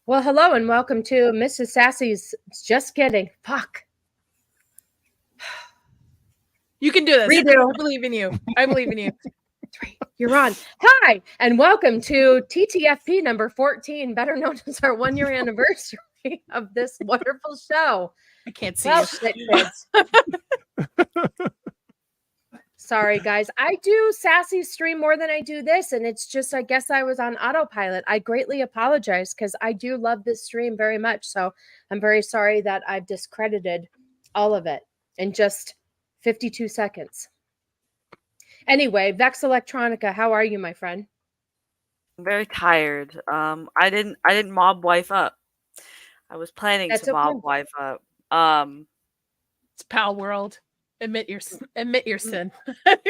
Well, hello and welcome to Mrs. Sassy's Just Kidding. Fuck. You can do this. Redo. I believe in you. I believe in you. 3. You're on. Hi, and welcome to TTFP number 14, better known as our 1-year anniversary of this wonderful show. I can't see Well, you. shit, kids. Sorry, guys. I do Sassy stream more than I do this, and it's just, I guess I was on autopilot. I greatly apologize because I do love this stream very much. So I'm very sorry that I've discredited all of it in just 52 seconds. Anyway, Vex Electronica, how are you, my friend? I'm very tired. I didn't mob wife up. I was planning That's to mob okay. wife up. It's Pal World. Admit your sin.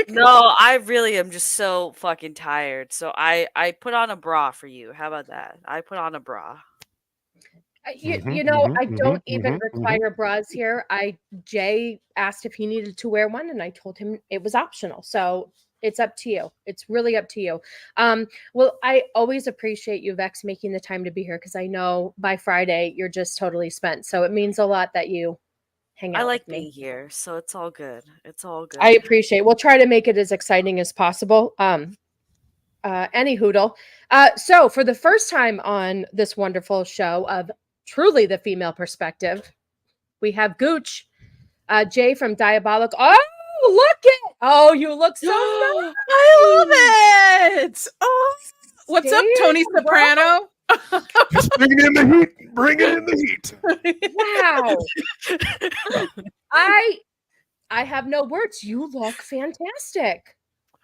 No, I really am just so fucking tired. So I put on a bra for you. How about that? I put on a bra. You know, I don't even require bras here. Jay asked if he needed to wear one, and I told him it was optional. So it's up to you. It's really up to you. Well, I always appreciate you, Vex, making the time to be here because I know by Friday you're just totally spent. So it means a lot that you hang out I like with me. being here, so it's all good. It's all good. I appreciate. We'll try to make it as exciting as possible. Any hoodle. So for the first time on this wonderful show of truly the female perspective, we have Gooch, Jay from Diabolical. Oh, look it! Oh, you look so nice. I love it. Oh, what's up, Tony Damn, Soprano? Just bring it in the heat. Bring it in the heat. Wow. I have no words. You look fantastic.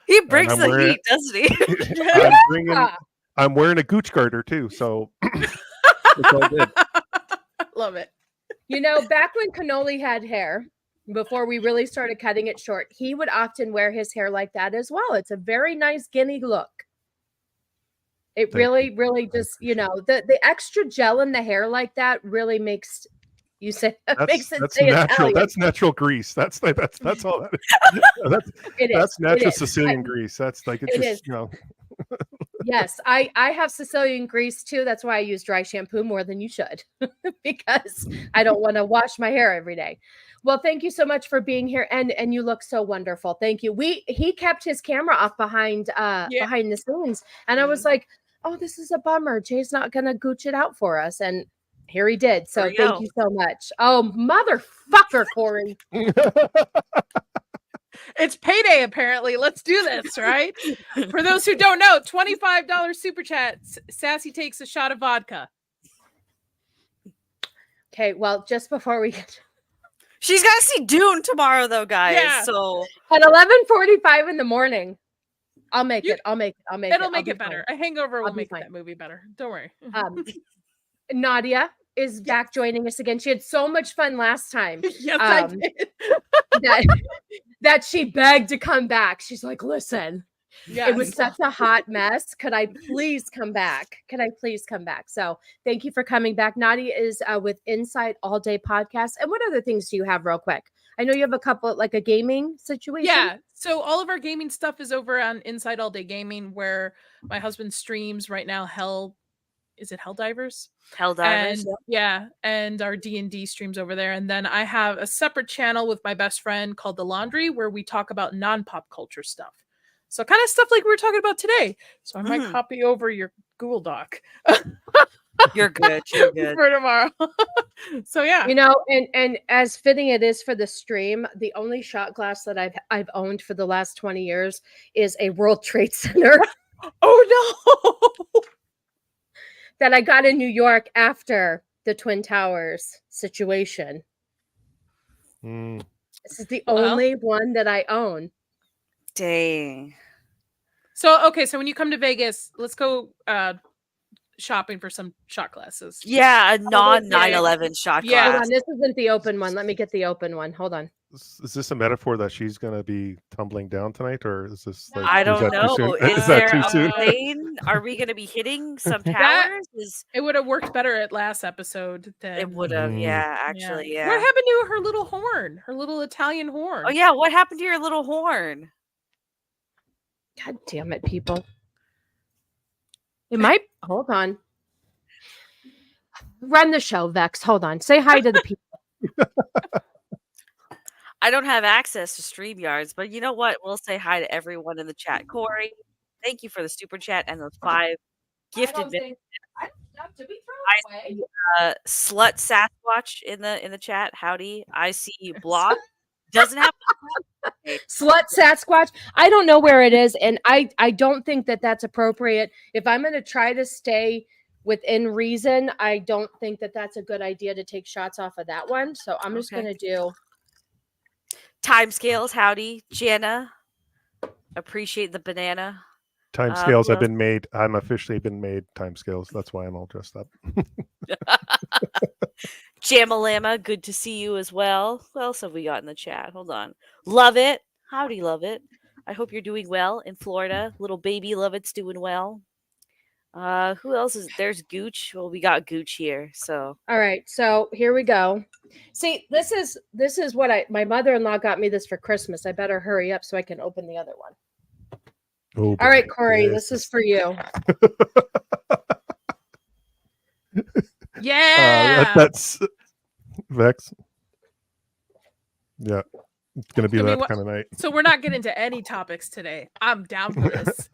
He brings I'm the wearing- heat, doesn't he? I'm wearing a Gooch garter too, so it's all good. Love it. You know, back when Cannoli had hair, before we really started cutting it short, he would often wear his hair like that as well. It's a very nice guinea look. It really just, you know, the extra gel in the hair like that really makes you say makes it That's say natural. Italian. That's natural grease. That's all that is. It is. That's natural It is. Sicilian grease. That's like it's It just is. you know. Yes, I have Sicilian grease too. That's why I use dry shampoo more than you should because I don't want to wash my hair every day. Well, thank you so much for being here, and you look so wonderful. Thank you. He kept his camera off behind the scenes, and I was like, oh, this is a bummer. Jay's not gonna gooch it out for us, and here he did. So thank you so much. Oh, motherfucker, Corey. It's payday, apparently. Let's do this, right? For those who don't know, $25 super chat. Sassy takes a shot of vodka. Okay, well, just before we get She's got to see Dune tomorrow, though, guys. Yeah. So at 11:45 in the morning, I'll make it. It'll make it better. fine. A hangover will I'll be make fine. that movie better. Don't worry. Nadia is back joining us again. She had so much fun last time. Yes, I did. that she begged to come back. She's like, listen, Yes. it was such a hot mess. Could I please come back? So thank you for coming back. Nadia is with Inside All Day Podcast. And what other things do you have real quick? I know you have a couple, like a gaming situation. Yeah. So all of our gaming stuff is over on Inside All Day Gaming, where my husband streams right now. Is it Helldivers? Helldivers. And our D&D streams over there. And then I have a separate channel with my best friend called The Laundry, where we talk about non-pop culture stuff. So kind of stuff like we were talking about today. So I might copy over your Google Doc. You're good. You're good. For tomorrow. So yeah. You know, and as fitting it is for the stream, the only shot glass that I've owned for the last 20 years is a World Trade Center. Oh no. That I got in New York after the Twin Towers situation. This is the only one that I own. Dang. So when you come to Vegas, let's go shopping for some shot glasses. Yeah, a non 9/11 shot glass. Hold on, this isn't the open one. Let me get the open one. Hold on. Is this a metaphor that she's going to be tumbling down tonight, or is this like? I don't know. Is that there too a soon? plane? Are we going to be hitting some towers? It would have worked better at last episode. It would have, actually, yeah. What happened to her little horn? Her little Italian horn? Oh yeah, what happened to your little horn? God damn it, people! It might. Hold on. Run the show, Vex. Hold on. Say hi to the people. I don't have access to StreamYards, but you know what? We'll say hi to everyone in the chat. Corey, thank you for the super chat and those 5 gifted minutes. To be I see Slut Sasquatch in the chat. Howdy. I see Block. Doesn't have Slut Sasquatch. I don't know where it is, and I don't think that that's appropriate. If I'm going to try to stay within reason, I don't think that that's a good idea to take shots off of that one. So I'm just going to do Timescales. Howdy, Jana. Appreciate the banana. Timescales have been made. I'm officially been made timescales. That's why I'm all dressed up. Jamalama, good to see you as well. What else have we got in the chat? Hold on. Love it. Howdy, love it. I hope you're doing well in Florida. Little baby love it's doing well. Who else is there's Gooch? Well, we got Gooch here. So all right. So here we go. See, this is what my mother-in-law got me this for Christmas. I better hurry up so I can open the other one. Oh, all right, Corey, this is for you. Yeah. That's Vex. Yeah. It's gonna be that kind of night. So we're not getting into any topics today. I'm down for this.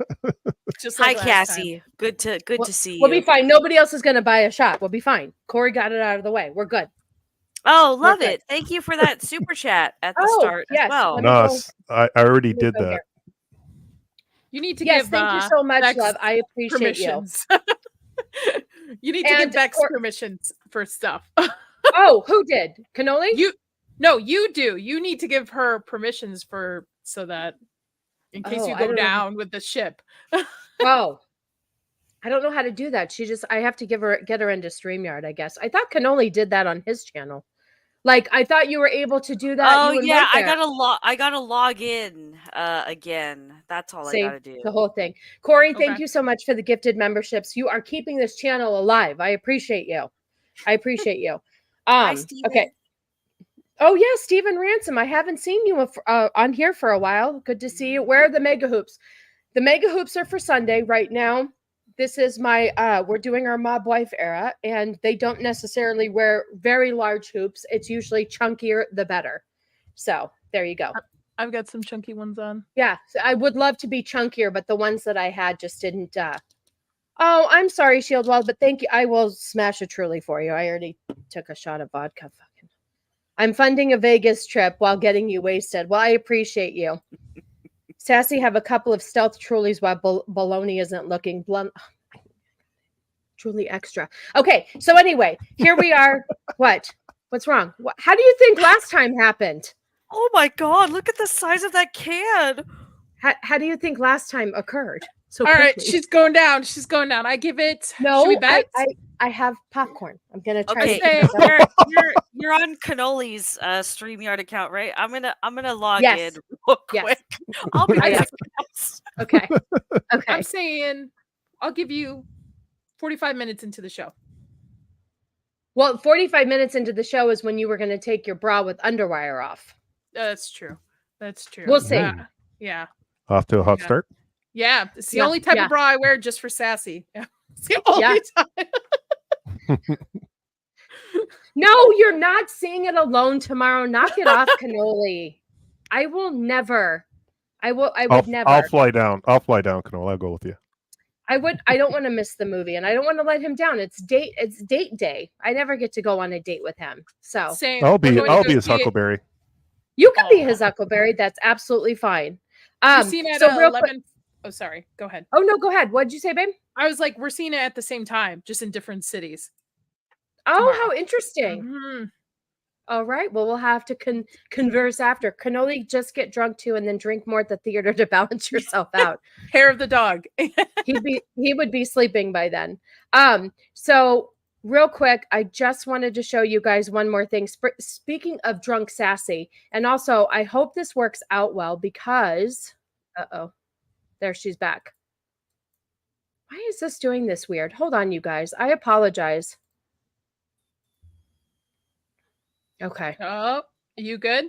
Just like hi, Cassie. Time. Good to see you. We'll be fine. Nobody else is going to buy a shot. We'll be fine. Corey got it out of the way. We're good. Oh, love it. Thank you for that super chat at the start as well. No, I already did that. Here. You need to give. Yes, thank you so much, Vex love. I appreciate permissions. You need to give Vex permissions for stuff. Oh, who did? Cannoli? No, you do. You need to give her permissions for so that in case you go down with the ship. Oh, I don't know how to do that. I have to get her into StreamYard, I guess. I thought Cannoli did that on his channel. Like, I thought you were able to do that. Oh yeah, I gotta log in again. That's all I gotta do. The whole thing. Corey, thank you so much for the gifted memberships. You are keeping this channel alive. I appreciate you. Hi, Steven. Okay. Oh yeah, Stephen Ransom. I haven't seen you on here for a while. Good to see you. Where are the mega hoops? The mega hoops are for Sunday right now. This is we're doing our mob wife era, and they don't necessarily wear very large hoops. It's usually chunkier, the better. So there you go. I've got some chunky ones on. Yeah, so I would love to be chunkier, but the ones that I had just didn't. Oh, I'm sorry, Shieldwell, but thank you. I will smash a Truly for you. I already took a shot of vodka. I'm funding a Vegas trip while getting you wasted. Well, I appreciate you. Sassy, have a couple of stealth Trulies while Baloney isn't looking blunt. Truly extra. Okay, so anyway, here we are. What's wrong? How do you think last time happened? Oh my God, look at the size of that can. How do you think last time occurred? So all right, she's going down. I give it. No, should we bet? I have popcorn. I'm gonna try. Okay, you're on Cannoli's StreamYard account, right? I'm gonna log in real quick. I'll be right back. Okay. I'm saying I'll give you 45 minutes into the show. Well, 45 minutes into the show is when you were going to take your bra with underwire off. That's true. We'll see. Yeah. Off to a hot start. Yeah, it's the only type of bra I wear just for Sassy. It's the only time. No, you're not seeing it alone tomorrow. Knock it off, Cannoli. I will never. I would never. I'll fly down, Cannoli. I'll go with you. I don't want to miss the movie, and I don't want to let him down. It's date day. I never get to go on a date with him. So same. I'll be his Huckleberry. You can be his Huckleberry. That's absolutely fine. We're seeing it at 11. Oh, sorry. Go ahead. Oh no, go ahead. What did you say, babe? I was like, we're seeing it at the same time, just in different cities. Oh, tomorrow. How interesting. Mm-hmm. All right. Well, we'll have to converse after. Cannoli, just get drunk too, and then drink more at the theater to balance yourself out. Hair of the dog. He would be sleeping by then. So real quick, I just wanted to show you guys one more thing. Speaking of drunk sassy, and also I hope this works out well because, there she's back. Why is this doing this weird? Hold on, you guys. I apologize. Okay. Oh, you good?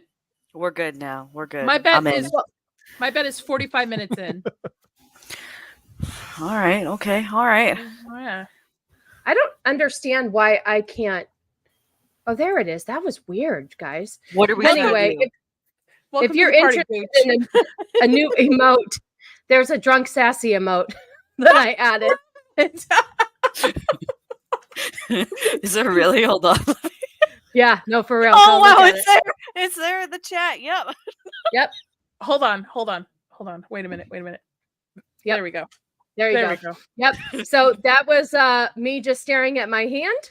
We're good now. We're good. My bet is 45 minutes in. All right. Okay. All right. Yeah. I don't understand why I can't. Oh, there it is. That was weird, guys. What are we Anyway, doing? Welcome if you're to the party, interested Gooch. in a new emote, there's a drunk sassy emote that I added. Is it really? Hold on. Yeah, no, for real. Oh Go look wow, at it's it. there. It's there in the chat. Yep. Yep. Hold on. Wait a minute. Yep. There we go. There you There go. we go. Yep. So that was me just staring at my hand.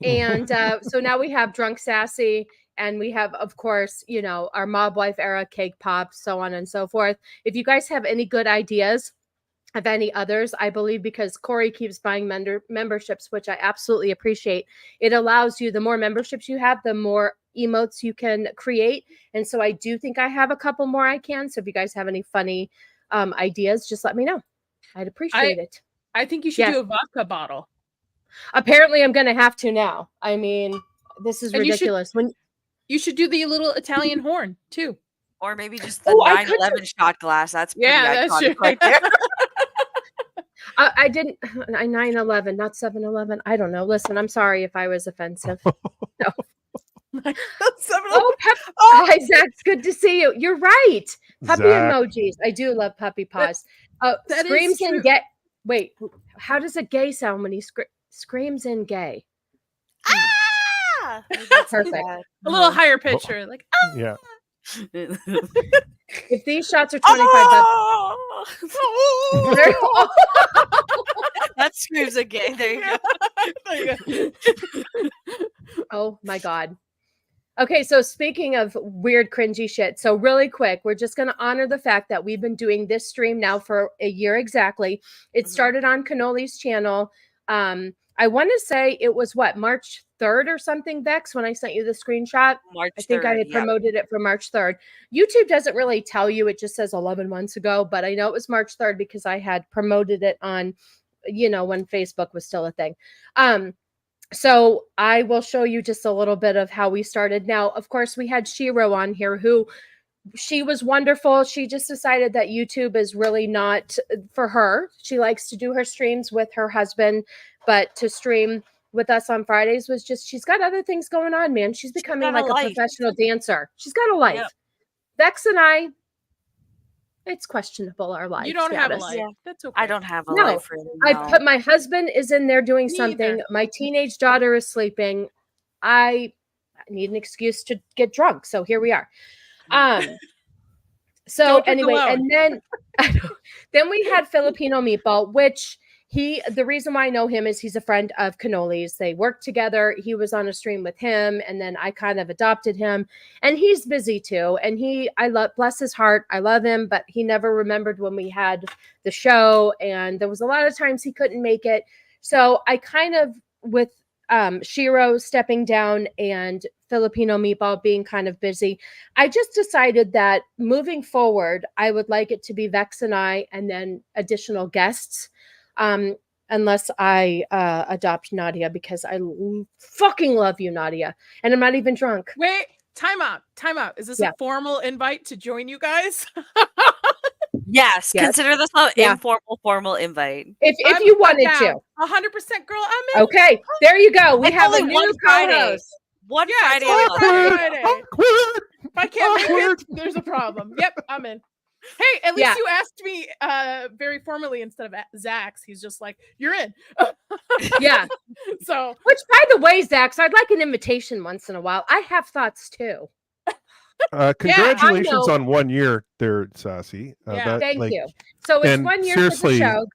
And so now we have drunk sassy, and we have, of course, you know, our mob wife era cake pops, so on and so forth. If you guys have any good ideas of any others, I believe, because Corey keeps buying memberships, which I absolutely appreciate. It allows you, the more memberships you have, the more emotes you can create. And so I do think I have a couple more I can. So if you guys have any funny ideas, just let me know. I'd appreciate it. I think you should do a vodka bottle. Apparently I'm going to have to now. I mean, this is And ridiculous. You should do the little Italian horn too. Or maybe just the 9/11 shot glass. That's pretty that's iconic true. right there. I didn't 9/11, not 7/11. I don't know. Listen, I'm sorry if I was offensive. No. Hi, Zach. It's good to see you. You're right. Puppy Zach. emojis. I do love puppy paws. That Screams is in true. gay. Wait, how does a gay sound when he screams in gay? Ah! Maybe it's Perfect. that. A little higher pitcher, like Yeah. If these shots are 25 bucks, Oh! That screams again. There you go. There you go. oh my God. Okay, so speaking of weird, cringy shit, so really quick, we're just going to honor the fact that we've been doing this stream now for a year exactly. It started on Cannoli's channel. I want to say it was March 3rd or something, Vex, when I sent you the screenshot. March I think 3rd, I had promoted it for March 3rd. YouTube doesn't really tell you. It just says 11 months ago, but I know it was March 3rd because I had promoted it on, you know, when Facebook was still a thing. So I will show you just a little bit of how we started. Now, of course, we had Shiro on here who she was wonderful. She just decided that YouTube is really not for her. She likes to do her streams with her husband, but to stream with us on Fridays was just, she's got other things going on, man. She's becoming like a professional dancer. She's got a life. Yep. Vex and I, it's questionable, our life. You don't have a life. Yeah. That's okay. I don't have a life. Really, I put my husband is in there doing something. Neither. My teenage daughter is sleeping. I need an excuse to get drunk. So here we are. So anyway, and then we had Filipino Meatball, which the reason why I know him is he's a friend of Cannoli's. They worked together. He was on a stream with him, and then I kind of adopted him, and he's busy too. And bless his heart, I love him, but he never remembered when we had the show, and there was a lot of times he couldn't make it. So I kind of, with Shiro stepping down and Filipino Meatball being kind of busy, I just decided that moving forward, I would like it to be Vex and I, and then additional guests. Unless I adopt Nadia, because I fucking love you, Nadia, and I'm not even drunk. Wait, time out. Is this a formal invite to join you guys? Yes, consider this an informal, formal invite. If you wanted to. 100% girl, I'm in. Okay, there you go. We have a new co-host. One Friday. If I can't make it, there's a problem. Yep, I'm in. Hey, at least you asked me very formally instead of Zach's. He's just like, you're in. Yeah. So, which, by the way, Zach, I'd like an invitation once in a while. I have thoughts too. Congratulations on 1 year there, Sassy. Thank you. So it's 1 year seriously, for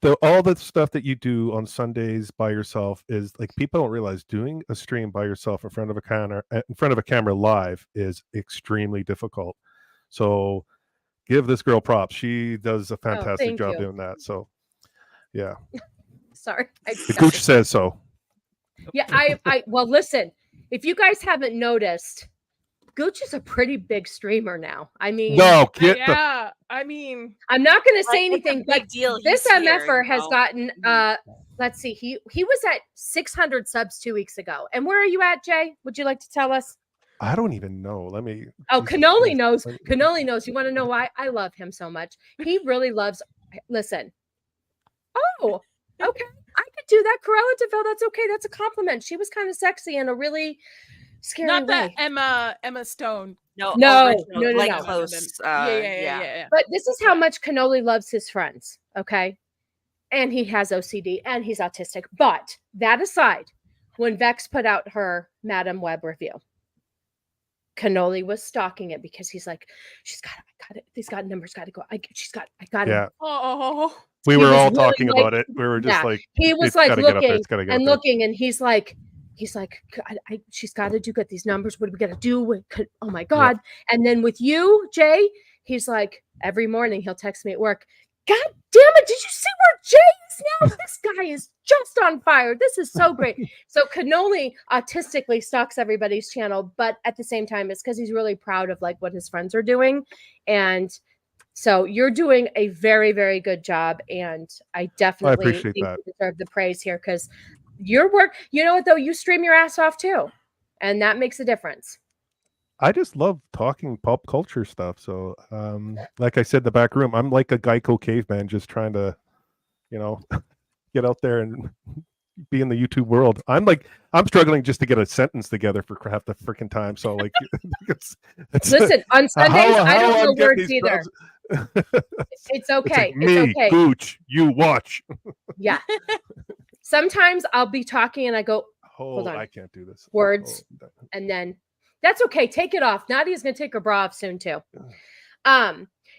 the show. All the stuff that you do on Sundays by yourself is like, people don't realize doing a stream by yourself in front of a camera live is extremely difficult. So give this girl props. She does a fantastic job doing that. So yeah. Sorry. The Gooch says so. Yeah, well, listen, if you guys haven't noticed, Gooch is a pretty big streamer now. I mean, I mean, I'm not going to say anything, but this MFer has gotten, let's see, he was at 600 subs 2 weeks ago. And where are you at, Jay? Would you like to tell us? I don't even know. Let me. Oh, Cannoli knows. Cannoli knows. You want to know why? I love him so much. He really loves. Listen. Oh, okay. I could do that, Corella Deville. That's okay. That's a compliment. She was kind of sexy in a really scary Not that way. Emma Stone. No, No, original, no, no, like no. close. Yeah. But this is how Yeah. much Cannoli loves his friends, okay? And he has OCD and he's autistic. But that aside, when Vex put out her Madam Web review, Cannoli was stalking it because he's like, she's got it, I got it. These got numbers, got to go. I got it. Yeah. Oh, We He were was all really talking like- about it. We were just Yeah. like, He was it's like gotta get up there, looking it's gotta get and up there. looking, and he's like, she's got to do good. These numbers, what are we gonna do? Oh my God! And then with you, Jay, he's like, every morning he'll text me at work. God damn it! Did you see where Jay is now? This guy is just on fire. This is so great. So Cannoli autistically stalks everybody's channel, but at the same time, it's because he's really proud of like what his friends are doing, and so you're doing a very, very good job, and I definitely appreciate think that. you deserve the praise here because your work. You know what though? You stream your ass off too, and that makes a difference. I just love talking pop culture stuff. So, like I said in the back room, I'm like a Geico caveman, just trying to, get out there and be in the YouTube world. I'm struggling just to get a sentence together for half the freaking time. So, like, Listen, on Sundays, I don't I'm know getting words these either. jobs- It's okay. It's like, me, okay. Gooch, you watch. Yeah. Sometimes I'll be talking and I go Oh, on. I can't do this. Words. Oh, And then that's okay. Take it off. Nadia's gonna take her bra off soon too.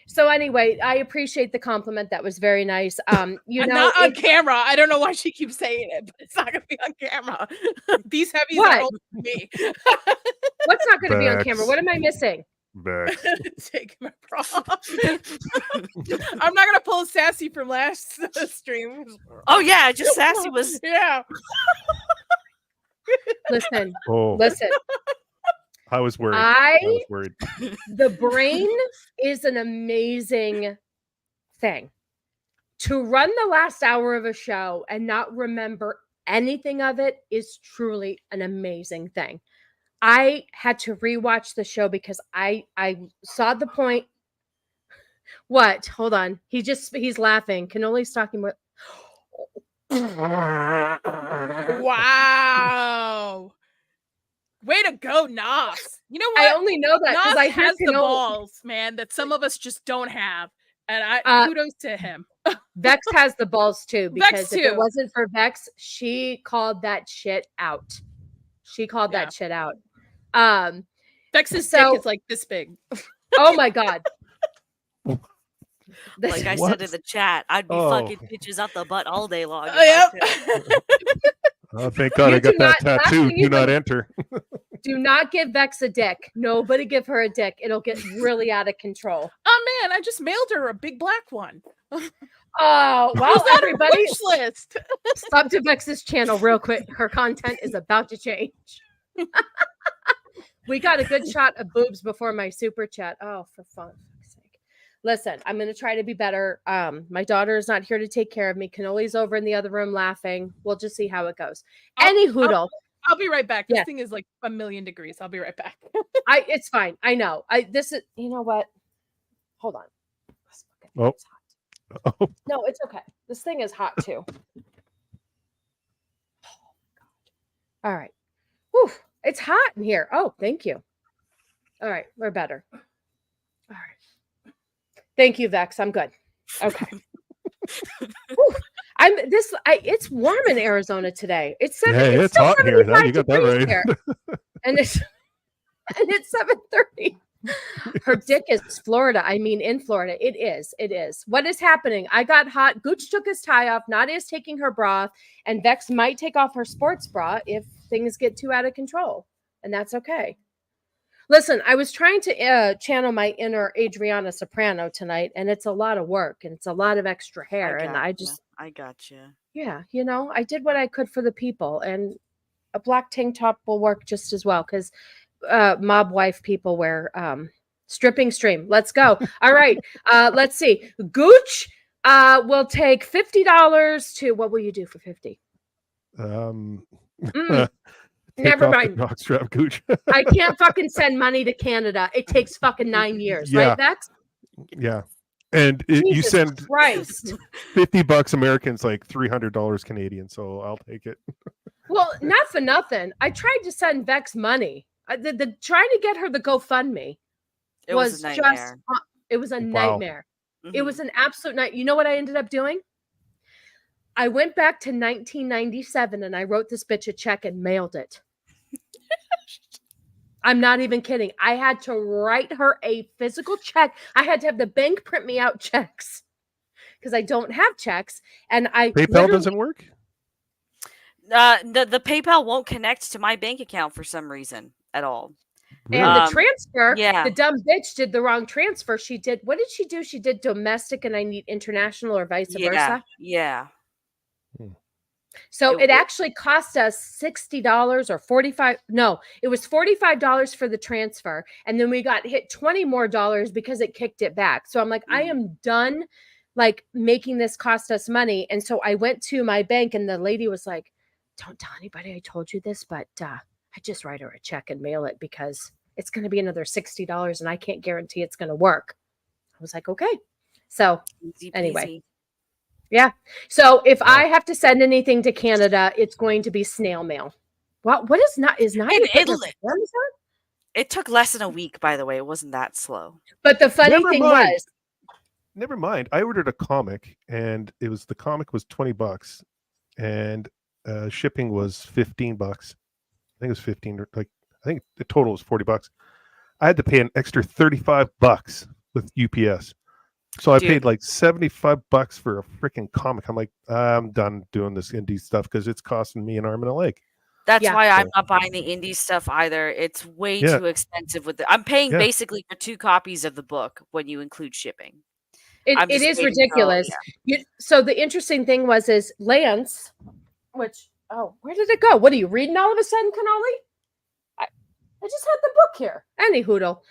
So anyway, I appreciate the compliment. That was very nice. not on camera. I don't know why she keeps saying it, but it's not gonna be on camera. These heavies What? are only for me. What's not gonna be on Vex. camera? What am I missing? Vex. Take my bra off. I'm not gonna pull Sassy from last stream. Oh yeah, just Sassy was. Yeah. Listen. Oh, I was worried. I was worried. The brain is an amazing thing. To run the last hour of a show and not remember anything of it is truly an amazing thing. I had to rewatch the show because I saw the point. What? Hold on. He's laughing. Cannoli's talking about. Wow. Way to go, Nas. You know what? I only know that because Nas I hear has the Cannoli. balls, man, that some of us just don't have. And kudos to him. Vex has the balls too, because if too. it wasn't for Vex, she called that shit out. She called that shit out. Vex's so- dick is like this big. Oh my God. Like I said in the chat, I'd be fucking bitches up the butt all day long. Oh, thank God You I got do that not- last tattoo. thing you Do not do- enter. Do not give Vex a dick. Nobody give her a dick. It'll get really out of control. Oh man, I just mailed her a big black one. Oh, well, everybody, Wish list. sub to Vex's channel real quick. Her content is about to change. We got a good shot of boobs before my super chat. Oh, for fuck's sake. Listen, I'm going to try to be better. My daughter is not here to take care of me. Cannoli's over in the other room laughing. We'll just see how it goes. Any hoodle. I'll be right back. This Yeah. thing is like 1,000,000 degrees. I'll be right back. It's fine. I know. You know what? Hold on. Oh. It's hot. Oh. No, it's okay. This thing is hot too. All right. Whew, it's hot in here. Oh, thank you. All right, we're better. All right. Thank you, Vex. I'm good. Okay. Whew, it's warm in Arizona today. It's It's hot here. You 75 got that degrees right. here. And it's 7:30. Her dick is Florida. I mean, in Florida. It is. It is. What is happening? I got hot. Gooch took his tie off. Nadia's taking her bra off. And Vex might take off her sports bra if things get too out of control. And that's okay. Listen, I was trying to channel my inner Adriana Soprano tonight. And it's a lot of work. And it's a lot of extra hair. I got you. Yeah, I did what I could for the people. And a black tank top will work just as well. Because mob wife people wear stripping stream. Let's go. All right. Let's see. Gooch will take $50 to what will you do for 50? Never mind. Jockstrap Gooch. I can't fucking send money to Canada. It takes fucking 9 years, Yeah. right, Vex? Yeah. And you Jesus send Christ. $50 Americans like $300 Canadian, so I'll take it. Well, not for nothing. I tried to send Vex money. The trying to get her the GoFundMe It was a nightmare. it was a Wow. nightmare. It was an absolute night. You know what I ended up doing? I went back to 1997 and I wrote this bitch a check and mailed it. I'm not even kidding. I had to write her a physical check. I had to have the bank print me out checks because I don't have checks. And PayPal doesn't work? The PayPal won't connect to my bank account for some reason at all. And the transfer, yeah. the dumb bitch did the wrong transfer. What did she do? She did domestic and I need international or vice versa. Yeah. So it actually cost us $60 or $45. No, it was $45 for the transfer. And then we got hit $20 more because it kicked it back. So I'm like, I am done like making this cost us money. And so I went to my bank and the lady was like, don't tell anybody I told you this, but I just write her a check and mail it because it's going to be another $60 and I can't guarantee it's going to work. I was like, okay. So anyway. Yeah. So if I have to send anything to Canada, it's going to be snail mail. What is Nadia Amazon? It took less than a week, by the way. It wasn't that slow. But the funny thing was, never mind. I ordered a comic, and the comic was $20, and shipping was $15. I think it was 15. I think the total was $40. I had to pay an extra $35 with UPS. So I paid like $75 for a freaking comic. I'm like, I'm done doing this indie stuff because it's costing me an arm and a leg. That's why I'm not buying the indie stuff either. It's way too expensive. I'm paying basically for 2 copies of the book when you include shipping. It is ridiculous. So the interesting thing is Lance, where did it go? What are you reading all of a sudden, Canoli? I just had the book here. Any hoodle.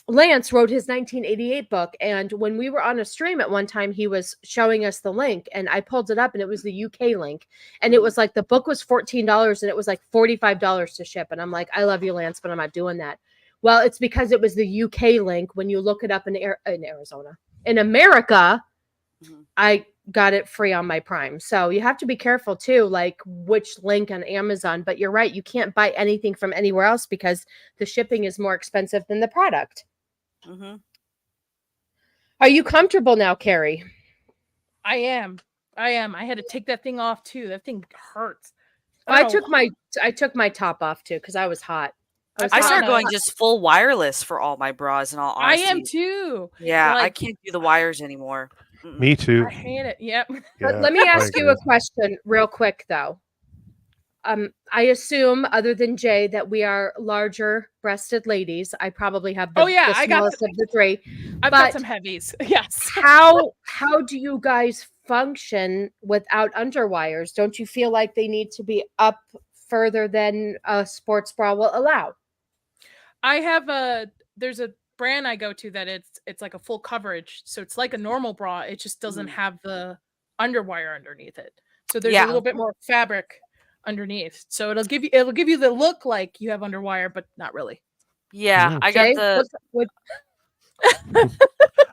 Lance wrote his 1988 book, and when we were on a stream at one time, he was showing us the link, and I pulled it up, and it was the UK link, and it was like the book was $14, and it was like $45 to ship, and I'm like, I love you, Lance, but I'm not doing that. Well, it's because it was the UK link. When you look it up in Arizona, in America, I got it free on my Prime. So you have to be careful too, like which link on Amazon. But you're right, you can't buy anything from anywhere else because the shipping is more expensive than the product. Are you comfortable now, Carrie? I am. I had to take that thing off too. That thing hurts. I took my top off too because I was hot. I started going just full wireless for all my bras and all honesty. I am too. Yeah, I can't do the wires anymore. Me too. I hate it. Yep. But let me ask you a question real quick though. I assume other than Jay that we are larger breasted ladies. I probably have the smallest of the three. I've got some heavies. Yes. How do you guys function without underwires? Don't you feel like they need to be up further than a sports bra will allow? There's a brand I go to that it's like a full coverage, so it's like a normal bra. It just doesn't have the underwire underneath it, so there's a little bit more fabric underneath, so it'll give you the look like you have underwire, but not really. Yeah, I got Jay, the.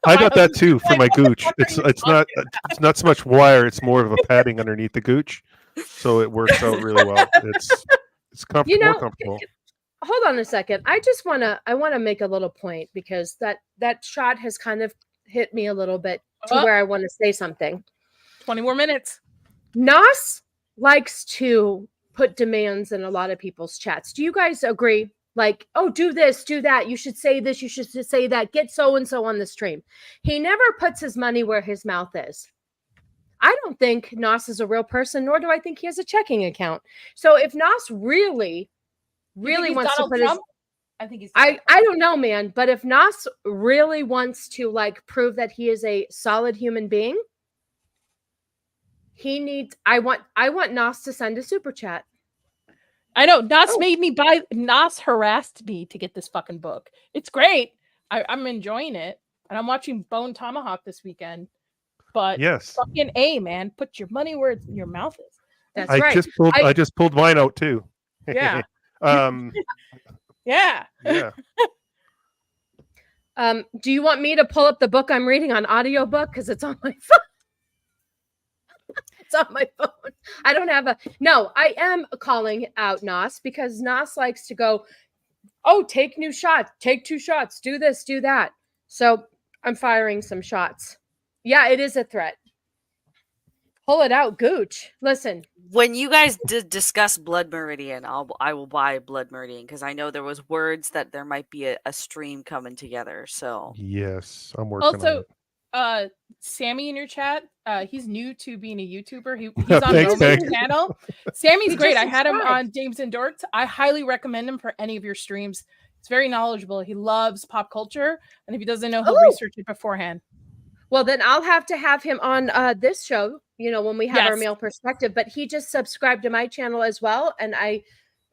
I got that too for my GOOCH. It's not so much wire; it's more of a padding underneath the GOOCH, so it works out really well. It's more comfortable. Hold on a second. I want to make a little point because that shot has kind of hit me a little bit to where I want to say something. 20 more minutes. Nos likes to put demands in a lot of people's chats. Do you guys agree? Like, oh, do this, do that. You should say this. You should say that. Get so-and-so on the stream. He never puts his money where his mouth is. I don't think Nos is a real person, nor do I think he has a checking account. So if Nos really wants to put his, I think he's. I don't know, man. But if Nos really wants to like prove that he is a solid human being, he needs. I want Nos to send a super chat. I know Nos made me buy. Nos harassed me to get this fucking book. It's great. I'm enjoying it, and I'm watching Bone Tomahawk this weekend. But fucking A, man, put your money where your mouth is. That's right. I just pulled mine out too. Yeah. Yeah. Do you want me to pull up the book I'm reading on audiobook? Because it's on my phone. It's on my phone. I don't have a... No, I am calling out Nos because Nos likes to go, oh, take new shots, take 2 shots, do this, do that. So I'm firing some shots. Yeah, it is a threat. Pull it out, Gooch. Listen. When you guys discuss Blood Meridian, I will buy Blood Meridian because I know there was words that there might be a stream coming together. So Yes, I'm working on it. Sammy in your chat, he's new to being a YouTuber. He's Thanks, on Roman's thanks. channel. Sammy's He great. just I had him subscribed. on Dames and Dorks. I highly recommend him for any of your streams. He's very knowledgeable. He loves pop culture, and if he doesn't know, he'll research it beforehand. Well, then I'll have to have him on this show, you know, when we have our Yes. male perspective. But he just subscribed to my channel as well. And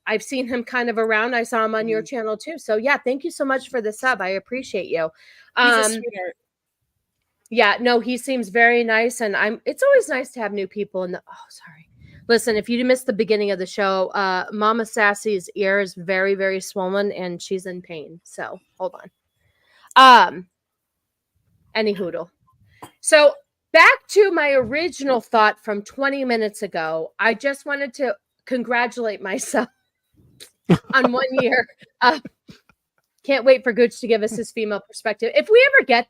I've seen him kind of around. I saw him on your channel too. So yeah, thank you so much for the sub. I appreciate you. He's a sweetheart. Yeah, no, he seems very nice. And it's always nice to have new people in the... Oh, sorry. Listen, if you missed the beginning of the show, Mama Sassy's ear is very, very swollen and she's in pain. So hold on. Any hoodle. So back to my original thought from 20 minutes ago. I just wanted to congratulate myself on 1 year. Can't wait for Gooch to give us his female perspective. If we ever get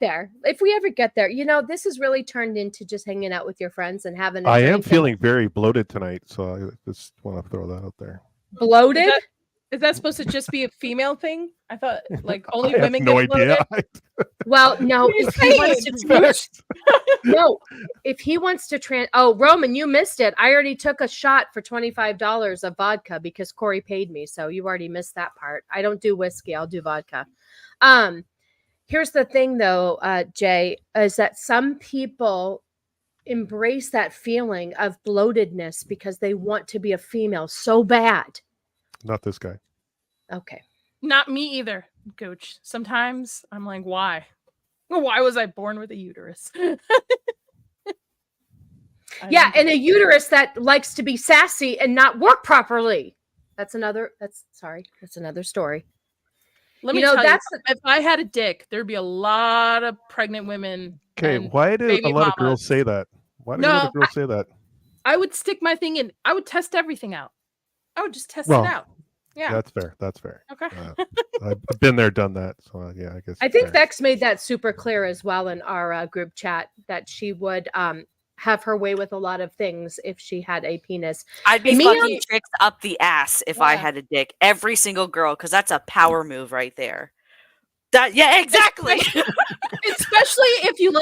there, you know, this has really turned into just hanging out with your friends and having a I drink am and- feeling very bloated tonight, so I just want to throw that out there. bloated. Is that supposed to just be a female thing? I thought like only I have women no get bloated. idea. Well, no, if he wants to no, if he wants to oh, Roman, you missed it. I already took a shot for $25 of vodka because Corey paid me, so you already missed that part. I don't do whiskey, I'll do vodka. Here's the thing though, Jay, is that some people embrace that feeling of bloatedness because they want to be a female so bad. Not this guy. Okay. Not me either, Coach. Sometimes I'm like, why? Why was I born with a uterus? Yeah, and a uterus that likes to be sassy and not work properly. That's another story. Let me You know, tell that's you, if I had a dick, there'd be a lot of pregnant women. Okay, and why do a baby lot of mamas. girls say that? Why do a lot of girls say that? I would stick my thing in. I would test everything out. I would just test Well, it out. Yeah. That's fair. That's fair. Okay. I've been there, done that. So yeah, I guess. I think fair. Vex made that super clear as well in our group chat that she would have her way with a lot of things if she had a penis. I'd be Me fucking on- tricks up the ass if I Yeah. had a dick. Every single girl, because that's a power move right there. Yeah, exactly. Especially if you're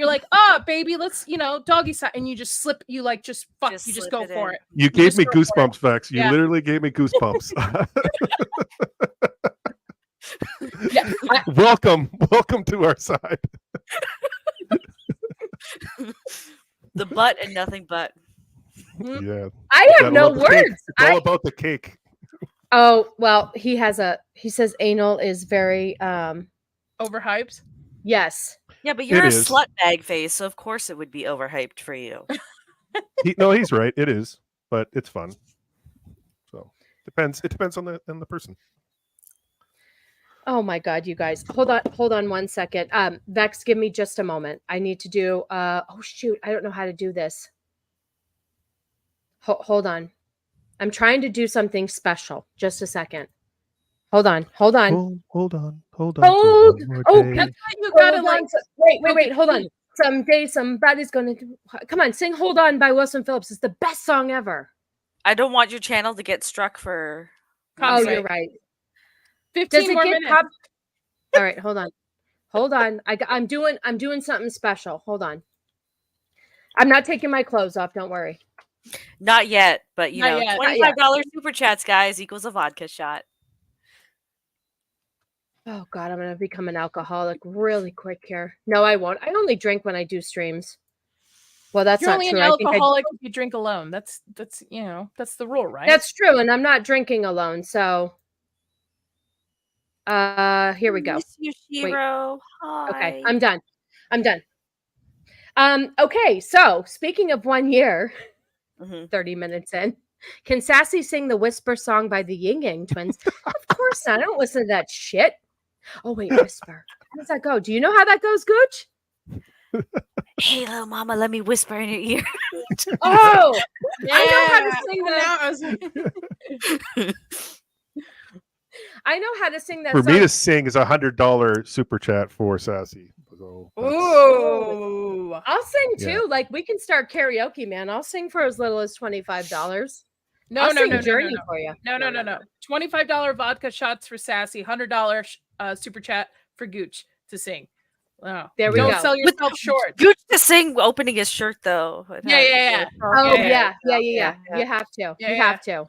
like, oh, baby, let's, doggy style, and you just slip, you just Just slip go it for in. it. You gave just me go for it. goosebumps, Vex. You Yeah. literally gave me goosebumps. Yeah, welcome to our side. The butt and nothing but. Yeah. I have Gotta no love the cake. words. It's all about the cake. Oh, well, he says anal is very Overhyped. yes. Yeah, but you're It a is. slut bag face, so of course it would be overhyped for you. He's right. It is, but it's fun. So depends. It depends on the person. Oh my god, you guys. Hold on 1 second. Vex, give me just a moment. I need to do oh shoot, I don't know how to do this. Hold on. I'm trying to do something special. Just a second. Hold on. Hold on. Hold. for Oh, one more oh, day. That's why you gotta Hold on. Wait, hold on. Someday somebody's gonna do... Come on, sing Hold On by Wilson Phillips. It's the best song ever. I don't want your channel to get struck for. Oh, Copyright. you're right. 15 Does it more get minutes. All right, hold on. I'm doing something special. Hold on. I'm not taking my clothes off. Don't worry. Not yet, but Not yet. $25 super chats, guys, equals a vodka shot. Oh God, I'm gonna become an alcoholic really quick here. No, I won't. I only drink when I do streams. Well, that's You're not only true. an I think alcoholic if you drink alone. That's that's the rule, right? that's true, and I'm not drinking alone. So, here we go. Miss you, Shiro. Hi. Okay, I'm done. Okay, so speaking of 1 year, Mhm. 30 minutes in, can Sassy sing the Whisper song by the Yin Yang Twins? Of course not. I don't listen to that shit. Oh wait, Whisper. How does that go? Do you know how that goes, Gooch? Hey, little mama, let me whisper in your ear. Oh, Yeah. I know how to sing that. Now I was- I know how to sing that For song. me to sing is $100 super chat for Sassy. So Ooh. I'll sing too. Yeah. Like we can start karaoke, man. I'll sing for as little as $25. No, I'll no, sing no, no, Journey no, no. for you. No. $25 vodka shots for Sassy. $100 super chat for Gooch to sing. Oh. There we Don't go. sell yourself short. Gooch to sing opening his shirt though. Yeah. Oh Yeah. yeah. You have to. Yeah, You yeah. have to.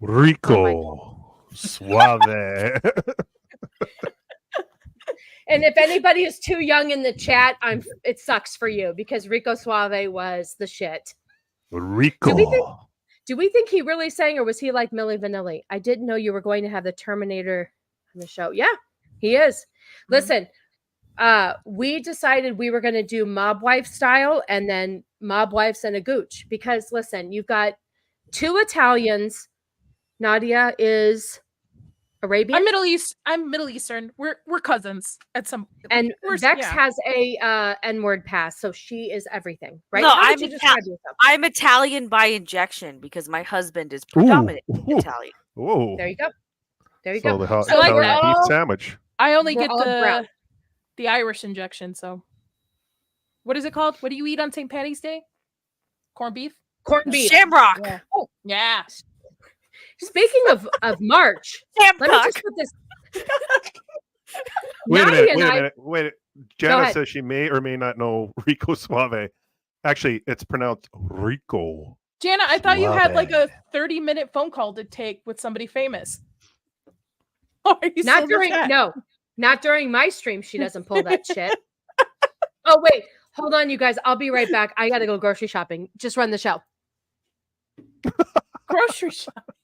Rico Suave. And if anybody is too young in the chat, it sucks for you because Rico Suave was the shit. Rico. Do we think he really sang, or was he like Milli Vanilli? I didn't know you were going to have the Terminator on the show. Yeah, he is. Listen, we decided we were going to do Mob Wife style and then Mob Wives and a Gooch because listen, you've got 2 Italians. Nadia is Arabian. I'm Middle Eastern. We're cousins at some. And we're, Vex has a N-word pass, so she is everything, right? No, How would you describe yourself? I'm Italian by injection because my husband is predominantly Italian. Whoa. There you go. So the hot I like Italian that. beef sandwich. I only We're get all brown. the Irish injection. So, what is it called? What do you eat on St. Patty's Day? Corned beef. Corned beef. Shamrock. Yeah. Oh, yeah. Speaking of March, let me Shamrock. just put this. Wait a Nadia minute. and Wait a I- minute. Wait. Go Jana ahead. says she may or may not know Rico Suave. Actually, it's pronounced Rico. Jana, I thought you had like a Suave. 30-minute phone call to take with somebody famous. Oh, are you Not still during upset? not during my stream. She doesn't pull that shit. Oh wait, hold on, you guys. I'll be right back. I gotta go grocery shopping. Just run the show. Grocery shopping.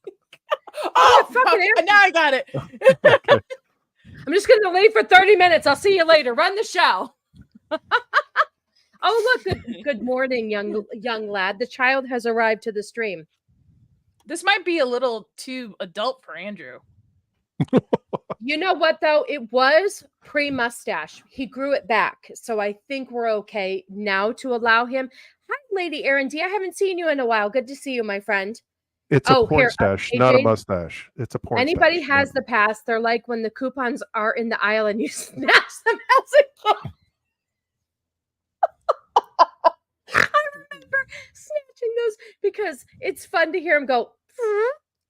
Oh, fucking fuck, answer. now I got it. I'm just gonna leave for 30 minutes. I'll see you later. Run the show. Oh look, good morning, young lad. The child has arrived to the stream. This might be a little too adult for Andrew. You know what though? It was pre-mustache. He grew it back. So I think we're okay now to allow him. Hi, Lady Erin D. I haven't seen you in a while. Good to see you, my friend. It's a Oh, porn here, stash, not a AJ, mustache. It's a porn Anybody stash. has the pass, they're like when the coupons are in the aisle and you snatch them as a kid. I remember snatching those because it's fun to hear him go,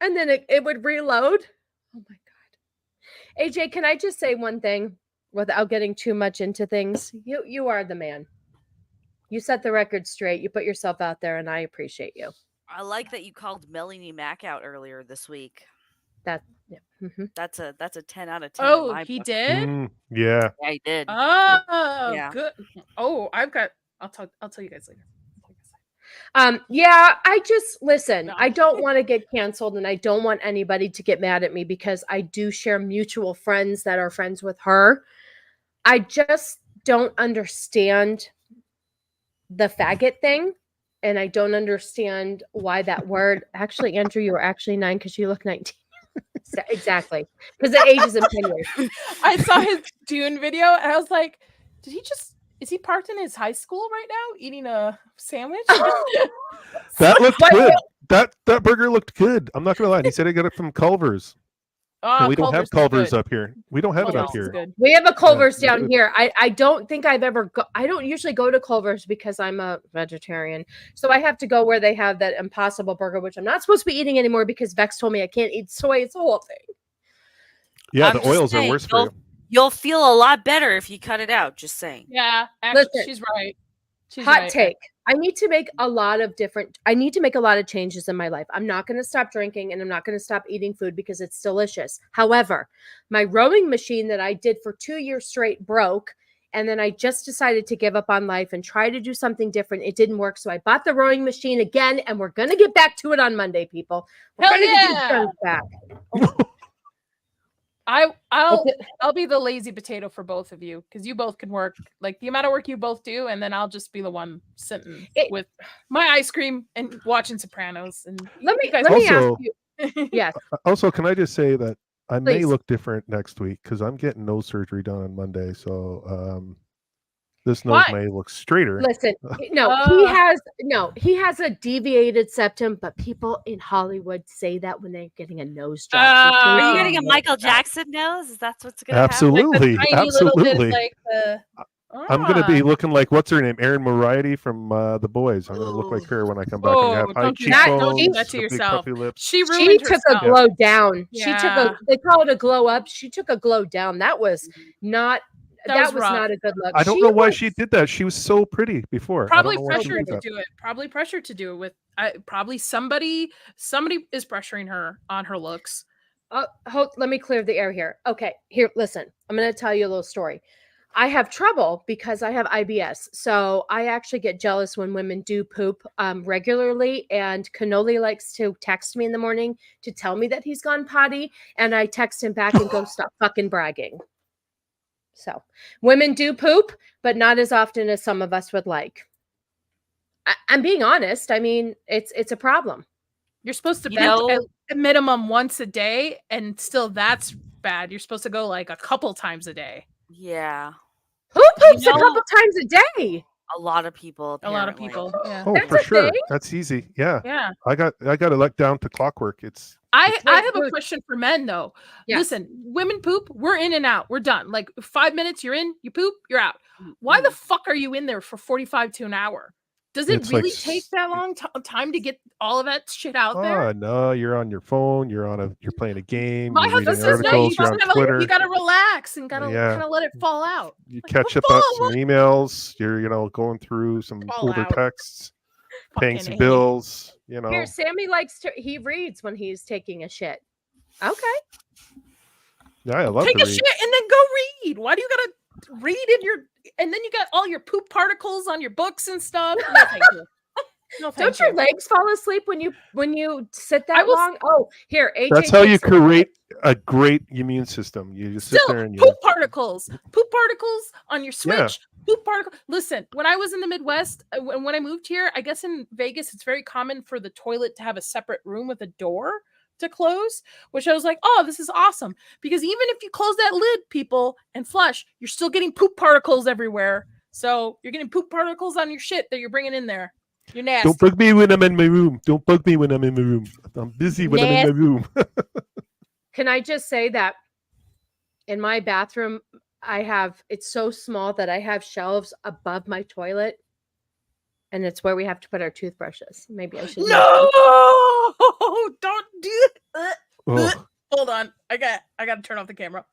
and then it would reload. Oh my God. AJ, can I just say one thing without getting too much into things? You are the man. You set the record straight. You put yourself out there, and I appreciate you. I like that you called Melanie Mack out earlier this week. Yeah. Mhm. That's a 10 out of 10. in Oh, my he book. did? Yeah. Yeah, he did. Oh, Yeah. good. Oh, I'll tell you guys later. Yeah, I just listen, No. I don't want to get canceled and I don't want anybody to get mad at me because I do share mutual friends that are friends with her. I just don't understand the faggot thing. And I don't understand why that word. Actually, Andrew, you were actually 9 because you look 19. Exactly. Because the age is opinion. I saw his Dune video and I was like, is he parked in his high school right now eating a sandwich? That looked good. That burger looked good. I'm not gonna lie. He said he got it from Culver's. And we don't have Culver's up here. We don't have it up Culver's is here. good. We have a Culver's Yeah, down here. I don't think I've ever I don't usually go to Culver's because I'm a vegetarian. So I have to go where they have that Impossible Burger, which I'm not supposed to be eating anymore because Vex told me I can't eat soy. It's a whole thing. Yeah, I'm the just oils are saying, worse for you. You'll feel a lot better if you cut it out. Just saying. Yeah, actually, Listen, she's right. She's Hot right. take. I need to make a lot of changes in my life. I'm not going to stop drinking and I'm not going to stop eating food because it's delicious. However, my rowing machine that I did for 2 years straight broke. And then I just decided to give up on life and try to do something different. It didn't work. So I bought the rowing machine again and we're going to get back to it on Monday, people. We're Hell going to get these yeah. guns back. I'll be the lazy potato for both of you because you both can work like the amount of work you both do, and then I'll just be the one sitting with my ice cream and watching Sopranos. And Let me guys ask Also- you. Yes. Also, can I just say that I may Please. look different next week because I'm getting nose surgery done on Monday. So this nose Why? may look straighter. Listen, he has a deviated septum, but people in Hollywood say that when they're getting a nose job. Are you Oh. getting a Michael Jackson nose? Is that what's gonna Absolutely, Like the tiny little bit, absolutely. like the. I'm gonna be looking like what's her name, Erin Moriarty from The Boys. I'm gonna look like her when I come back. I'm gonna have high don't do that. Don't do cheekbones, that to the big yourself. puffy lips. She She ruined took herself. a glow down. Yeah. They call it a glow up. She took a glow down. That was not That was rough. not a good look. I don't know why she did that. She was so pretty before. Probably I don't know why she pressured did to that. do it. Probably pressured to do it with. Probably somebody is pressuring her on her looks. Let me clear the air here. Okay, here, listen. I'm going to tell you a little story. I have trouble because I have IBS. So I actually get jealous when women do poop regularly. And Cannoli likes to text me in the morning to tell me that he's gone potty. And I text him back and go, stop fucking bragging. So women do poop, but not as often as some of us would like. I'm being honest. I mean, it's a problem. You're supposed to vent at minimum once a day, and still that's bad. You're supposed to go like a couple times a day. Yeah. Who poops a couple times a day? A lot of people. Apparently. A lot of people. Yeah. Oh, That's for a sure. thing? That's easy. Yeah. Yeah. I got it let down to clockwork. I have a question for men though. Yes. Listen, women poop, we're in and out. We're done. Like 5 minutes, you're in, you poop, you're out. Why the fuck are you in there for 45 to an hour? Does it It's really like take that long time to get all of that shit out there? Oh no, you're on your phone, you're playing a game, My you're reading husband says no, articles, you're on Twitter. you gotta relax and gotta kind of let it fall out. You Like, catch up on some emails, you're going through some Fall older out. texts, paying Fucking some A. bills, Here, Sammy he reads when he's taking a shit. Okay. Yeah, I love Take to a read. shit and then go read. Why do you gotta read and then you got all your poop particles on your books and stuff? No, thank you. No, thank Don't your legs fall asleep when you sit that long? Oh, here, AJ. That's how you create a great immune system. You just sit there and poop particles on your Switch. Yeah. Poop particle. Listen, when I was in the Midwest, when I moved here, I guess in Vegas, it's very common for the toilet to have a separate room with a door to close, which I was like, oh, this is awesome. Because even if you close that lid, people, and flush, you're still getting poop particles everywhere. So you're getting poop particles on your shit that you're bringing in there. You're nasty. Don't bug me when I'm in my room. Don't bug me when I'm in my room. I'm busy when I'm in my room. Can I just say that in my bathroom, it's so small that I have shelves above my toilet, and it's where we have to put our toothbrushes. Maybe I should. No, don't do it. Oh. Hold on, I got to turn off the camera.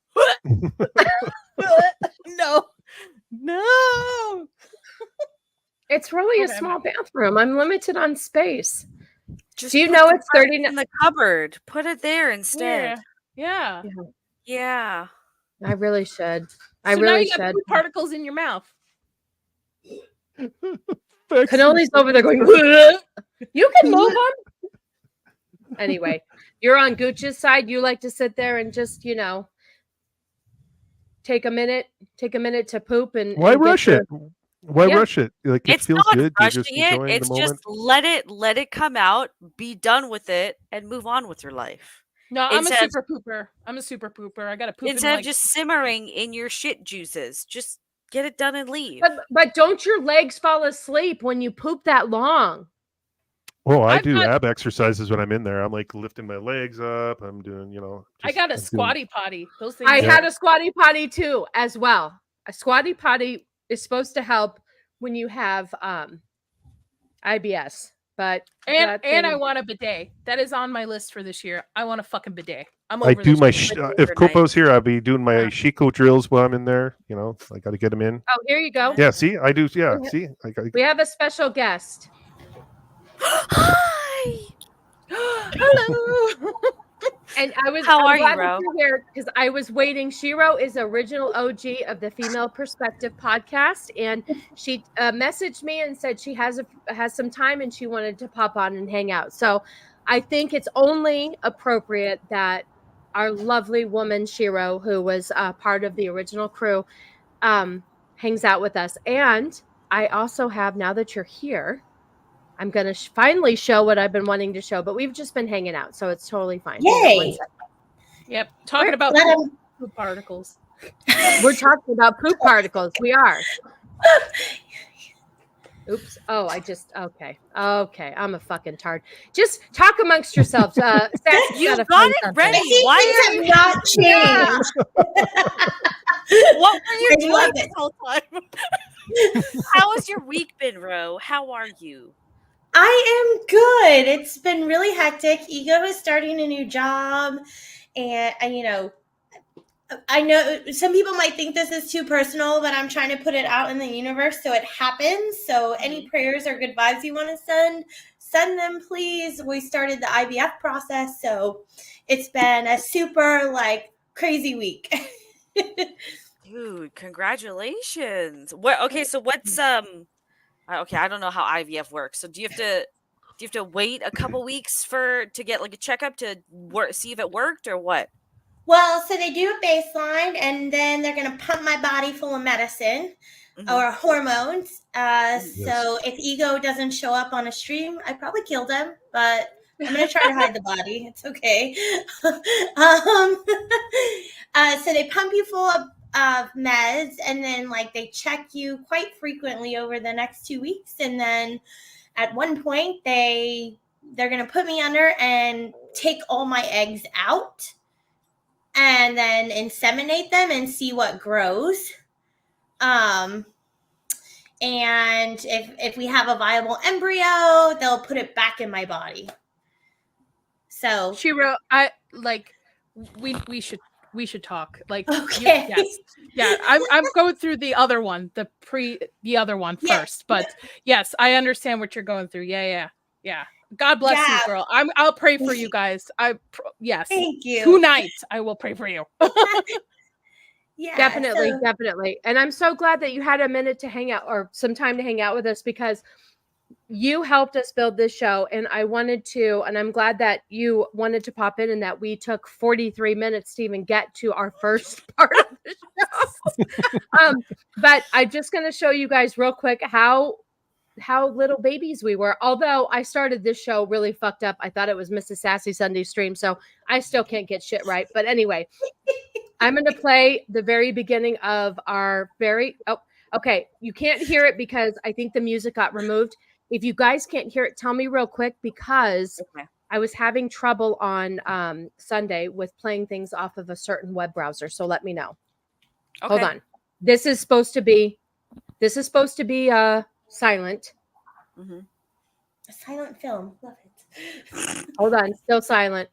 No. It's really a small bathroom. I'm limited on space. Just do you know it's 30 in the cupboard? Put it there instead. Yeah. I really should. I really should. Now you got particles in your mouth. Cannoli's over there going, you can move them. Anyway, you're on Gooch's side. You like to sit there and just, take a minute to poop and why rush it? Why rush it? Like it feels good. You're just enjoying it's the moment. Just let it come out, be done with it, and move on with your life. No, I'm a super pooper. I gotta poop. Instead of just simmering in your shit juices, just get it done and leave. But don't your legs fall asleep when you poop that long? Oh, I do ab exercises when I'm in there. I'm like lifting my legs up. I'm doing, I got a squatty potty. Those things. I had a squatty potty too, as well. A squatty potty is supposed to help when you have IBS, but and I want a bidet. That is on my list for this year. I want a fucking bidet. I do my if Copo's here, I'll be doing my Chico drills while I'm in there. I got to get them in. Oh, here you go. Yeah, see, I do. Yeah, see, we have a special guest. Hi. Hello. And How are you, bro? Because I was waiting. Shiro is original OG of the Female Perspective podcast, and she messaged me and said she has some time and she wanted to pop on and hang out. So I think it's only appropriate that our lovely woman Shiro, who was part of the original crew, hangs out with us. And I also have, now that you're here, I'm going to finally show what I've been wanting to show, but we've just been hanging out, so it's totally fine. Yay! Yep. Talking about Let 'em- poop particles. We're talking about poop particles. We are. Oops. Oh, okay. I'm a fucking tard. Just talk amongst yourselves. Sassy's You gotta got find it something. ready. See, Why things are you? have not changed. What were you I doing love this it. whole time? How has your week been, Ro? How are you? I am good. It's been really hectic. Ego is starting a new job, and I know some people might think this is too personal, but I'm trying to put it out in the universe so it happens. So any prayers or good vibes you want to send them, please. We started the IVF process, so it's been a super crazy week. Dude, congratulations. What? Okay, so what's Okay, I don't know how IVF works. So do you have to wait a couple weeks to get like a checkup to see if it worked or what? Well, so they do a baseline, and then they're going to pump my body full of medicine or hormones. So if Ego doesn't show up on a stream, I probably killed him, but I'm going to try to hide the body. It's okay. So they pump you full of meds, and then they check you quite frequently over the next 2 weeks. And then at one point, they're going to put me under and take all my eggs out, and then inseminate them and see what grows. And if we have a viable embryo, they'll put it back in my body. So She wrote, we should talk. Okay. Yeah, I'm going through the other one, the other one first. But yes, I understand what you're going through. Yeah. God bless you, girl. I'll pray for you guys. Yes. Thank you. Tonight, I will pray for you. Yeah, Definitely. And I'm so glad that you had a minute to hang out or some time to hang out with us, because you helped us build this show. And I'm glad that you wanted to pop in and that we took 43 minutes to even get to our first part of the show. But I'm just going to show you guys real quick how little babies we were. Although I started this show really fucked up. I thought it was Mrs. Sassy Sunday stream, so I still can't get shit right. But anyway, I'm going to play the very beginning of our okay. You can't hear it because I think the music got removed. If you guys can't hear it, tell me real quick, because I was having trouble on Sunday with playing things off of a certain web browser. So let me know. Okay. Hold on. This is supposed to be silent. A silent film. Love it. Hold on. Still silent.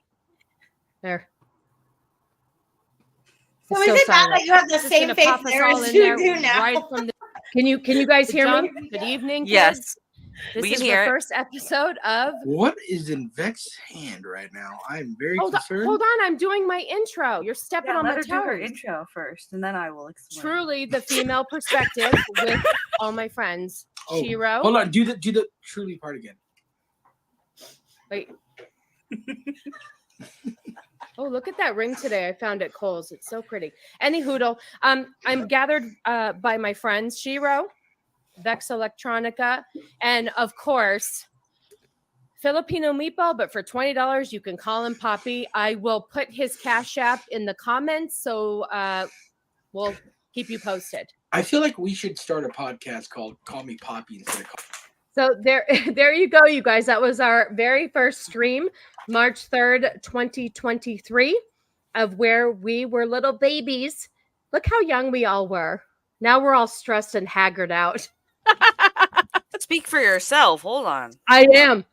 There. So is it bad that you have the same face there as you do now? Right from can you guys hear me? Good evening, kids. Yes. This is the first episode of... What is in Vex's hand right now? I'm very concerned. Hold on, I'm doing my intro. You're stepping on my toes. Do her intro first, and then I will explain. Truly, the female perspective with all my friends. Oh, Shiro. hold on, do the truly part again. Wait. Oh, look at that ring today. I found at Kohl's. It's so pretty. Any hoodle. I'm gathered by my friends, Shiro, Vex Electronica, and of course, Filipino Meatball, but for $20, you can call him Poppy. I will put his Cash App in the comments, so we'll keep you posted. I feel like we should start a podcast called Call Me Poppy instead of So there you go, you guys. That was our very first stream, March 3rd, 2023, of where we were little babies. Look how young we all were. Now we're all stressed and haggard out. Speak for yourself. Hold on. I am.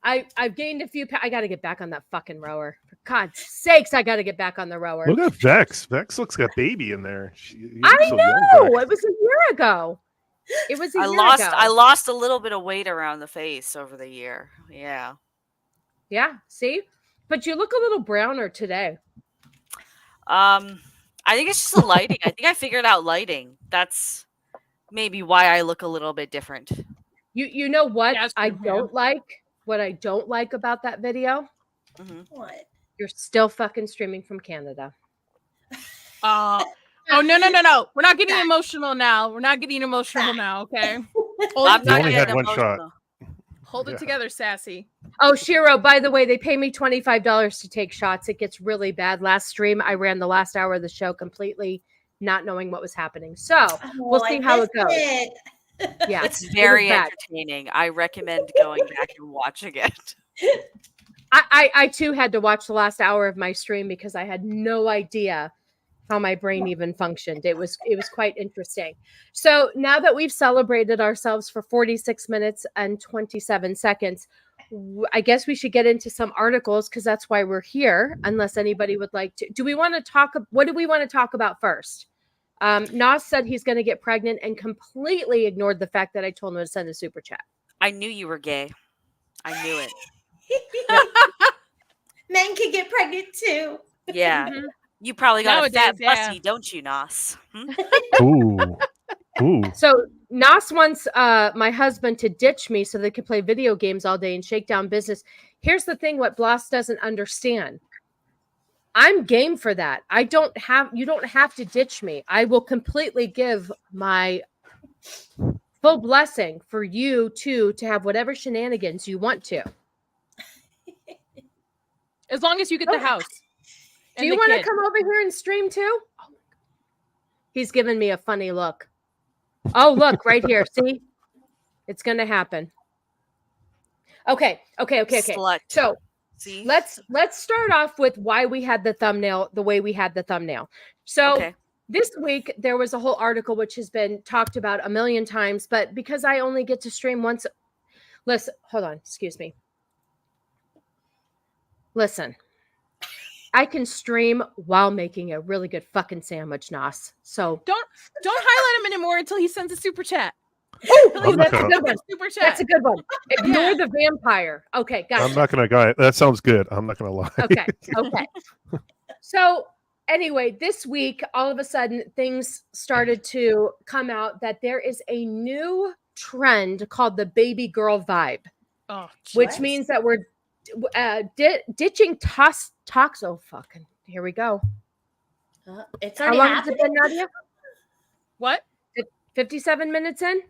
I've gained a few. I got to get back on that fucking rower. For God's sakes, I got to get back on the rower. Look at Vex. Vex looks like a baby in there. I know. It was a year ago. It was a year ago. I lost a little bit of weight around the face over the year. Yeah. Yeah. See, but you look a little browner today. I think it's just the lighting. I think I figured out lighting. That's maybe why I look a little bit different. You know what I don't like? What I don't like about that video? What? You're still fucking streaming from Canada. Oh, no. We're not getting emotional now. Okay? I'm not only had one emotional. shot. Hold it together, Sassy. Oh, Shiro, by the way, they pay me $25 to take shots. It gets really bad. Last stream, I ran the last hour of the show completely not knowing what was happening. So we'll see how it goes. Yeah, It's it was very bad. entertaining. I recommend going back and watching it. I too had to watch the last hour of my stream because I had no idea how my brain even functioned. It was quite interesting. So now that we've celebrated ourselves for 46 minutes and 27 seconds, I guess we should get into some articles because that's why we're here. Unless anybody would like to. Do we want to talk? What do we want to talk about first? Nas said he's going to get pregnant and completely ignored the fact that I told him to send a super chat. I knew you were gay. I knew it. Men can get pregnant too. Yeah. You probably got a fat Nowadays, pussy, don't you, Nos? Ooh. Ooh. So Nas wants my husband to ditch me so they can play video games all day and shake down business. Here's the thing: what Blas doesn't understand. I'm game for that. You don't have to ditch me. I will completely give my full blessing for you to have whatever shenanigans you want to. As long as you get the house. Do you want to come over here and stream too? He's giving me a funny look. Oh, look right here. See? It's going to happen. Okay. Slut. So See? let's start off with why we had the thumbnail the way we had the thumbnail. So this week there was a whole article which has been talked about a million times, but because I only get to stream once. Listen, hold on. Excuse me. Listen. I can stream while making a really good fucking sandwich, Nos. So don't highlight him anymore until he sends a super chat. Oh, that's a good one. Super chat. That's a good one. Ignore the vampire. Okay, gotcha. I'm not gonna go. That sounds good. I'm not gonna lie. Okay. So anyway, this week, all of a sudden, things started to come out that there is a new trend called the baby girl vibe, which means that we're ditching talks. Oh, fucking here we go. It's How already long has it happening. been, Nadia? What? 57 minutes in?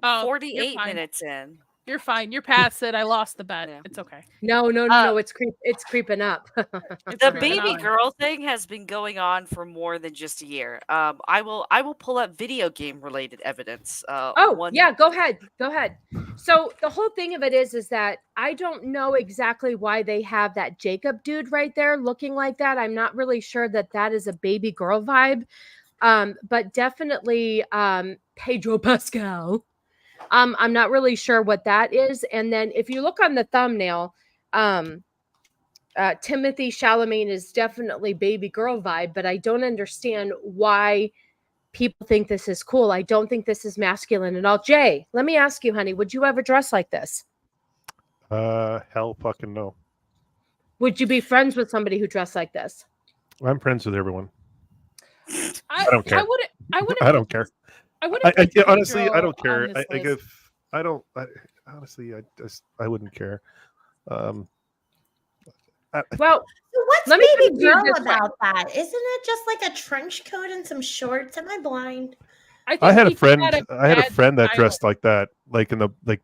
Oh, 48 minutes in. You're fine. You're past it. I lost the bet. It's okay. No. It's creeping up. The baby girl thing has been going on for more than just a year. I will pull up video game related evidence. Yeah, go ahead. So the whole thing of it is that I don't know exactly why they have that Jacob dude right there looking like that. I'm not really sure that is a baby girl vibe. But definitely Pedro Pascal. I'm not really sure what that is. And then if you look on the thumbnail, Timothy Chalamet is definitely baby girl vibe, but I don't understand why people think this is cool. I don't think this is masculine at all. Jay, let me ask you, honey, would you ever dress like this? Hell fucking no. Would you be friends with somebody who dressed like this? I'm friends with everyone. I don't care. I wouldn't. I don't care. I wouldn't. Honestly, I don't care. I wouldn't care. So what's let me baby do girl this about that? Isn't it just like a trench coat and some shorts? Am I blind? I had a friend that dressed like that, like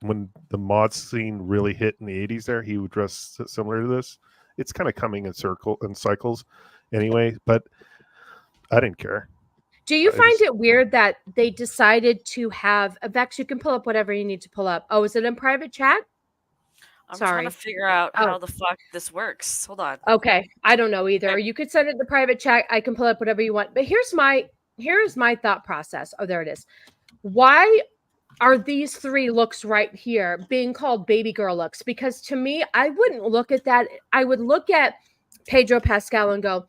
when the mod scene really hit in the 80s there, he would dress similar to this. It's kind of coming in cycles anyway, but I didn't care. Do you find it weird that they decided to have Vex? You can pull up whatever you need to pull up. Oh, is it in private chat? I'm trying to figure out how the fuck this works. Hold on. Okay, I don't know either. Or you could send it to private chat. I can pull up whatever you want. But here's my thought process. Oh, there it is. Why are these three looks right here being called baby girl looks? Because to me, I wouldn't look at that. I would look at Pedro Pascal and go,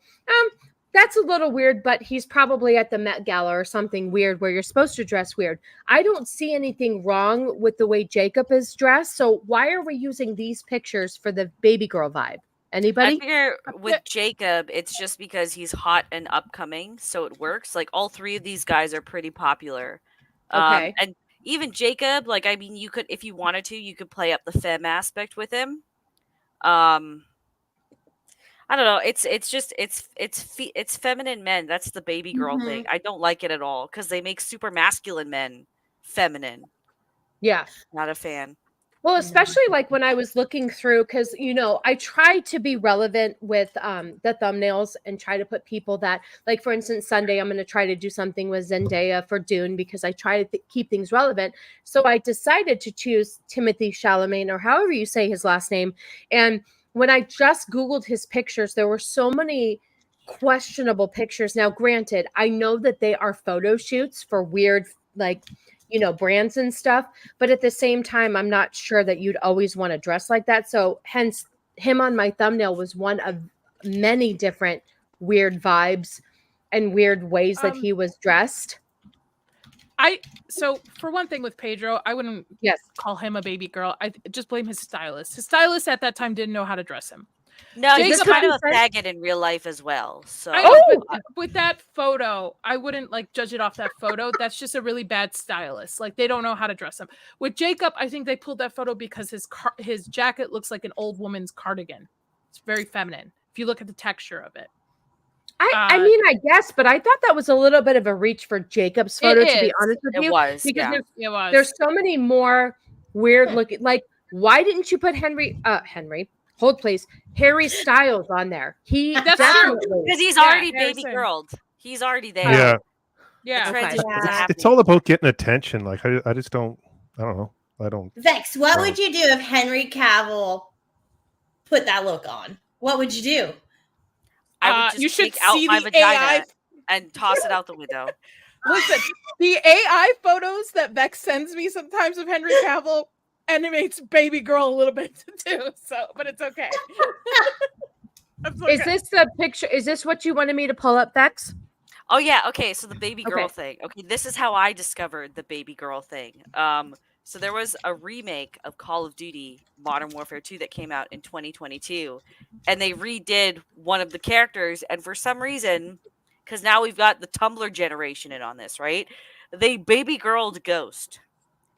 that's a little weird, but he's probably at the Met Gala or something weird where you're supposed to dress weird. I don't see anything wrong with the way Jacob is dressed. So why are we using these pictures for the baby girl vibe? Anybody? I figure with Jacob, it's just because he's hot and upcoming, so it works. Like all three of these guys are pretty popular. Okay. And even Jacob, like I mean, you could, if you wanted to, you could play up the femme aspect with him. I don't know. It's feminine men. That's the baby girl thing. I don't like it at all because they make super masculine men feminine. Yeah, not a fan. Well, especially like when I was looking through, because I try to be relevant with the thumbnails and try to put people that, like, for instance, Sunday I'm going to try to do something with Zendaya for Dune because I try to keep things relevant. So I decided to choose Timothy Chalamet, or however you say his last name. And when I just Googled his pictures, there were so many questionable pictures. Now, granted, I know that they are photo shoots for weird, like, brands and stuff. But at the same time, I'm not sure that you'd always want to dress like that. So hence him on my thumbnail was one of many different weird vibes and weird ways that he was dressed. So for one thing with Pedro, I wouldn't call him a baby girl. I just blame his stylist. His stylist at that time didn't know how to dress him. No, Jacob, he's kind of a faggot in real life as well. So with that photo, I wouldn't like judge it off that photo. That's just a really bad stylist. Like, they don't know how to dress him. With Jacob, I think they pulled that photo because his jacket looks like an old woman's cardigan. It's very feminine if you look at the texture of it. I mean, I guess, but I thought that was a little bit of a reach for Jacob's photo, to be honest with you. Because there's so many more weird looking, like, why didn't you put Harry Styles on there? That's true, because he's already baby girled. He's already there. It's all about getting attention. Like, I just don't. I don't know. I don't. Vex, what would you do if Henry Cavill put that look on? What would you do? I would just take out my vagina and toss it out the window. Listen, the AI photos that Vex sends me sometimes of Henry Cavill animates baby girl a little bit too. So, but it's okay. Is this the picture? Is this what you wanted me to pull up, Vex? Oh yeah. Okay. So the baby girl thing. Okay, this is how I discovered the baby girl thing. So there was a remake of Call of Duty Modern Warfare 2 that came out in 2022, and they redid one of the characters, and for some reason, because now we've got the Tumblr generation in on this, right? They baby girled Ghost,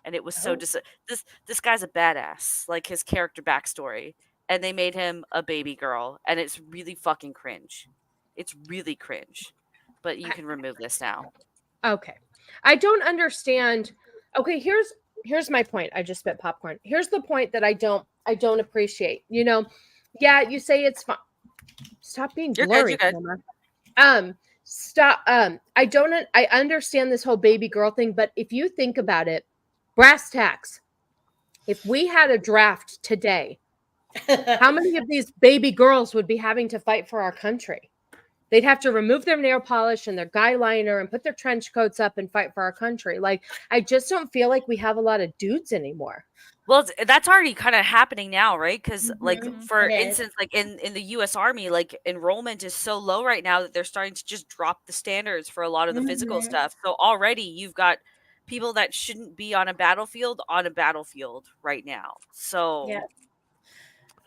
and it was so this guy's a badass, like his character backstory, and they made him a baby girl, and it's really fucking cringe. It's really cringe, but you can remove this now. Okay, I don't understand. Okay, here's my point. I just spit popcorn. Here's the point that I don't appreciate. Yeah, you say it's fun. Stop being blurry. You're good. Stop. I understand this whole baby girl thing, but if you think about it, brass tacks, if we had a draft today, how many of these baby girls would be having to fight for our country? They'd have to remove their nail polish and their guy liner and put their trench coats up and fight for our country. Like, I just don't feel like we have a lot of dudes anymore. Well, that's already kind of happening now, right? Because, like, for instance, like in the U.S. Army, like, enrollment is so low right now that they're starting to just drop the standards for a lot of the physical stuff. So already you've got people that shouldn't be on a battlefield right now. So. Yeah.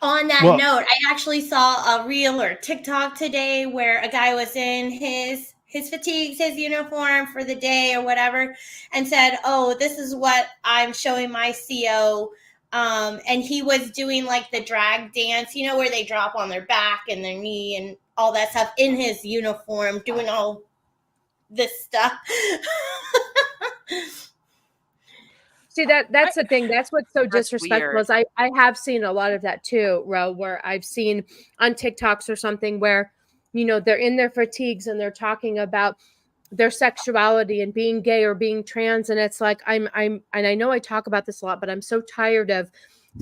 On that note, I actually saw a reel or TikTok today where a guy was in his fatigues, his uniform for the day or whatever, and said, "Oh, this is what I'm showing my CO." And he was doing like the drag dance, where they drop on their back and their knee and all that stuff in his uniform, doing all this stuff. See, that's the thing. That's what's so disrespectful. Is I have seen a lot of that too, Ro, where I've seen on TikToks or something where, they're in their fatigues and they're talking about their sexuality and being gay or being trans. And it's like, and I know I talk about this a lot, but I'm so tired of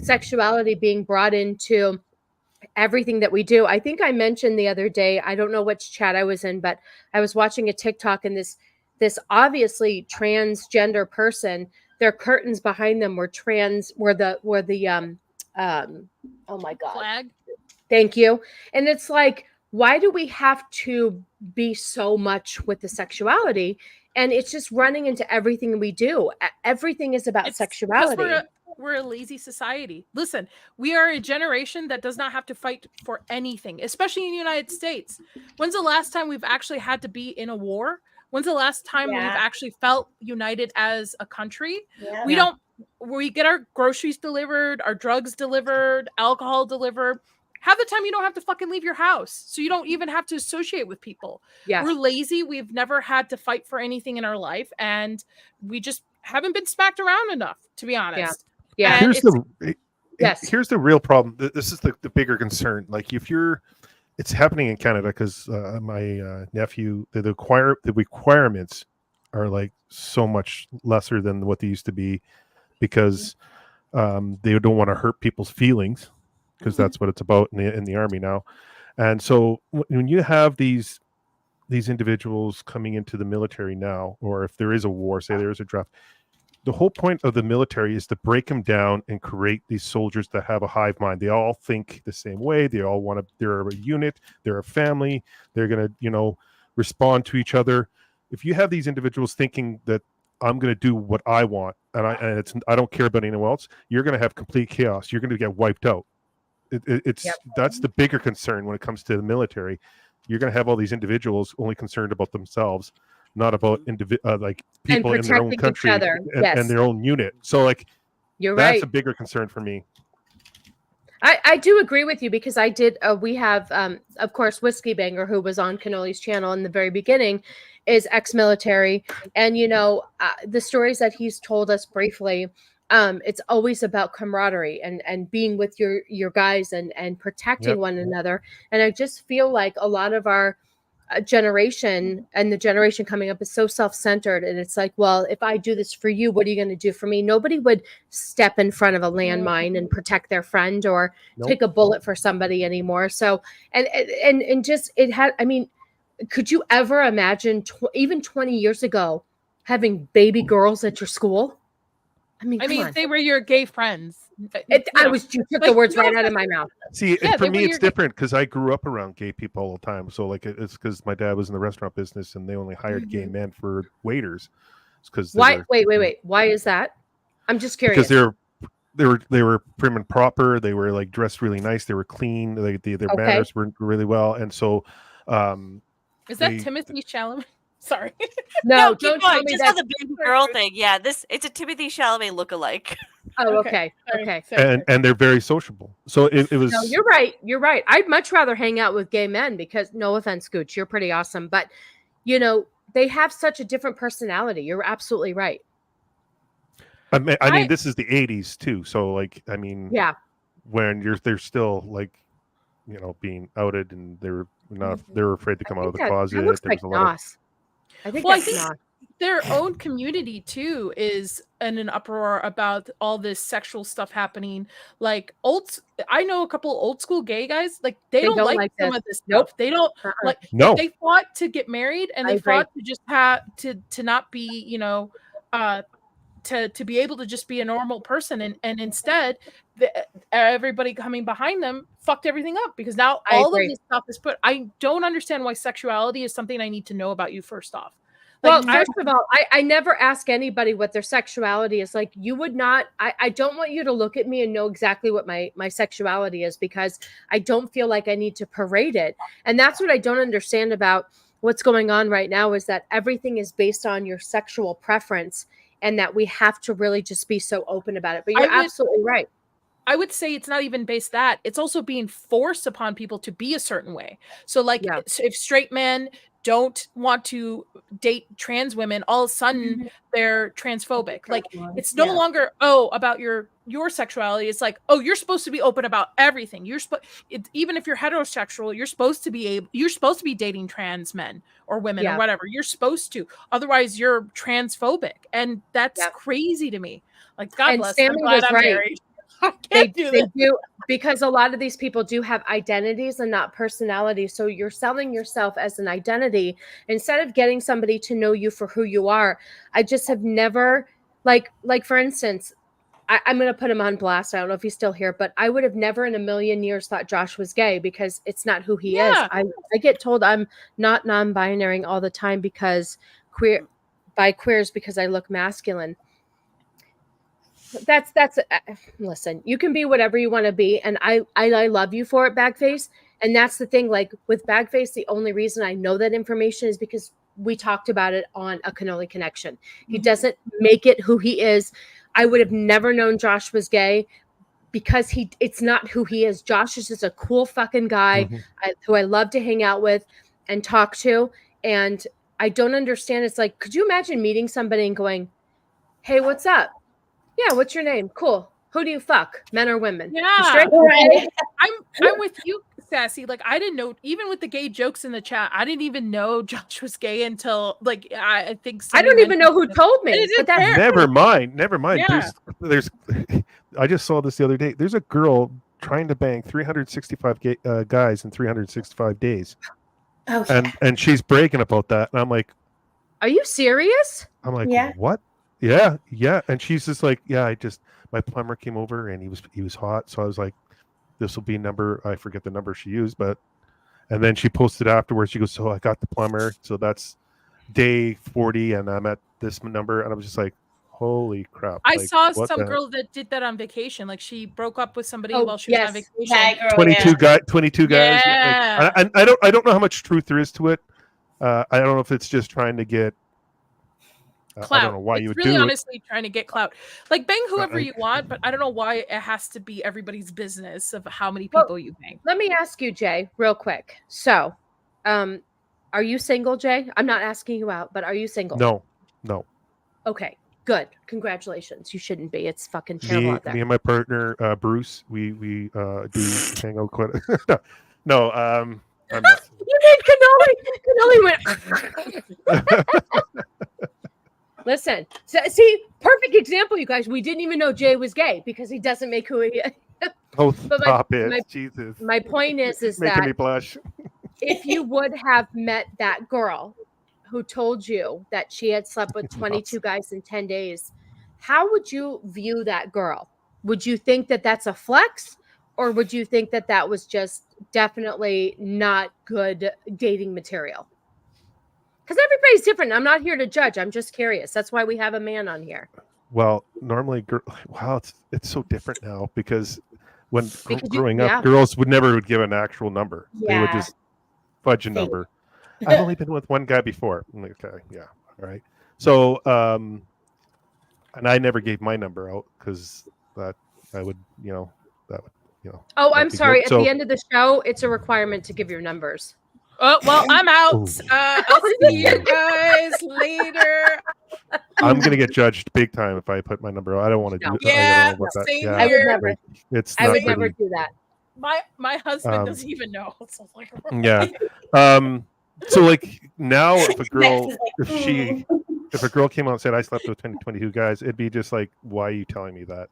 sexuality being brought into everything that we do. I think I mentioned the other day, I don't know which chat I was in, but I was watching a TikTok and this obviously transgender person, their curtains behind them were the oh my God. Flag. Thank you. And it's like, why do we have to be so much with the sexuality? And it's just running into everything we do. Everything is about sexuality. We're a lazy society. Listen, we are a generation that does not have to fight for anything, especially in the United States. When's the last time we've actually had to be in a war? When's the last time we've actually felt united as a country? Yeah. We get our groceries delivered, our drugs delivered, alcohol delivered. Half the time you don't have to fucking leave your house. So you don't even have to associate with people. Yeah. We're lazy. We've never had to fight for anything in our life. And we just haven't been smacked around enough, to be honest. Yeah. And Here's the Yes. here's the real problem. This is the bigger concern. Like if it's happening in Canada because my nephew, the requirements are like so much lesser than what they used to be because they don't want to hurt people's feelings because that's what it's about in the army now. And so when you have these individuals coming into the military now, or if there is a war, say there is a draft, the whole point of the military is to break them down and create these soldiers that have a hive mind. They all think the same way. They all want to, they're a unit, they're a family, they're going to, respond to each other. If you have these individuals thinking that I'm going to do what I want and I don't care about anyone else, you're going to have complete chaos. You're going to get wiped out. That's the bigger concern when it comes to the military. You're going to have all these individuals only concerned about themselves, not about like people in their own country and their own unit. So like, you're that's right. a bigger concern for me. I do agree with you because I did. We have, of course, Whiskey Banger, who was on Cannoli's channel in the very beginning, is ex-military, and the stories that he's told us briefly. It's always about camaraderie and being with your guys and protecting one another. And I just feel like a lot of our generation and the generation coming up is so self-centered, and it's like, well, if I do this for you, what are you going to do for me? Nobody would step in front of a landmine and protect their friend or take a bullet for somebody anymore. So and just it had, I mean, could you ever imagine even 20 years ago having baby girls at your school? I mean, they were your gay friends. You took the words right out of my mouth. See, for me, it's different because I grew up around gay people all the time. So, like, it's because my dad was in the restaurant business and they only hired gay men for waiters. Because why? Wait. Why is that? I'm just curious. Because they were prim and proper. They were like dressed really nice. They were clean. Their manners were really well. And so, is that Timothy Chalamet? Sorry. No, don't tell me just on the baby girl thing. Yeah, it's a Timothy Chalamet lookalike. Oh, okay. And they're very sociable. So it was. No, you're right. You're right. I'd much rather hang out with gay men because, no offense, Gooch, you're pretty awesome, but they have such a different personality. You're absolutely right. I mean, this is the 80s too. So like, I mean, yeah, when they're still like, being outed and they were afraid to come out of the closet. That looks like Nos. I think that's not. Their own community too is in an uproar about all this sexual stuff happening. Like I know a couple old school gay guys. Like they don't like some of this stuff. Nope. They don't like. No. They fought to get married, and they fought to just have to not be, to be able to just be a normal person, and instead everybody coming behind them fucked everything up because now all of this stuff is put. I don't understand why sexuality is something I need to know about you first off. Well, first of all, I never ask anybody what their sexuality is. Like, you would not, I don't want you to look at me and know exactly what my sexuality is because I don't feel like I need to parade it. And that's what I don't understand about what's going on right now is that everything is based on your sexual preference and that we have to really just be so open about it. But you're absolutely right. I would say it's not even based that. It's also being forced upon people to be a certain way. So like if straight men don't want to date trans women, all of a sudden they're transphobic. Like it's no longer about your sexuality. It's like, you're supposed to be open about everything. Even if you're heterosexual, you're supposed to be dating trans men or women or whatever. You're supposed to. Otherwise, you're transphobic, and that's crazy to me. Like, God bless. Sammy was right. Married. They do, because a lot of these people do have identities and not personalities. So you're selling yourself as an identity instead of getting somebody to know you for who you are. I just have never, like for instance, I'm going to put him on blast. I don't know if he's still here, but I would have never in a million years thought Josh was gay because it's not who he is. I get told I'm not non-binary all the time because queers because I look masculine. That's listen, you can be whatever you want to be, and I love you for it, Bagface. And that's the thing, like with Bagface, the only reason I know that information is because we talked about it on a Cannoli Connection. He doesn't make it who he is. I would have never known Josh was gay because it's not who he is. Josh is just a cool fucking guy who I love to hang out with and talk to. And I don't understand. It's like, could you imagine meeting somebody and going, hey, what's up? Yeah, what's your name? Cool. Who do you fuck, men or women? Yeah. Straight Right. I'm with you, Sassy. Like, I didn't know, even with the gay jokes in the chat, I didn't even know Josh was gay until, like, I think I don't even know who told me. It But that's fair. Never mind. Yeah. There's I just saw this the other day. There's a girl trying to bang 365 guys in 365 days, Oh, yeah. and she's bragging about that. And I'm like, Are you serious? Yeah. what? Yeah. And she's just like, yeah, my plumber came over and he was hot, so I was like, this will be number, I forget the number she used, and then she posted afterwards. She goes, so I got the plumber, so that's day 40, and I'm at this number, and I was just like, holy crap! I like, saw what some the- girl that did that on vacation. Like, she broke up with somebody Oh, while she was on yes. vacation. That girl, 22 guys. Yeah. Like, I don't know how much truth there is to it. I don't know if it's just trying to get Clout. I don't know why it's you would really do honestly trying to get clout. Like, bang whoever I- you want, but I don't know why it has to be everybody's business of how many Well, people you bang. Let me ask you, Jay, real quick. So, are you single, Jay? I'm not asking you out, but are you single? No. Okay, good. Congratulations. You shouldn't be. It's fucking terrible Me out there. and my partner Bruce, we do hang out quite. No, I'm not. You made cannoli. Cannoli went. Listen, see, perfect example, you guys. We didn't even know Jay was gay because he doesn't make who he is. Oh, But stop it, Jesus! My point is Making that me blush. if you would have met that girl who told you that she had slept with 22 guys in 10 days, how would you view that girl? Would you think that that's a flex, or would you think that that was just definitely not good dating material? Because everybody's different. I'm not here to judge. I'm just curious. That's why we have a man on here. Well, normally, wow, it's so different now because when growing yeah. up, girls would never give an actual number. They would Yeah. just fudge a Fake. number. I've only been with one guy before. I'm like, okay, yeah, all right. So, and I never gave my number out because that would. Oh, that'd I'm be sorry. good. At So- the end of the show, it's a requirement to give your numbers. Oh, well, I'm out. Ooh. I'll see you guys later. I'm gonna get judged big time if I put my number out. I don't want to No. do. I Yeah, don't know about that. same Yeah, I would here. never. like, it's I not would never pretty. do that. My husband Um, doesn't even know. So like, Yeah. So like now, if a girl, Max is like, if a girl came out and said I slept with 22 guys, it'd be just like, why are you telling me that?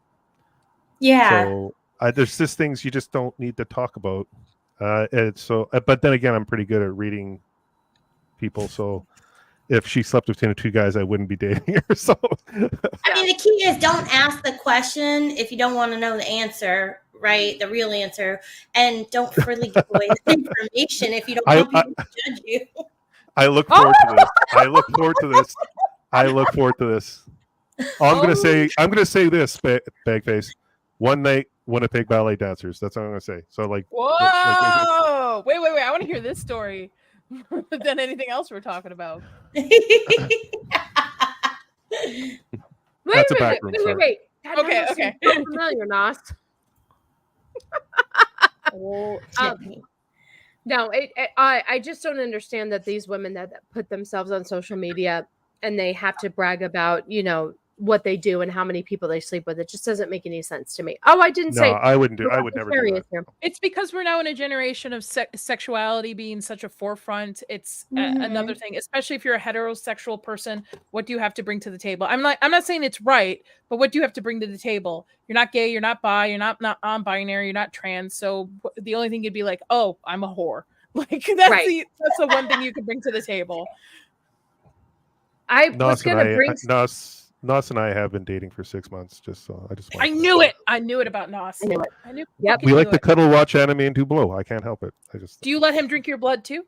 Yeah. So there's just things you just don't need to talk about. But then again, I'm pretty good at reading people. So if she slept with 22 guys, I wouldn't be dating her. So I mean, the key is don't ask the question if you don't want to know the answer, right? The real answer. And don't freely give away the information if you don't want people to judge you. I look forward to this. I look forward to this. I look forward to this. I'm gonna say this, Bagface. One night, Winnipeg ballet dancers. That's what I'm gonna say. So like, whoa! Wait! I want to hear this story than anything else we're talking about. That's a backroom story. Wait. That Okay, number okay. seems so familiar, Nos. Oh, No, I just don't understand that these women that put themselves on social media and they have to brag about, what they do and how many people they sleep with. It just doesn't make any sense to me. Oh, I didn't No, say. I wouldn't do. I would never do that. Here. It's because we're now in a generation of sexuality being such a forefront. It's another thing, especially if you're a heterosexual person. What do you have to bring to the table? I'm not saying it's right, but what do you have to bring to the table? You're not gay, you're not bi, you're not non-binary, you're not trans. So the only thing you'd be like, oh, I'm a whore. Like that's the one thing you could bring to the table. I was going to bring. Nos and I have been dating for 6 months. I knew it. I knew it about Nos. I knew. Yep. We like to cuddle, watch anime, and do blow. I can't help it. Do you let him drink your blood too?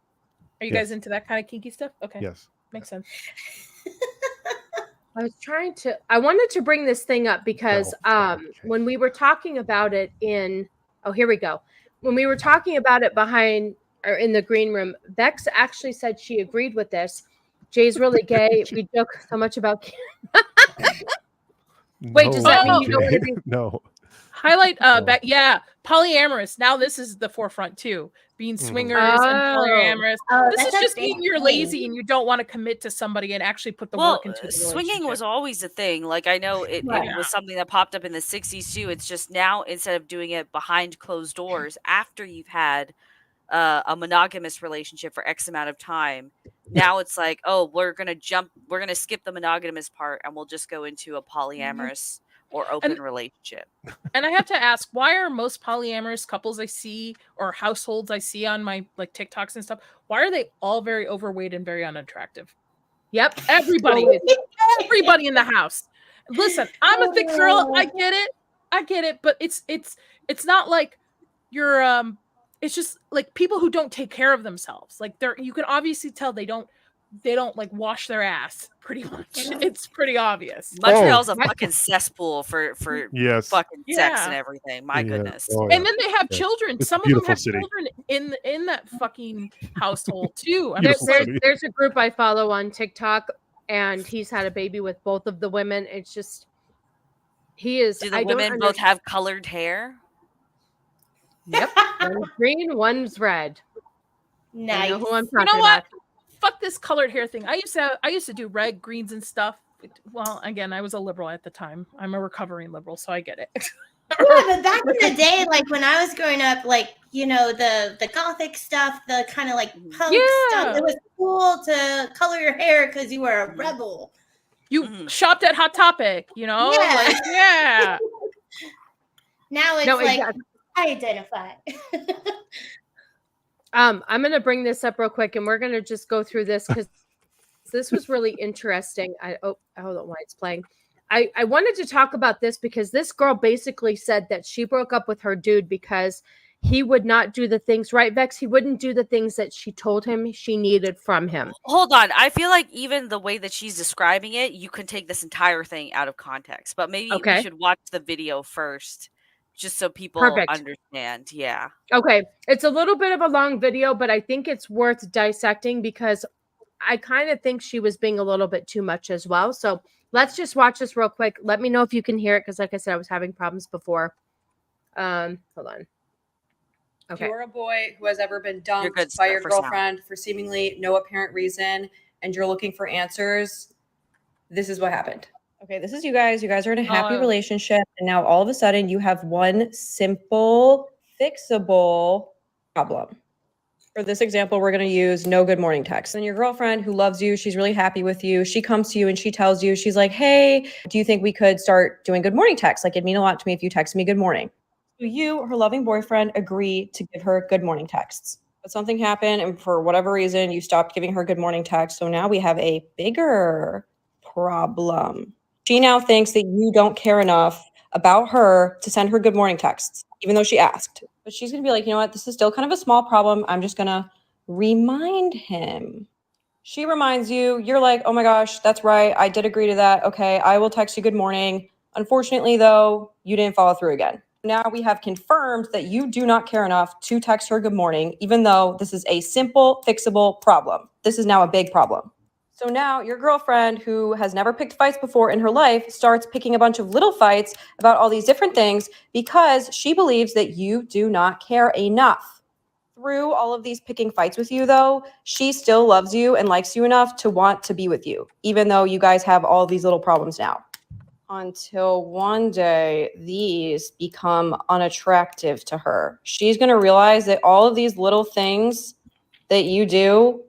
Are you guys into that kind of kinky stuff? Okay. Yes. Makes sense. I wanted to bring this thing up because when we were talking about it here we go. When we were talking about it behind or in the green room, Bex actually said she agreed with this. Jay's really gay. We joke so much about. Wait, does that mean you don't want to be? No. Highlight. Yeah, Polyamorous. Now this is the forefront too. Being swingers and polyamorous. Oh, This is that's a just big being you're thing. lazy and you don't want to commit to somebody and actually put the work into the swinging relationship. was always a thing. Like I know it Right. was something that popped up in the 60s too. It's just now instead of doing it behind closed doors after you've had a monogamous relationship for X amount of time, now it's like, oh, we're gonna skip the monogamous part and we'll just go into a polyamorous or open relationship. And I have to ask, why are most polyamorous couples I see or households I see on my like TikToks and stuff, why are they all very overweight and very unattractive? Yep. Everybody in the house. Listen, I'm a thick girl. I get it, but it's not like you're it's just like people who don't take care of themselves. Like you can obviously tell they don't like wash their ass pretty much. It's pretty obvious. Montreal's a fucking cesspool for Yes. fucking sex and everything. My goodness. Oh, And then they have children. It's a Some of them beautiful have city. children in that fucking household too. I mean, Beautiful city. There's a group I follow on TikTok, and he's had a baby with both of the women. It's just he is. Do the women both have colored hair? Yep, one's green, one's red. Nice. I know who I'm You talking know what? about. Fuck this colored hair thing. I used to do red, greens, and stuff. Well, again, I was a liberal at the time. I'm a recovering liberal, so I get it. Yeah, but back in the day, like when I was growing up, like, you know, the gothic stuff, the kind of like punk stuff, it was cool to color your hair because you were a rebel. You shopped at Hot Topic, you know? Yeah. Like, yeah. Now it's like, I identify. I'm going to bring this up real quick, and we're going to just go through this because this was really interesting. Hold on, why it's playing. I wanted to talk about this because this girl basically said that she broke up with her dude because he would not do the things, right, Vex? He wouldn't do the things that she told him she needed from him. Hold on. I feel like even the way that she's describing it, you can take this entire thing out of context. But maybe we should watch the video first just so people understand. Yeah. Okay. It's a little bit of a long video, but I think it's worth dissecting because I kind of think she was being a little bit too much as well. So let's just watch this real quick. Let me know if you can hear it because, like I said, I was having problems before. Hold on. Okay. If you're a boy who has ever been dumped by your girlfriend for seemingly no apparent reason and you're looking for answers, this is what happened. Okay, this is you guys. You guys are in a happy relationship, and now all of a sudden you have one simple, fixable problem. For this example, we're going to use no good morning text. And your girlfriend who loves you, she's really happy with you. She comes to you and she tells you, she's like, hey, do you think we could start doing good morning texts? Like, it'd mean a lot to me if you text me good morning. So you, her loving boyfriend, agree to give her good morning texts. But something happened, and for whatever reason, you stopped giving her good morning texts. So now we have a bigger problem. She now thinks that you don't care enough about her to send her good morning texts, even though she asked. But she's going to be like, you know what? This is still kind of a small problem. I'm just going to remind him. She reminds you. You're like, oh my gosh, that's right. I did agree to that. Okay, I will text you good morning. Unfortunately, though, you didn't follow through again. Now we have confirmed that you do not care enough to text her good morning, even though this is a simple, fixable problem. This is now a big problem. So now your girlfriend, who has never picked fights before in her life, starts picking a bunch of little fights about all these different things because she believes that you do not care enough. Through all of these picking fights with you, though, she still loves you and likes you enough to want to be with you, even though you guys have all these little problems now. Until one day, these become unattractive to her. She's going to realize that all of these little things that you do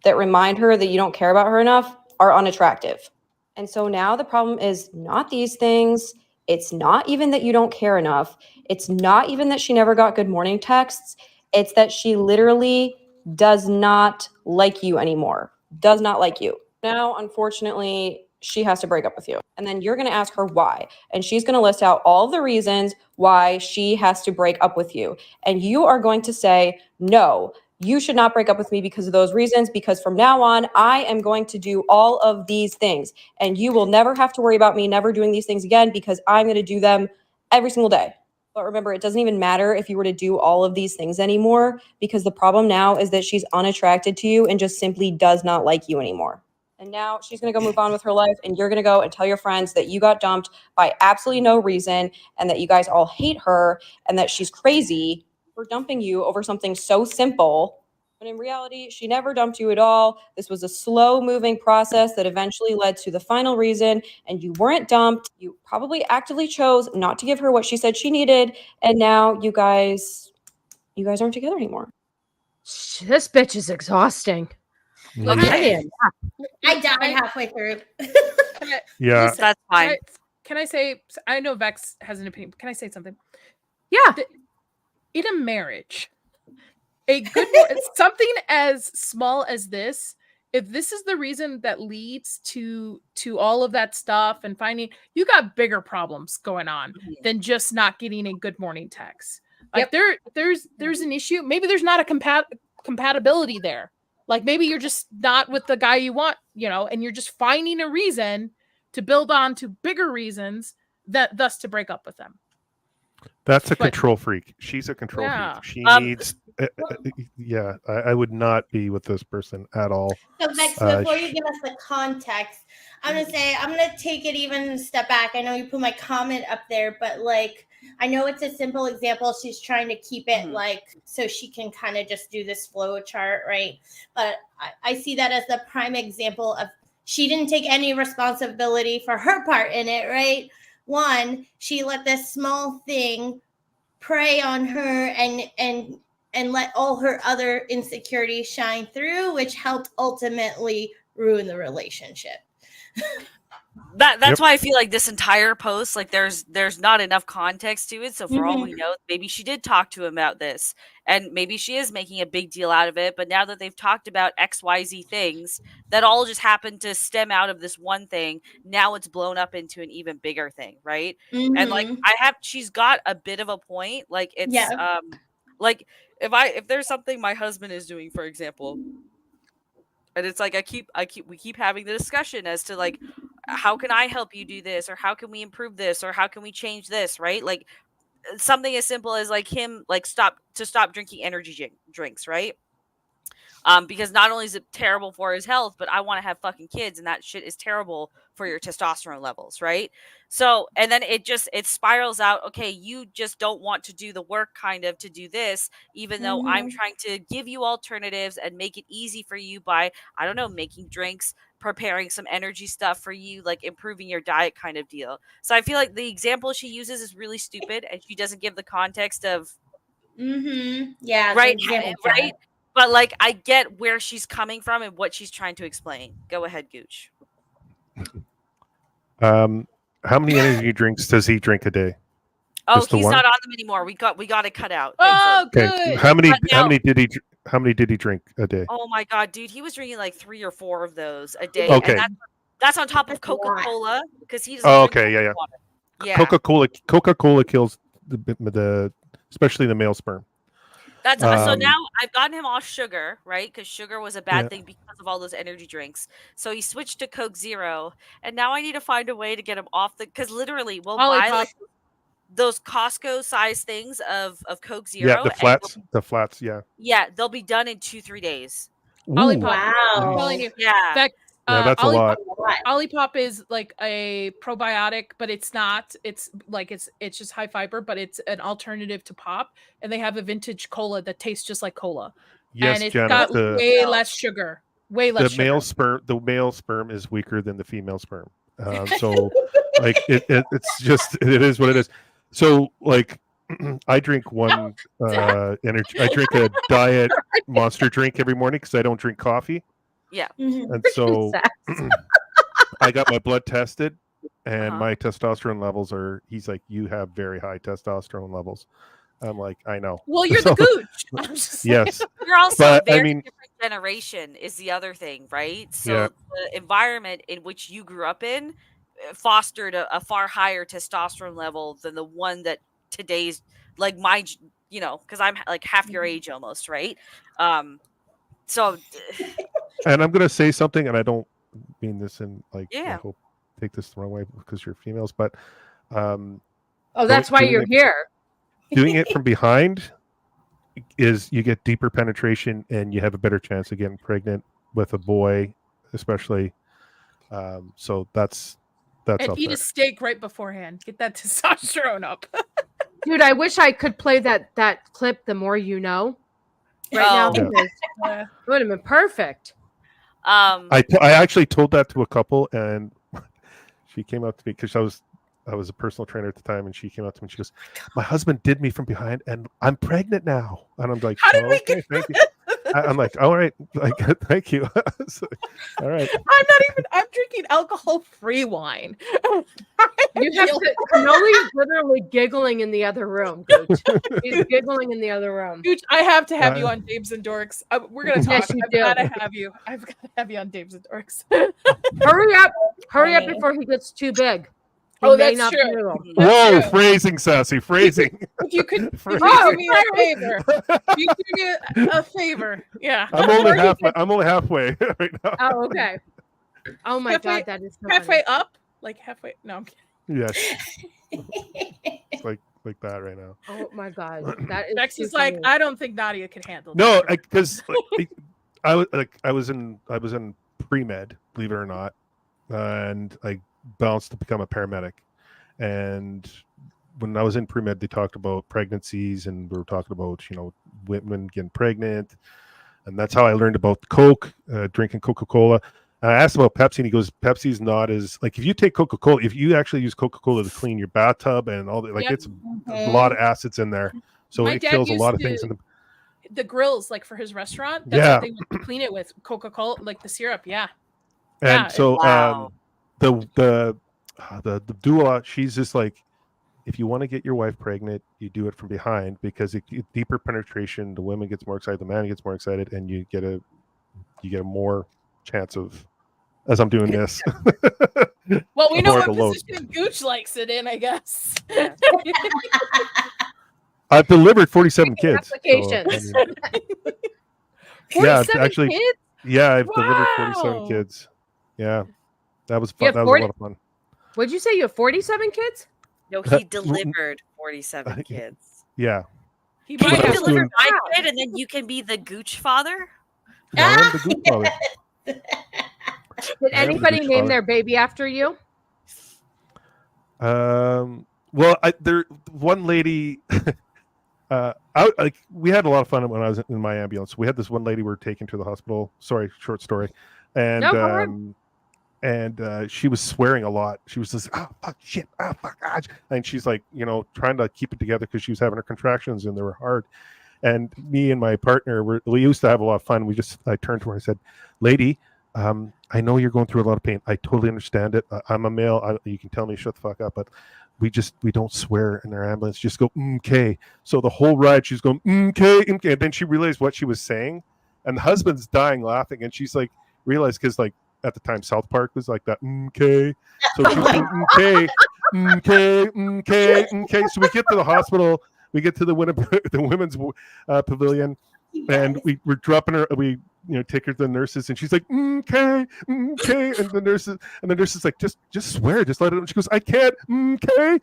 that remind her that you don't care about her enough are unattractive. And so now the problem is not these things. It's not even that you don't care enough. It's not even that she never got good morning texts. It's that she literally does not like you anymore. Does not like you. Now, unfortunately, she has to break up with you. And then you're going to ask her why. And she's going to list out all the reasons why she has to break up with you. And you are going to say, no, you should not break up with me because of those reasons, because from now on, I am going to do all of these things. And you will never have to worry about me never doing these things again because I'm going to do them every single day. But remember, it doesn't even matter if you were to do all of these things anymore, because the problem now is that she's unattracted to you and just simply does not like you anymore. And now she's going to go move on with her life. And you're going to go and tell your friends that you got dumped by absolutely no reason and that you guys all hate her and that she's crazy for dumping you over something so simple. But in reality, she never dumped you at all. This was a slow moving process that eventually led to the final reason. And you weren't dumped. You probably actively chose not to give her what she said she needed. And now you guys aren't together anymore. This bitch is exhausting. Okay. I died halfway through. Yeah. Listen, That's fine. Can I say, I know Vex has an opinion. Can I say something? Yeah. In a marriage, something as small as this, if this is the reason that leads to all of that stuff and finding, you got bigger problems going on than just not getting a good morning text. Like there's an issue. Maybe there's not a compatibility there. Like maybe you're just not with the guy you want, and you're just finding a reason to build on to bigger reasons thus to break up with them. That's a control freak. She's a control freak. She needs. I would not be with this person at all. So Vex, before you give us the context, I'm gonna take it even a step back. I know you put my comment up there, but like I know it's a simple example. She's trying to keep it like so she can kind of just do this flow chart, right? But I see that as the prime example of she didn't take any responsibility for her part in it, right? One, she let this small thing prey on her and let all her other insecurities shine through, which helped ultimately ruin the relationship. That's why I feel like this entire post, like there's not enough context to it. So for all we know, maybe she did talk to him about this, and maybe she is making a big deal out of it. But now that they've talked about XYZ things that all just happened to stem out of this one thing, now it's blown up into an even bigger thing, right? And like she's got a bit of a point. Like it's like if there's something my husband is doing, for example, and it's like we keep having the discussion as to like, how can I help you do this, or how can we improve this, or how can we change this, right? Like something as simple as like him like stop drinking energy drinks, right? Because not only is it terrible for his health, but I want to have fucking kids, and that shit is terrible for your testosterone levels, right? So, and then it spirals out. Okay, you just don't want to do the work kind of to do this, even though I'm trying to give you alternatives and make it easy for you by, I don't know, making drinks, preparing some energy stuff for you, like improving your diet kind of deal. So I feel like the example she uses is really stupid, and she doesn't give the context of, right. But like, I get where she's coming from and what she's trying to explain. Go ahead, Gooch. How many energy drinks does he drink a day? Oh, Just he's one? not on them anymore. We got it cut out. Oh, good. Okay. How many did he drink a day? Oh my god, dude, he was drinking like 3 or 4 of those a day. Okay. And that's on top of Coca-Cola, because he doesn't drink water. Yeah. Coca-Cola kills the especially the male sperm. That's so now I've gotten him off sugar, right? Because sugar was a bad thing because of all those energy drinks. So he switched to Coke Zero, and now I need to find a way to get him off because literally we'll buy like those Costco size things of Coke Zero. Yeah, the flats. Yeah, they'll be done in 2-3 days. Olipop. Wow. I'm telling you. Yeah. That's a lot. Olipop is like a probiotic, but it's not. It's like it's just high fiber, but it's an alternative to pop. And they have a vintage cola that tastes just like cola. Yes, and it's Jenna, got way less sugar. Way less sugar. The male sperm is weaker than the female sperm. So like it's just it is what it is. So like I drink one energy. I drink a diet Monster drink every morning because I don't drink coffee. Yeah. And so I got my blood tested and my testosterone levels he's like, you have very high testosterone levels. I'm like, I know. Well, you're the gooch. Yes. You're also a very different generation is the other thing, right? So the environment in which you grew up in fostered a far higher testosterone level than the one that today's like my, because I'm like half your age almost, right? So and I'm gonna say something, and I don't mean this in like I hope take this the wrong way because you're females, but that's why you're here. Doing it from behind is you get deeper penetration and you have a better chance of getting pregnant with a boy, especially So that's And up eat there. a steak right beforehand. Get that testosterone up. Dude, I wish I could play that clip, The More You Know, right now. Oh. Because it would have been perfect. I actually told that to a couple, and she came up to me because I was a personal trainer at the time, and she came up to me and she goes, "My husband did me from behind, and I'm pregnant now." And I'm like, How did we "Okay, get thank you." I'm like, "All right, like, thank you." So, all right. I'm drinking alcohol-free wine. You have to, Noli's literally giggling in the other room, Gooch. He's giggling in the other room. Gooch, I have to have you on Dames and Dorks. We're gonna talk. Yes, you I've do. got to have you. I've got to have you on Dames and Dorks. Hurry up before he gets too big. He Oh, may that's not true. be able. Whoa, true. phrasing, Sassy, phrasing. If you could do me a favor, you do me a favor. Yeah. I'm only halfway right now. Oh, okay. Oh my God, that is so halfway funny. up, like halfway. No, I'm kidding. Yes. It's like that right now. Oh my God, that is. Bex too is like, funny. I don't think Nadia can handle. No, this. because I was in pre-med, believe it or not, and I bounced to become a paramedic. And when I was in pre-med, they talked about pregnancies, and we were talking about women getting pregnant, and that's how I learned about Coke, drinking Coca-Cola. And I asked about Pepsi, and he goes, "Pepsi's not as like if you take Coca-Cola, if you actually use Coca-Cola to clean your bathtub and all that, like it's a lot of acids in there, so My it dad kills a used lot of to- things in the." The grills, like for his restaurant, that's what they would clean it with Coca-Cola, like the syrup. Yeah. And so wow. the doula, she's just like, if you want to get your wife pregnant, you do it from behind, because deeper penetration, the woman gets more excited, the man gets more excited, and you get a more chance of, as I'm doing this. Well, we know what horrible position Gooch likes it in, I guess. I've delivered 47 kids. So, Applications. 47 actually, kids? yeah, I've delivered Wow. 47 kids. Yeah, that was You fun. have That was 40 a lot of fun. What'd you say? You have 47 kids? No, he delivered 47 kids. Yeah. He Can might you have deliver doing- my kid and then you can be the Gooch father? I am the Goop father. Did I am the anybody Gooch name father. their baby after you? Well, there one lady. We had a lot of fun when I was in my ambulance. We had this one lady we were taking to the hospital. Sorry, short story. And No, go ahead. she was swearing a lot. She was just, "Oh fuck, shit, oh fuck," and she's like, trying to keep it together because she was having her contractions and they were hard. And me and my partner, we used to have a lot of fun. I turned to her and I said, "Lady, I know you're going through a lot of pain. I totally understand it. I'm a male. You can tell me shut the fuck up, but we don't swear in our ambulance. Just go, okay." So the whole ride, she's going, okay. And then she realized what she was saying, and the husband's dying laughing. And she's like, realized, because like at the time South Park was like that, okay. So she's going, okay. So we get to the hospital. We get to the women's pavilion, and we're dropping her. We take her to the nurses, and she's like, okay. And the nurses like, just swear, just let it. She goes, "I can't, okay.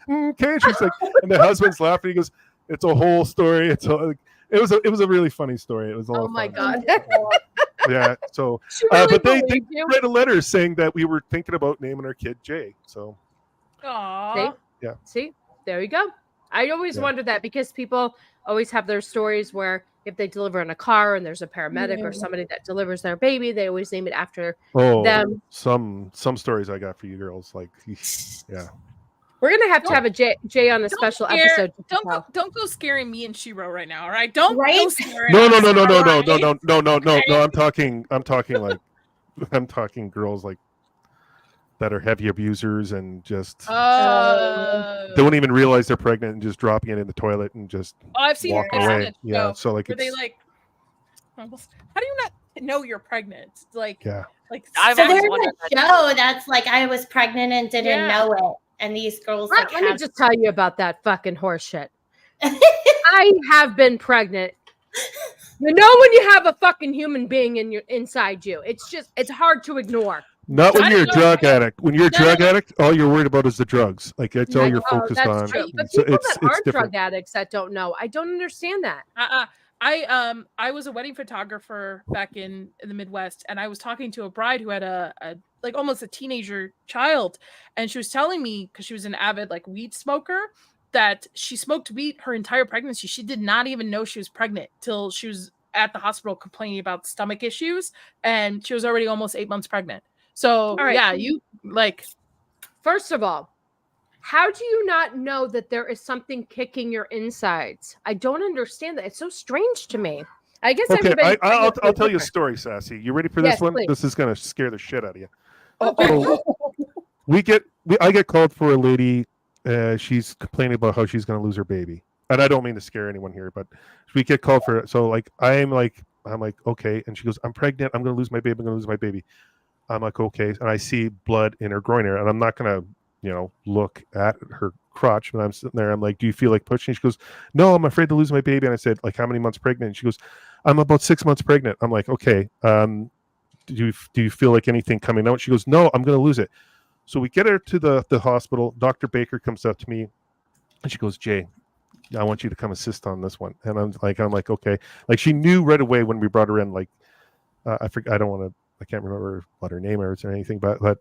She's like, and the husband's laughing. He goes, "It's a whole story. It was a really funny story. It was a lot Oh of my fun. God. Yeah. So, She really but they believed you. read a letter saying that we were thinking about naming our kid Jay. So, Aww. See, there you go. I always wondered that, because people always have their stories where if they deliver in a car and there's a paramedic or somebody that delivers their baby, they always name it after them. some stories I got for you girls, like, yeah. We're gonna have to have a Jay on a special episode. Don't go scaring me and Shiro right now, all right? Don't Right? go scaring No. us, all right? No. I'm talking girls like that are heavy abusers and just don't even realize they're pregnant and just dropping it in the toilet and just I've seen walking away. Yeah, so like where they like, how do you not know you're pregnant? It's like, I've So always there's wondered a show that's like, I was pregnant and didn't know it, and these girls Let me have just tell you about that fucking horse shit. I have been pregnant. When you have a fucking human being inside you, it's hard to ignore. Not when you're a drug addict. When you're a drug addict, all you're worried about is the drugs. Like that's all you're focused on. True. But So people it's that aren't different. drug addicts that don't know, I don't understand that. I was a wedding photographer back in the Midwest, and I was talking to a bride who had a like almost a teenager child, and she was telling me, because she was an avid like weed smoker, that she smoked weed her entire pregnancy. She did not even know she was pregnant till she was at the hospital complaining about stomach issues, and she was already almost 8 months pregnant. So yeah, you like. First of all, how do you not know that there is something kicking your insides? I don't understand that. It's so strange to me. I guess okay. I'll tell you a story, Sassy. You ready for this one? Please. This is gonna scare the shit out of you. Oh. I get called for a lady. She's complaining about how she's gonna lose her baby, and I don't mean to scare anyone here, but we get called for it. So like I'm like okay, and she goes, I'm pregnant. I'm gonna lose my baby. I'm gonna lose my baby. I'm like, okay, and I see blood in her groin area, and I'm not gonna, look at her crotch. When I'm sitting there, I'm like, do you feel like pushing? She goes, no, I'm afraid to lose my baby. And I said, like, how many months pregnant? And she goes, I'm about 6 months pregnant. I'm like, okay, do you feel like anything coming out? She goes, no, I'm gonna lose it. So we get her to the hospital. Dr. Baker comes up to me, and she goes, Jay, I want you to come assist on this one. And I'm like, okay. Like she knew right away when we brought her in. Like, I can't remember what her name is or anything, but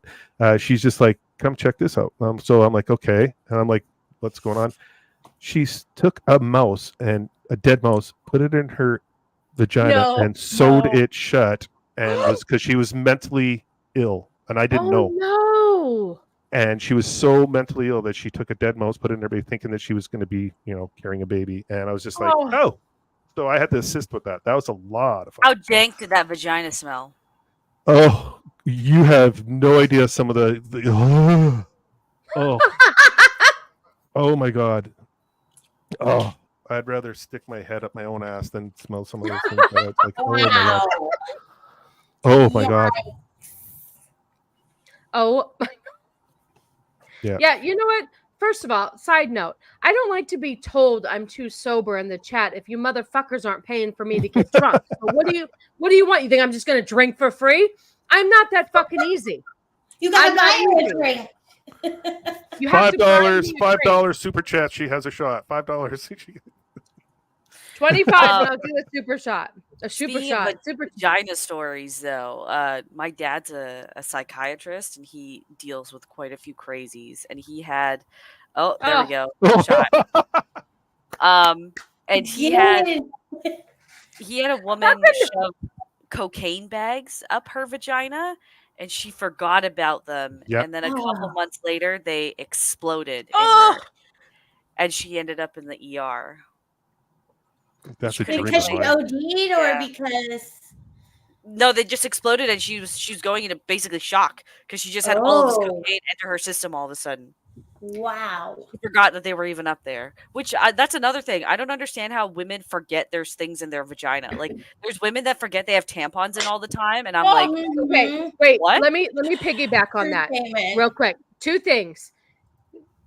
she's just like, come check this out. So I'm like, okay. And I'm like, what's going on? She took a mouse, and a dead mouse, put it in her vagina and sewed it shut. And was because she was mentally ill, and I didn't know. No. And she was so mentally ill that she took a dead mouse, put it in her baby, thinking that she was going to be, carrying a baby. And I was just like, oh. So I had to assist with that. That was a lot of fun. How dank did that vagina smell? Oh, you have no idea some of the oh my God. Oh, I'd rather stick my head up my own ass than smell some of those things. It's like, oh my God. Oh my God. Oh. Yeah. Yeah, you know what? First of all, side note, I don't like to be told I'm too sober in the chat if you motherfuckers aren't paying for me to get drunk. So what do you want? You think I'm just going to drink for free? I'm not that fucking easy. You got to buy a drink. You have $5 super chat. She has a shot. $5. 25 and I'll do a super shot. A super shot. Super vagina stories, though. My dad's a psychiatrist, and he deals with quite a few crazies. And he had, we go, shot. And he had a woman shove cocaine bags up her vagina, and she forgot about them. Yep. And then a couple months later, they exploded in her, and she ended up in the ER. That's because she OD'd or because no, they just exploded, and she was going into basically shock because she just had all of this cocaine enter her system all of a sudden. Wow. She forgot that they were even up there, which that's another thing. I don't understand how women forget there's things in their vagina. Like there's women that forget they have tampons in all the time, and I'm like, okay, wait, what? Let me piggyback on that real quick. Two things.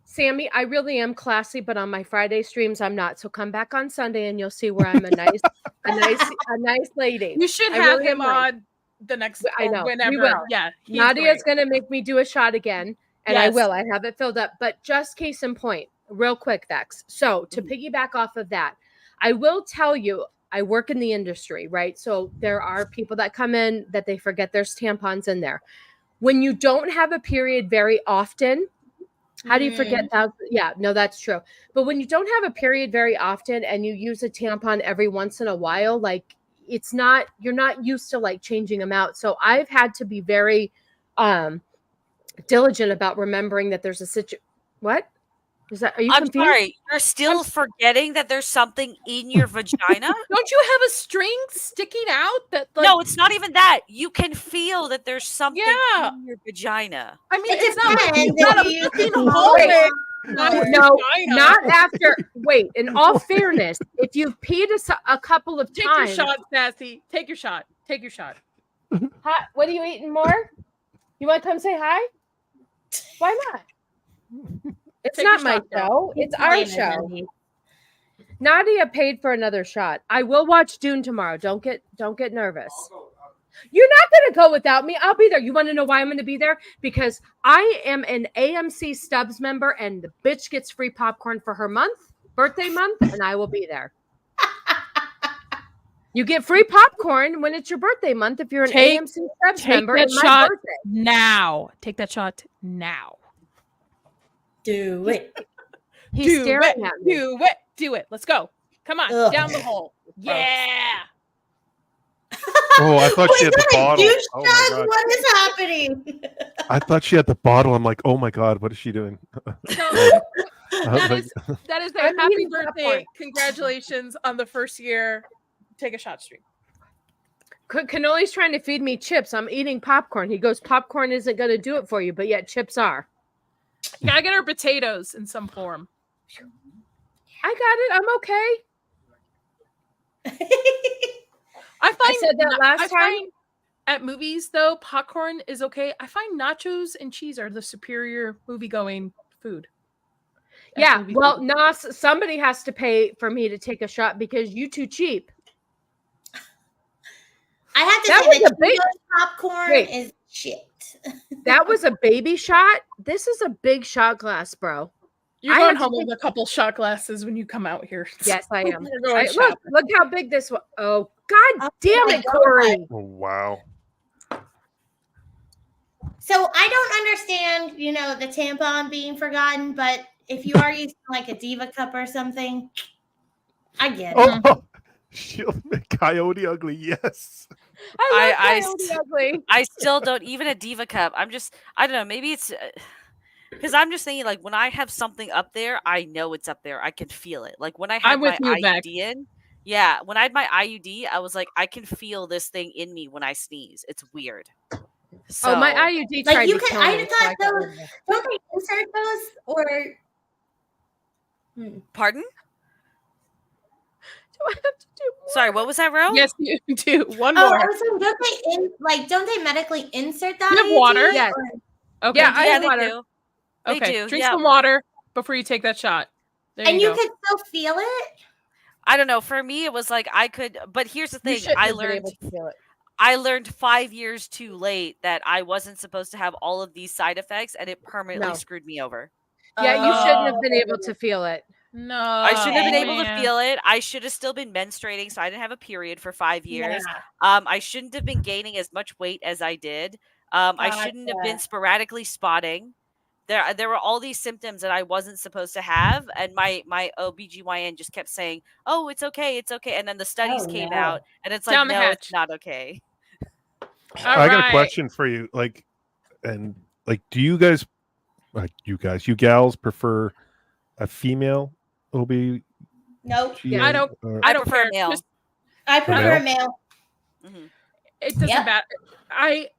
Sammy, I really am classy, but on my Friday streams, I'm not. So come back on Sunday, and you'll see where I'm a nice lady. You should have him on the next. I know. Whenever. We will. Yeah. Nadia's going to make me do a shot again, and I will. I have it filled up. But just case in point, real quick, Vex. So to piggyback off of that, I will tell you, I work in the industry, right? So there are people that come in that they forget there's tampons in there. When you don't have a period very often. How do you forget that? Yeah, no, that's true. But when you don't have a period very often and you use a tampon every once in a while, like you're not used to like changing them out. So I've had to be very diligent about remembering that there's a situation. What? Are you confused? Sorry, you're still forgetting that there's something in your vagina? Don't you have a string sticking out? No, it's not even that. You can feel that there's something in your vagina. I mean, it's not a fucking hallway. No, not after. Wait, in all fairness, if you've peed a couple of times. Take your shot, Sassy. Take your shot. Take your shot. Hi, what are you eating more? You want to come say hi? Why not? It's not my show. It's our show. Nadia paid for another shot. I will watch Dune tomorrow. Don't get nervous. You're not going to go without me. I'll be there. You want to know why I'm going to be there? Because I am an AMC Stubs member, and the bitch gets free popcorn for her birthday month, and I will be there. You get free popcorn when it's your birthday month if you're an AMC Scrubs member. Take and that my shot birthday. now. Take that shot now. Do it. He's staring at me. Do it. Let's go. Come on, down the hole. Yeah. Oh, I thought she had the bottle. Oh my God. What is happening? I thought she had the bottle. I'm like, oh my God, what is she doing? That is their I'm happy eating birthday. popcorn. Congratulations on the first year. Take a shot stream. Cannoli's trying to feed me chips. I'm eating popcorn. He goes, popcorn isn't going to do it for you, but yet chips are. You gotta get her potatoes in some form. I got it. I'm okay. I said that last time. At movies, though, popcorn is okay. I find nachos and cheese are the superior movie-going food. Yeah, well, Nas, somebody has to pay for me to take a shot because you too cheap. I have to That say was that a big popcorn Wait. is shit. That was a baby shot. This is a big shot glass, bro. You're I going had to home with a couple shot glasses when you come out here. Yes, I am. You're going Look how big this was. Oh, God damn it, Corey. Oh, wow. So I don't understand, the tampon being forgotten, but if you are using like a Diva cup or something, I get it. Oh, she'll make Coyote Ugly. Yes. I still don't, even a Diva cup. I don't know. Maybe it's because I'm just thinking, like, when I have something up there, I know it's up there. I can feel it. Like when I had my IUD in. Yeah, when I had my IUD, I was like, I can feel this thing in me when I sneeze. It's weird. So, my IUD Like tried you to can, kill I me, thought those. Don't they insert those or? Pardon? Do I have to do more? Sorry, what was that, Ro? Yes, you do. One Oh, more. I was saying, don't they medically insert that? You have IUD, water? Yes. or- Okay. Yeah, I have they water. do. Okay. They do. Drink Yeah. some water before you take that shot. There And you you go. could still feel it. I don't know. For me, it was like I could. But here's the You thing: shouldn't I have been learned. able to feel it. I learned 5 years too late that I wasn't supposed to have all of these side effects, and it permanently No. screwed me over. Yeah, you shouldn't have been able to feel it. No. I shouldn't have been able to man. feel it. I should have still been menstruating, so I didn't have a period for 5 years. Yeah. I shouldn't have been gaining as much weight as I did. I shouldn't have been sporadically spotting. There were all these symptoms that I wasn't supposed to have, and my OBGYN just kept saying, "Oh, it's okay, it's okay." And then the studies came out, and it's like, Down the no, hatch. it's not okay. I got a question for you. Do you guys, you gals prefer a female OB? Nope. Yeah, I don't prefer care. male. Just- I prefer a male. Mhm. It doesn't Yep. matter. I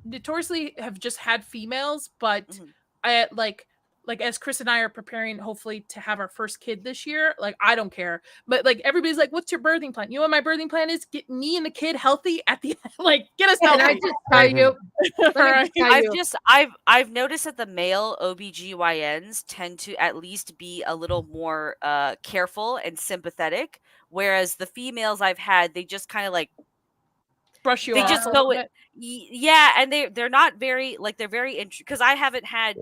notoriously have just had females, but I like as Chris and I are preparing hopefully to have our first kid this year, like I don't care. But like everybody's like, what's your birthing plan? You know what my birthing plan is? Get me and the kid healthy at the like get us Can healthy. I just tell you? Let me just tell you. I've noticed that the male OBGYNs tend to at least be a little more careful and sympathetic, whereas the females I've had, they just kind of like brush you they off. just a go little bit. yeah, and they're not very like they're very because I haven't had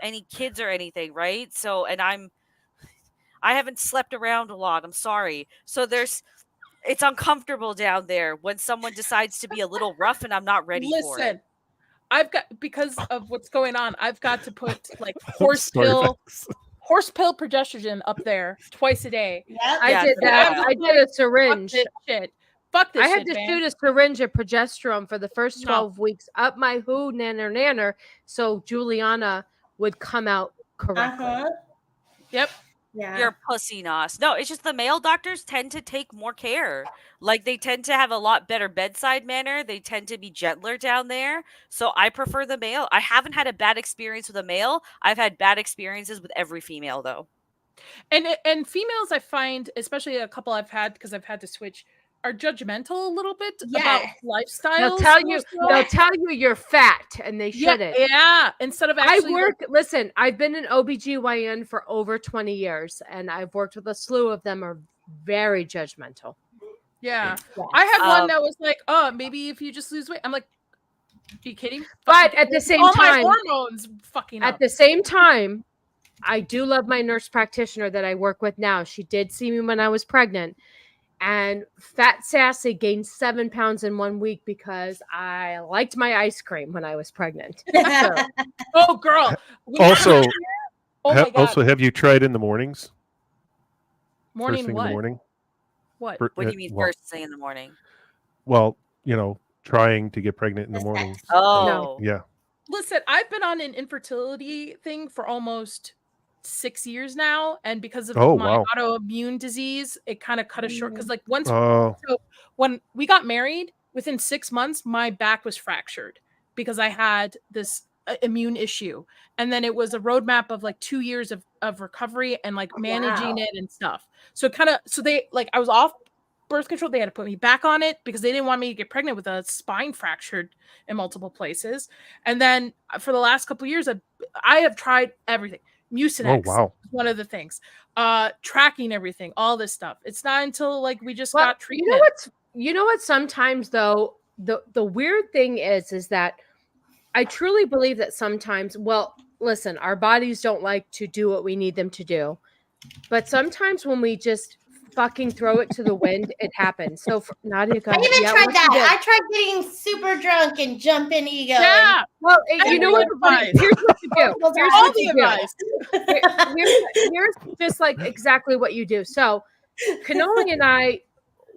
any kids or anything, right? So and I haven't slept around a lot. I'm sorry. So it's uncomfortable down there when someone decides to be a little rough and I'm not ready for it. Listen, I've got because of what's going on, I've got to put like horse pill progesterone up there twice a day. Yep. I did that. I did a syringe. Fuck this shit. Fuck this I had shit, to man. shoot a syringe of progesterone for the first No. 12 weeks up my nanner, so Juliana would come out correctly. Yep. Yeah. You're a pussy, Nos. No, it's just the male doctors tend to take more care. Like they tend to have a lot better bedside manner. They tend to be gentler down there. So I prefer the male. I haven't had a bad experience with a male. I've had bad experiences with every female though. And females, I find, especially a couple I've had because I've had to switch, are judgmental a little bit about lifestyle. They'll tell you you're fat, and they shouldn't. Yeah. Instead of actually, listen, I've been an OBGYN for over 20 years, and I've worked with a slew of them are very judgmental. Yeah. I had one that was like, oh, maybe if you just lose weight. I'm like, are you kidding? But at the same all time, my hormones fucking at up. the same time, I do love my nurse practitioner that I work with now. She did see me when I was pregnant. And Fat Sassy gained 7 pounds in 1 week because I liked my ice cream when I was pregnant. So, Oh, girl. Also, Oh my God. also, have you tried in the mornings? Morning First thing what? in the morning? What? What do you mean first thing in the morning? Well, trying to get pregnant in the morning. Oh. Yeah. Listen, I've been on an infertility thing for almost 6 years now, and because of my autoimmune disease, it kind of cut us short. Because like so when we got married, within 6 months, my back was fractured because I had this immune issue, and then it was a roadmap of like 2 years of recovery and like managing it and stuff. So they I was off birth control. They had to put me back on it because they didn't want me to get pregnant with a spine fractured in multiple places. And then for the last couple of years, I have tried everything. Mucinex is one of the things. Tracking everything, all this stuff. It's not until we just got treatment. You know what? Sometimes though, the weird thing is that I truly believe that sometimes, listen, our bodies don't like to do what we need them to do, but sometimes when we just fucking throw it to the wind, it happens. So Nadia, I even tried that. I tried getting super drunk and jumping ego. Yeah. You know what? Here's what you do. Here's all the advice. Here's just exactly what you do. So Cannoli and I,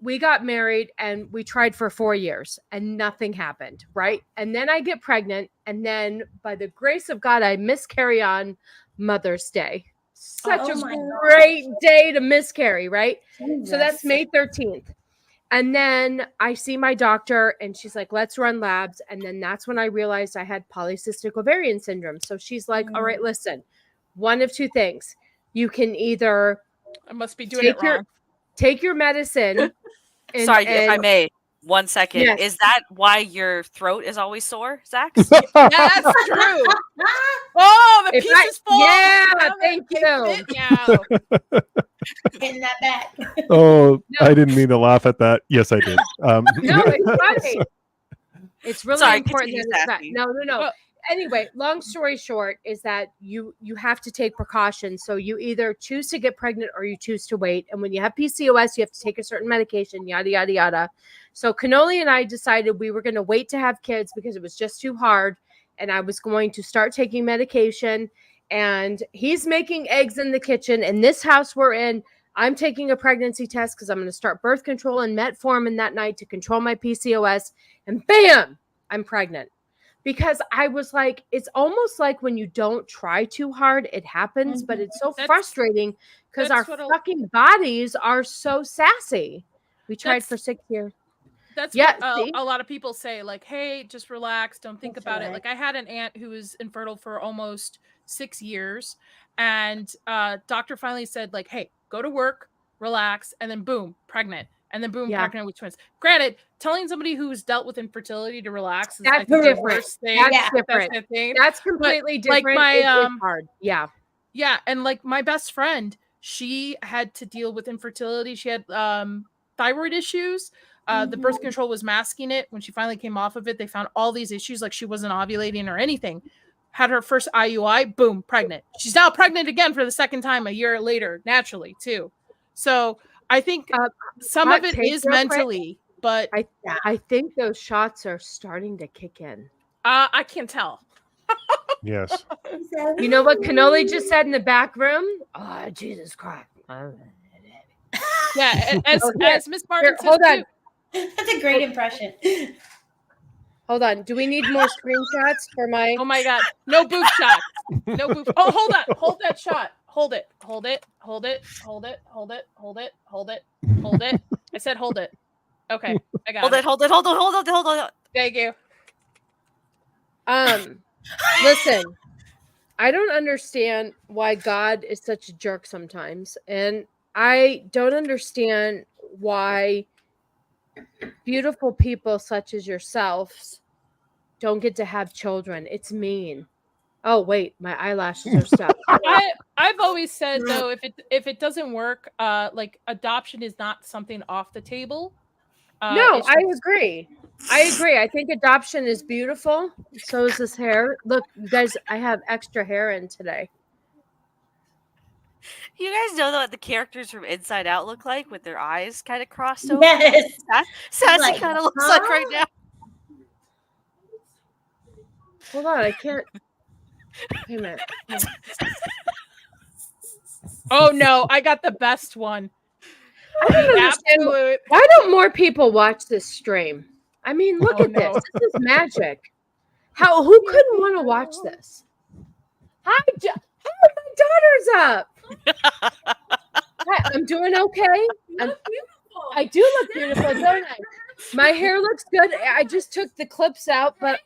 we got married and we tried for 4 years and nothing happened, right? And then I get pregnant, and then by the grace of God, I miscarry on Mother's Day. Such a great day to miscarry, right? Jesus. So that's May 13th. And then I see my doctor and she's like, let's run labs. And then that's when I realized I had polycystic ovarian syndrome. So she's like, all right, listen, one of two things. You can either I must be doing it wrong. Take your medicine. Sorry, if I may. 1 second. Yes. Is that why your throat is always sore, Zach? Yeah, that's true. Oh, the piece is full. Yeah, thank you. Getting that back. Oh, no. I didn't mean to laugh at that. Yes, I did. No, it's funny. It's really important that it's back. No. Well, anyway, long story short is that you have to take precautions. So you either choose to get pregnant or you choose to wait. And when you have PCOS, you have to take a certain medication, yada, yada, yada. So Cannoli and I decided we were going to wait to have kids because it was just too hard. And I was going to start taking medication. And he's making eggs in the kitchen. In this house we're in, I'm taking a pregnancy test because I'm going to start birth control and metformin that night to control my PCOS. And bam, I'm pregnant. Because I was like, it's almost like when you don't try too hard, it happens. But it's so frustrating because our fucking bodies are so sassy. We tried for 6 years. That's what a lot of people say, hey, just relax. Don't think about it. I had an aunt who was infertile for almost 6 years. And doctor finally said, hey, go to work, relax, and then boom, pregnant. And then boom, pregnant with twins. Granted, telling somebody who's dealt with infertility to relax is the worst thing. That's different. That's completely different. It's hard. Yeah. Yeah. And my best friend, she had to deal with infertility. She had thyroid issues. The birth control was masking it. When she finally came off of it, they found all these issues, she wasn't ovulating or anything. Had her first IUI, boom, pregnant. She's now pregnant again for the second time a year later, naturally, too. So I think some of it is mentally, but I think those shots are starting to kick in. I can't tell. Yes. You know what Cannoli just said in the back room? Oh, Jesus Christ. Yeah, as Miss Martin says, hold on. That's a great impression. Hold on. Do we need more screenshots for my? Oh my God! No boob shots. No boob. Oh, hold on. Hold that shot. Hold it. Hold it. Hold it. Hold it. Hold it. Hold it. Hold it. Hold it. I said hold it. Okay, I got it. Hold it. Hold on. Thank you. Listen. I don't understand why God is such a jerk sometimes, and I don't understand why beautiful people such as yourselves don't get to have children. It's mean. Oh wait, my eyelashes are stuck. I've always said though, if it doesn't work, adoption is not something off the table. No, I agree. I think adoption is beautiful. So is this hair. Look, you guys, I have extra hair in today. You guys know what the characters from Inside Out look like with their eyes kind of crossed over? Yes. Sassy Like, kind of looks like right now. Hold on, I can't. Wait a minute. Oh no, I got the best one. I don't understand. Absolute. Why don't more people watch this stream? I mean, look at this. This is magic. Who couldn't want to watch this? Hi, my daughter's up. Hi, I'm doing okay. I do look beautiful, don't I? My hair looks good. I just took the clips out, but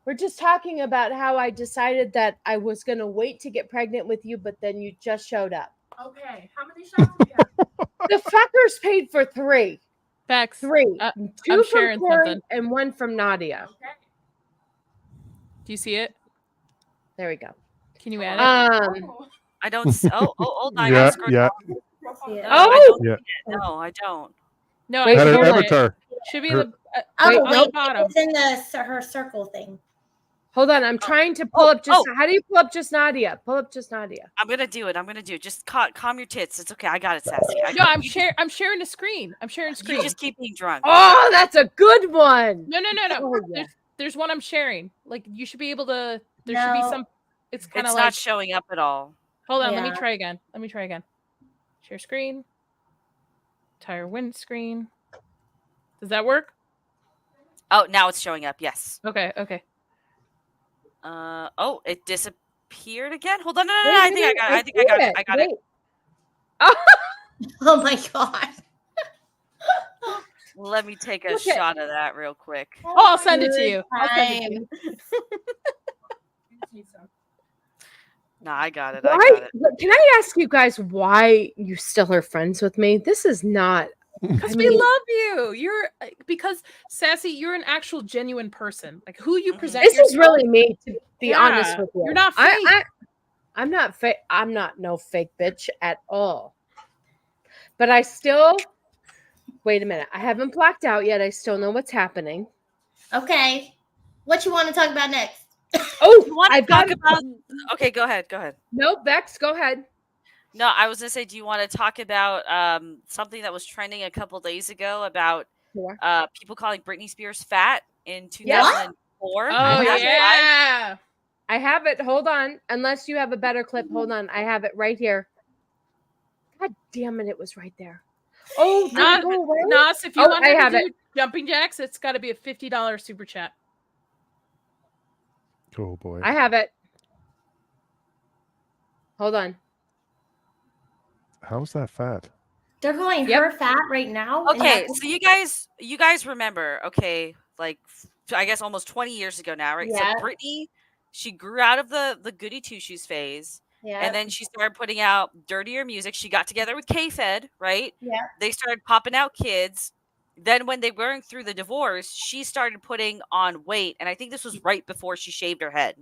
we're just talking about how I decided that I was going to wait to get pregnant with you, but then you just showed up. Okay, how many shots do we have? The fuckers paid for 3. Facts. 3. I'm 2 sharing from Corey something. and 1 from Nadia. Okay. Do you see it? There we go. Can you add it? I don't. Hold on. Yeah, yeah. Yeah. No, I don't. No, Wait, I At her don't. avatar. Should be in the Oh, on the bottom. it's in her circle thing. Hold on, I'm trying to pull up just. How do you pull up just Nadia? Pull up just Nadia. I'm gonna do it. Just calm your tits. It's okay. I got it, Sassy. No, I'm sharing the screen. I'm sharing screen. You just keep being drunk. Oh, that's a good one. No. Oh, yeah. There's one I'm sharing. Like you should be able to. There should be some. It's kind of It's like not showing up at all. Hold on. Yeah. Let me try again. Share screen. Entire windscreen. Does that work? Oh, now it's showing up. Yes. Okay. Oh, it disappeared again. Hold on. No. I think I got it. Oh my god. Let me take a shot of that real quick. Oh, I'll send it to you. No, I got it. Can I ask you guys why you still are friends with me? This is not. Because we love you. You're because Sassy, you're an actual genuine person. Like who you present. This is really me, to be honest with you. You're not fake. I'm not fake. I'm not no fake bitch at all. But I still. Wait a minute. I haven't blacked out yet. I still know what's happening. Okay. What you want to talk about next? Oh, I've got about. Okay, go ahead. No, Bex, go ahead. No, I was gonna say, do you want to talk about something that was trending a couple days ago about people calling Britney Spears fat in 2004? Oh yeah, I have it. Hold on, unless you have a better clip. Hold on, I have it right here. God damn it, it was right there. Oh, Nas, if you want to do jumping jacks, it's got to be a $50 super chat. Oh boy, I have it. Hold on. How's that fat? They're going her fat right now. Okay, so you guys remember? Okay, like I guess almost 20 years ago now, right? Yeah. So Britney, she grew out of the goody two shoes phase. Yeah. And then she started putting out dirtier music. She got together with K-Fed, right? Yeah. They started popping out kids. Then when they were going through the divorce, she started putting on weight. And I think this was right before she shaved her head.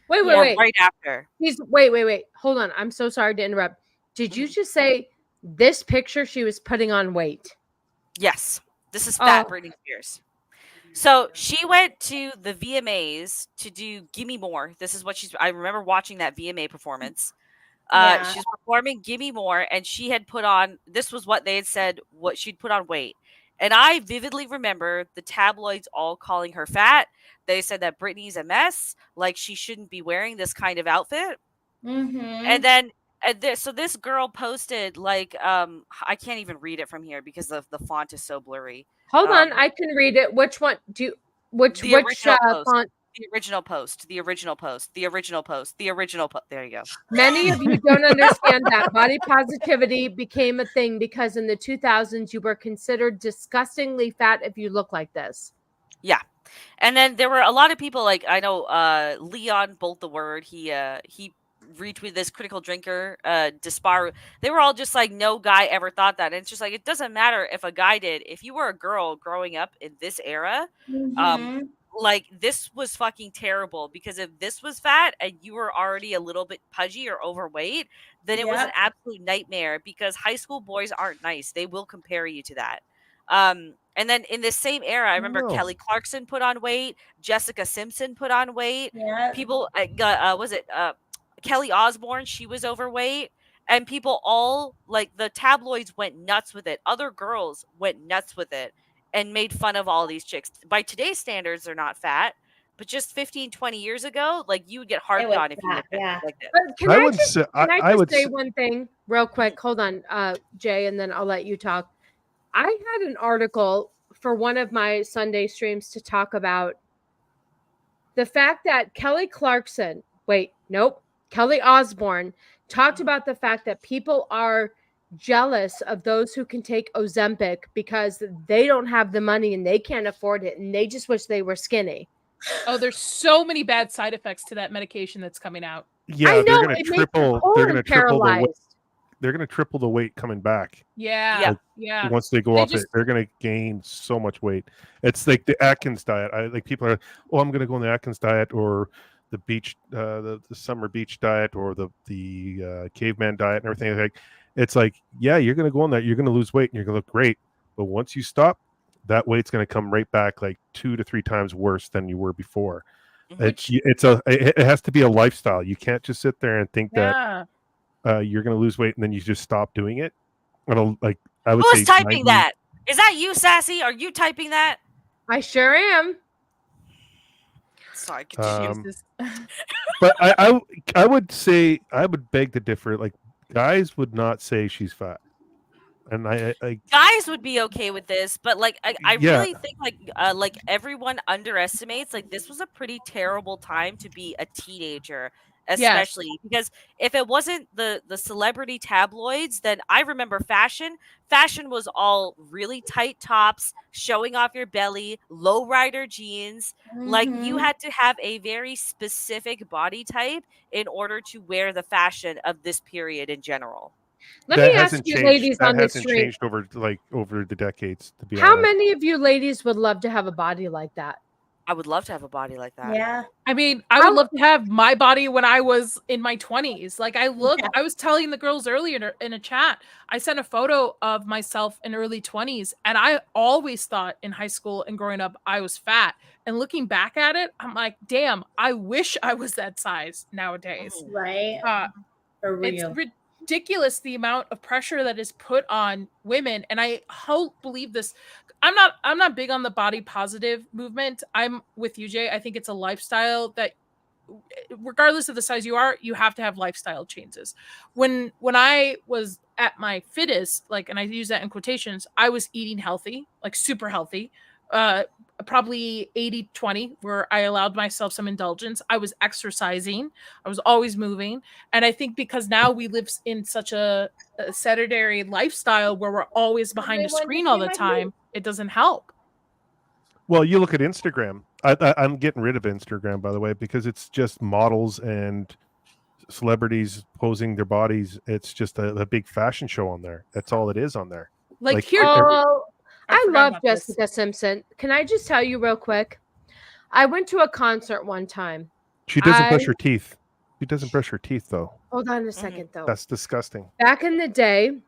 Wait. Right after. Wait. Hold on. I'm so sorry to interrupt. Did you just say this picture she was putting on weight? Yes. This is fat Britney Spears. So she went to the VMAs to do Gimme More. This is what I remember watching that VMA performance. She's performing Gimme More, and she had put on, this was what they had said, what she'd put on weight. And I vividly remember the tabloids all calling her fat. They said that Britney's a mess, like she shouldn't be wearing this kind of outfit. Mm-hmm. And then, so this girl posted, like, I can't even read it from here because the font is so blurry. Hold on, I can read it. Which one do you, which font? The original post. There you go. Many of you don't understand that body positivity became a thing because in the 2000s you were considered disgustingly fat if you look like this. Yeah. And then there were a lot of people, like I know Leon Bolt the Word, he retweeted this Critical Drinker, Dispar. They were all just like, no guy ever thought that. And it's just like, it doesn't matter if a guy did. If you were a girl growing up in this era, like this was fucking terrible, because if this was fat and you were already a little bit pudgy or overweight, then it was an absolute nightmare, because high school boys aren't nice. They will compare you to that. And then in this same era, I remember Kelly Clarkson put on weight. Jessica Simpson put on weight. Yeah. People, Kelly Osbourne, she was overweight. And people all, like, the tabloids went nuts with it. Other girls went nuts with it and made fun of all these chicks. By today's standards, they're not fat. But just 15, 20 years ago, like, you would get harped on if you looked like this. But can I I would just, say- can I I just would say s- one thing real quick? Hold on, Jay, and then I'll let you talk. I had an article for one of my Sunday streams to talk about the fact that Kelly Osbourne talked about the fact that people are jealous of those who can take Ozempic because they don't have the money and they can't afford it and they just wish they were skinny. Oh, there's so many bad side effects to that medication that's coming out. Yeah, I know, they're going it to makes triple. me They're going to triple the weight. paralyzed. They're going to triple the weight coming back. Yeah. Once they go They off just- it, they're going to gain so much weight. It's like the Atkins diet. People are, I'm going to go on the Atkins diet or the beach, the summer beach diet or the caveman diet and everything. Like, it's like, yeah, you're going to go on that. You're going to lose weight and you're going to look great. But once you stop, that weight's going to come right back like 2 to 3 times worse than you were before. It has to be a lifestyle. You can't just sit there and think that you're going to lose weight and then you just stop doing it. I would Who's say typing that? Is that you, Sassy? Are you typing that? I sure am. Sorry, but I would say, I would beg to differ. Like, guys would not say she's fat, and I guys would be okay with this, but like I Yeah. really think like everyone underestimates, like, this was a pretty terrible time to be a teenager, especially because if it wasn't the celebrity tabloids, then I remember fashion was all really tight tops, showing off your belly, lowrider jeans. Like, you had to have a very specific body type in order to wear the fashion of this period in general. Let me ask you, ladies on the hasn't street, changed over the decades. To be how honest, many of you ladies would love to have a body like that? I would love to have a body like that. Yeah. I mean, I would love to have my body when I was in my 20s. Like, I was telling the girls earlier in a chat, I sent a photo of myself in early 20s, and I always thought in high school and growing up I was fat. And looking back at it, I'm like, damn, I wish I was that size nowadays. Right. For real. It's ridiculous the amount of pressure that is put on women, and I believe this. I'm not big on the body positive movement. I'm with you, Jay. I think it's a lifestyle that, regardless of the size you are, you have to have lifestyle changes. When I was at my fittest, like, and I use that in quotations, I was eating healthy, like super healthy. Probably 80-20, where I allowed myself some indulgence. I was exercising. I was always moving. And I think because now we live in such a sedentary lifestyle where we're always behind a screen all the time, it doesn't help. Well, you look at Instagram. I'm getting rid of Instagram, by the way, because it's just models and celebrities posing their bodies. It's just a big fashion show on there. That's all it is on there. Like here, I love Jessica Simpson. Can I just tell you real quick? I went to a concert one time. She doesn't brush her teeth. She doesn't brush her teeth, though. Hold on a second, though. That's disgusting. Back in the day,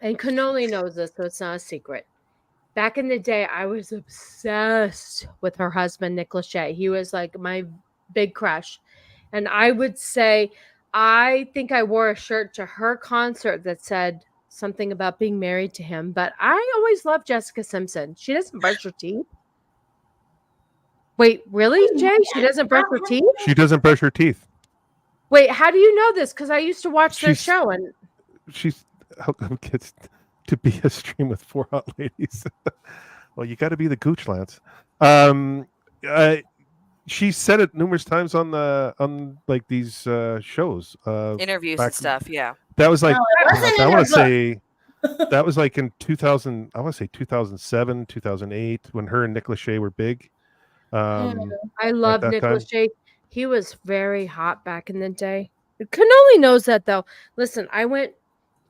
and Cannoli knows this, so it's not a secret. Back in the day, I was obsessed with her husband, Nick Lachey. He was like my big crush. And I would say, I think I wore a shirt to her concert that said something about being married to him, but I always loved Jessica Simpson. She doesn't brush her teeth. Wait, really, Jay? She doesn't brush her teeth? She doesn't brush her teeth. Wait, how do you know this? Because I used to watch their show, and she's how come gets to be a stream with 4 hot ladies. Well, you got to be the gooch, Lance. She said it numerous times on like these shows, interviews and stuff. Yeah. That was like, I want to say that was like in 2000. I want to say 2007, 2008, when her and Nick Lachey were big. I love Nick Lachey. He was very hot back in the day. Cannoli knows that, though. Listen, I went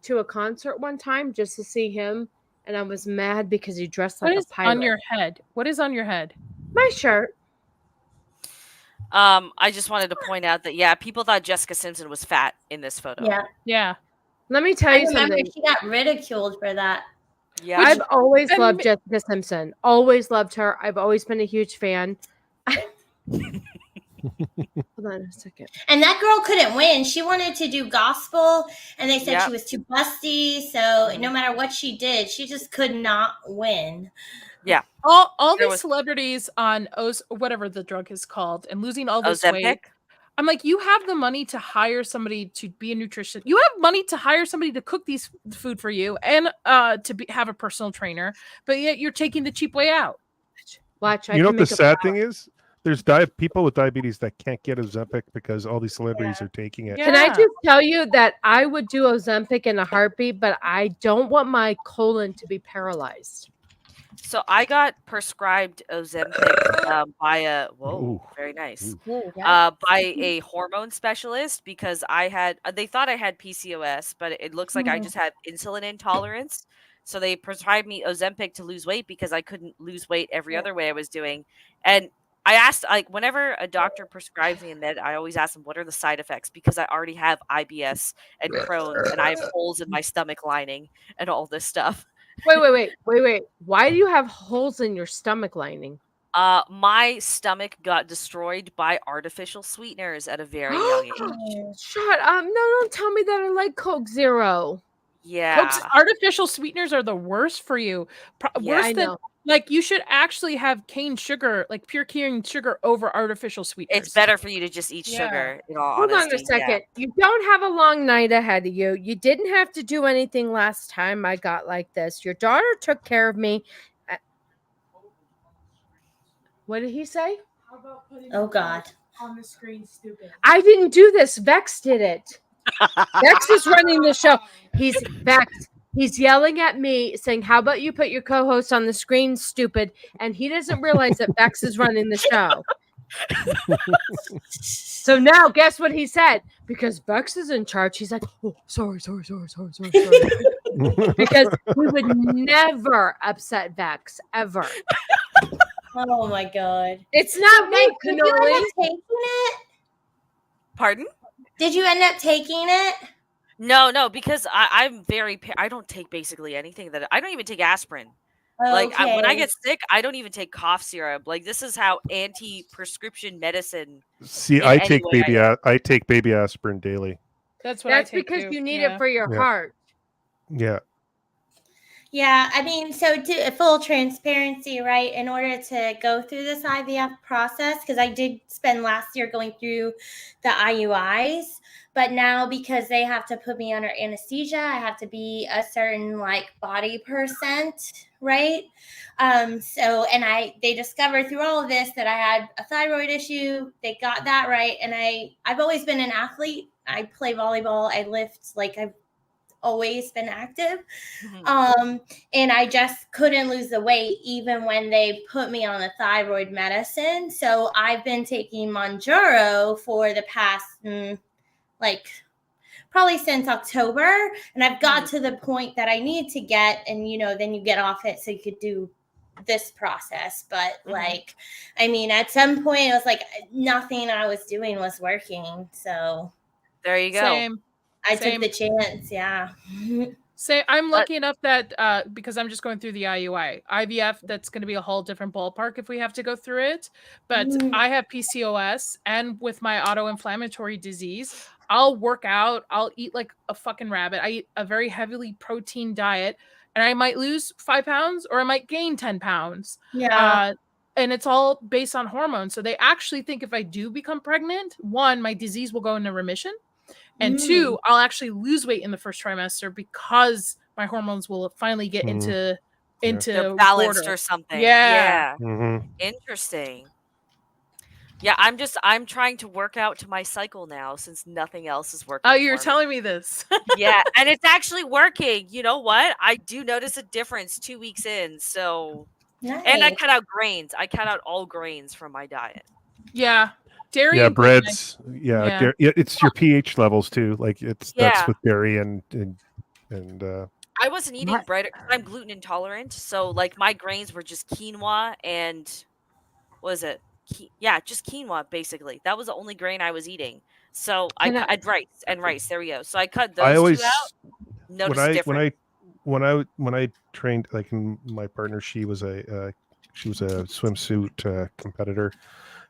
to a concert one time just to see him, and I was mad because he dressed like a pirate. On your head? What is on your head? My shirt. I just wanted to point out that people thought Jessica Simpson was fat in this photo. Yeah. Let me tell you something. She got ridiculed for that. Yeah. I've always loved Jessica Simpson. Always loved her. I've always been a huge fan. Hold on a second. And that girl couldn't win. She wanted to do gospel, and they said she was too busty. So no matter what she did, she just could not win. Yeah. All these celebrities on whatever the drug is called and losing all this weight. I'm like, you have the money to hire somebody to be a nutrition. You have money to hire somebody to cook these food for you and have a personal trainer, but yet you're taking the cheap way out. Watch. You know what the sad thing is? There's people with diabetes that can't get Ozempic because all these celebrities are taking it. Can I just tell you that I would do Ozempic in a heartbeat, but I don't want my colon to be paralyzed. So I got prescribed Ozempic by very nice, by a hormone specialist because they thought I had PCOS, but it looks like I just have insulin intolerance. So they prescribed me Ozempic to lose weight because I couldn't lose weight every other way I was doing. And I asked, like, whenever a doctor prescribes me a med, I always ask them, what are the side effects? Because I already have IBS and Crohn's and I have holes in my stomach lining and all this stuff. Wait. Why do you have holes in your stomach lining? My stomach got destroyed by artificial sweeteners at a very young age. Shut up. No, don't tell me that I like Coke Zero. Yeah. Artificial sweeteners are the worst for you. Worse than, like, you should actually have cane sugar, like pure cane sugar over artificial sweeteners. It's better for you to just eat sugar, in all honesty. Hold on a second. You don't have a long night ahead of you. You didn't have to do anything last time I got like this. Your daughter took care of me. What did he say? How about putting God on the screen, stupid? I didn't do this. Vex did it. Vex is running the show. He's Vex. He's yelling at me saying, how about you put your co-host on the screen, stupid? And he doesn't realize that Vex is running the show. So now guess what he said? Because Vex is in charge, he's like, oh, sorry. Because we would never upset Vex, ever. Oh my God. It's not me, Did you end up taking it? Pardon? Did you end up taking it? No, because I don't take basically anything I don't even take aspirin. Okay. Like when I get sick, I don't even take cough syrup. Like this is how anti-prescription medicine. See, I take baby aspirin daily. That's what I take because too. you need it for your heart. Yeah. Yeah, I mean, so to full transparency, right? In order to go through this IVF process, because I did spend last year going through the IUIs, but now because they have to put me under anesthesia, I have to be a certain like body percent, right? They discovered through all of this that I had a thyroid issue. They got that right, and I've always been an athlete. I play volleyball. I lift. Like I've always been active. And I just couldn't lose the weight even when they put me on the thyroid medicine. So I've been taking Mounjaro for the past probably since October, and I've got to the point that I need to get, and then you get off it so you could do this process. But I mean, at some point it was like nothing I was doing was working. So there you go. Same. I took the chance, yeah. I'm lucky enough that because I'm just going through the IVF, that's going to be a whole different ballpark if we have to go through it. But I have PCOS, and with my autoinflammatory disease, I'll work out. I'll eat like a fucking rabbit. I eat a very heavily protein diet, and I might lose 5 pounds or I might gain 10 pounds. Yeah. And it's all based on hormones. So they actually think if I do become pregnant, 1, my disease will go into remission. And 2, I'll actually lose weight in the first trimester because my hormones will finally get into balanced order. Or something. Yeah. Interesting. Yeah, I'm trying to work out to my cycle now since nothing else is working. Oh, you're telling me this. Yeah, and it's actually working. You know what? I do notice a difference 2 weeks in. So, nice. And I cut out grains. I cut out all grains from my diet. Yeah. Dairy, yeah, breads, it's your pH levels too. Like that's with dairy and I wasn't eating bread. I'm gluten intolerant, so like my grains were just quinoa and just quinoa basically. That was the only grain I was eating. So I had rice. There we go. So I cut those 2 out. Noticed different. When I trained, like my partner, she was a She was a swimsuit competitor.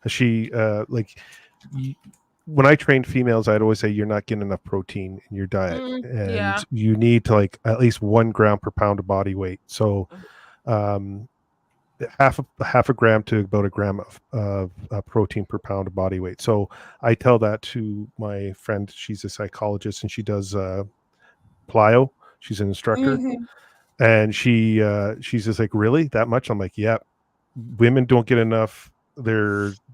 She when I trained females, I'd always say you're not getting enough protein in your diet, and you need to like at least 1 gram per pound of body weight. So, half a gram to about a gram of protein per pound of body weight. So I tell that to my friend. She's a psychologist and she does plyo. She's an instructor, and she's just like, really, that much? I'm like, yeah. Women don't get enough. They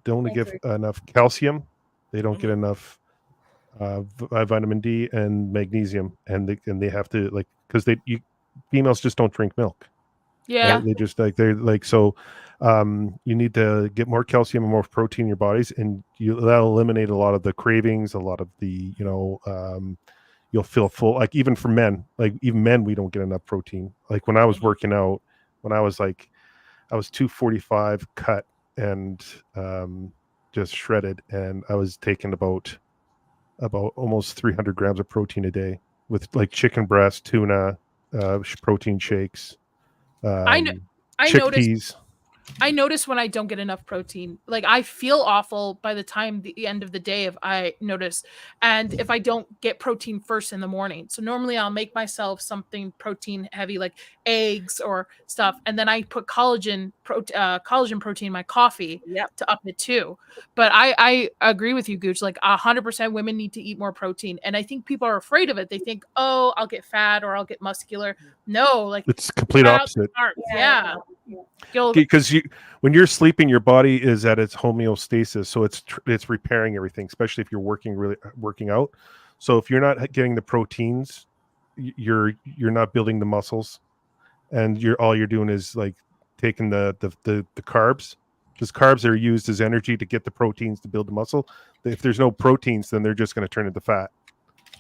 only get enough calcium. They don't get enough vitamin D and magnesium, and they have to like because females just don't drink milk. Yeah, right? They just they're like so. You need to get more calcium and more protein in your bodies, and that'll eliminate a lot of the cravings, a lot of the you'll feel full. Like even for men, like even men, we don't get enough protein. Like when I was working out, when I was 245 cut and just shredded, and I was taking about almost 300 grams of protein a day with like chicken breast, tuna, protein shakes, I chickpeas. I notice when I don't get enough protein, like I feel awful by the time the end of the day if I notice, and if I don't get protein first in the morning. So normally I'll make myself something protein heavy like eggs or stuff, and then I put collagen protein in my coffee to up it too. But I agree with you, Gooch. Like 100% women need to eat more protein, and I think people are afraid of it. They think, oh, I'll get fat or I'll get muscular. No, like it's complete opposite. Yeah. Because when you're sleeping, your body is at its homeostasis, so it's repairing everything, especially if you're working out. So if you're not getting the proteins, you're not building the muscles, and all you're doing is like taking the carbs, because carbs are used as energy to get the proteins to build the muscle. If there's no proteins, then they're just going to turn into fat,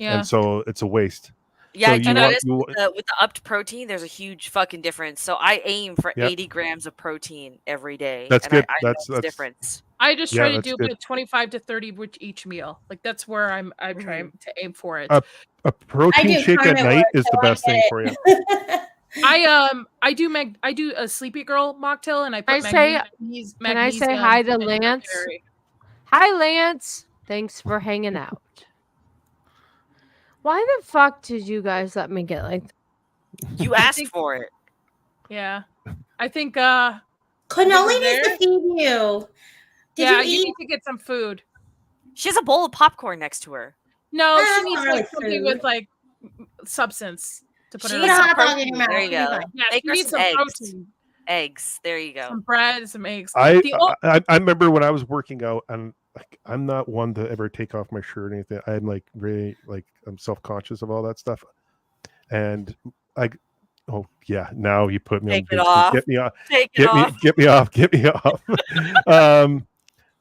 and so it's a waste. Yeah, So I noticed with the upped protein, there's a huge fucking difference. So I aim for 80 grams of protein every day. That's good. I that's the difference. I just try to do about 25 to 30 with each meal. Like that's where I try to aim for it. A protein shake at night is the best thing for you. I do a Sleepy Girl mocktail, and I put magnesium. Can I say hi to Lance? Hi, Lance. Thanks for hanging out. Why the fuck did you guys let me get like You asked for it. Yeah. I think Cannoli needs to feed you. You need to get some food. She has a bowl of popcorn next to her. No, she needs like something with like substance to put she in needs her some protein. There you go. Yeah, she needs some protein. Eggs. There you go. Some bread, some eggs. I remember when I was working out, and like I'm not one to ever take off my shirt or anything. I'm like really I'm self-conscious of all that stuff. And now you put me Take on it off. Get me off. Take it off. Get me off. Get me off.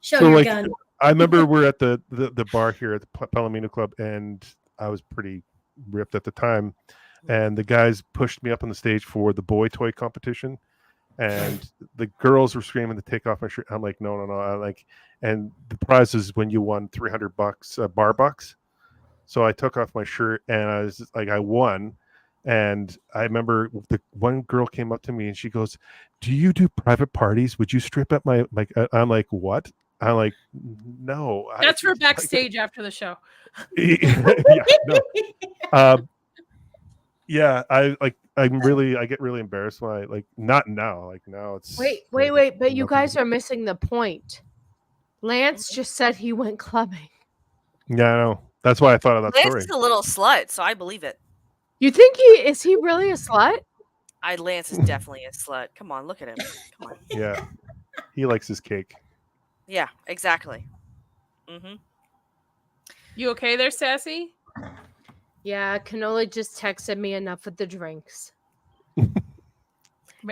Show your gun. I remember we're at the bar here at the Palomino Club, and I was pretty ripped at the time. And the guys pushed me up on the stage for the boy toy competition. And the girls were screaming to take off my shirt. I'm like, no. And the prize is when you won $300 bar bucks. So I took off my shirt, and I was like, I won. And I remember the one girl came up to me and she goes, "Do you do private parties? Would you strip at my like?" I'm like, "What?" I'm like, "No." That's for backstage after the show. I get really embarrassed when I not now. Like now it's wait, but you guys are missing the point. Lance just said he went clubbing. Yeah, I know. That's why I thought of that story. Lance is a little slut, so I believe it. You think is he really a slut? Lance is definitely a slut. Come on, look at him. Come on. Yeah. He likes his cake. Yeah, exactly. You okay there, Sassy? Yeah, Cannoli just texted me enough with the drinks.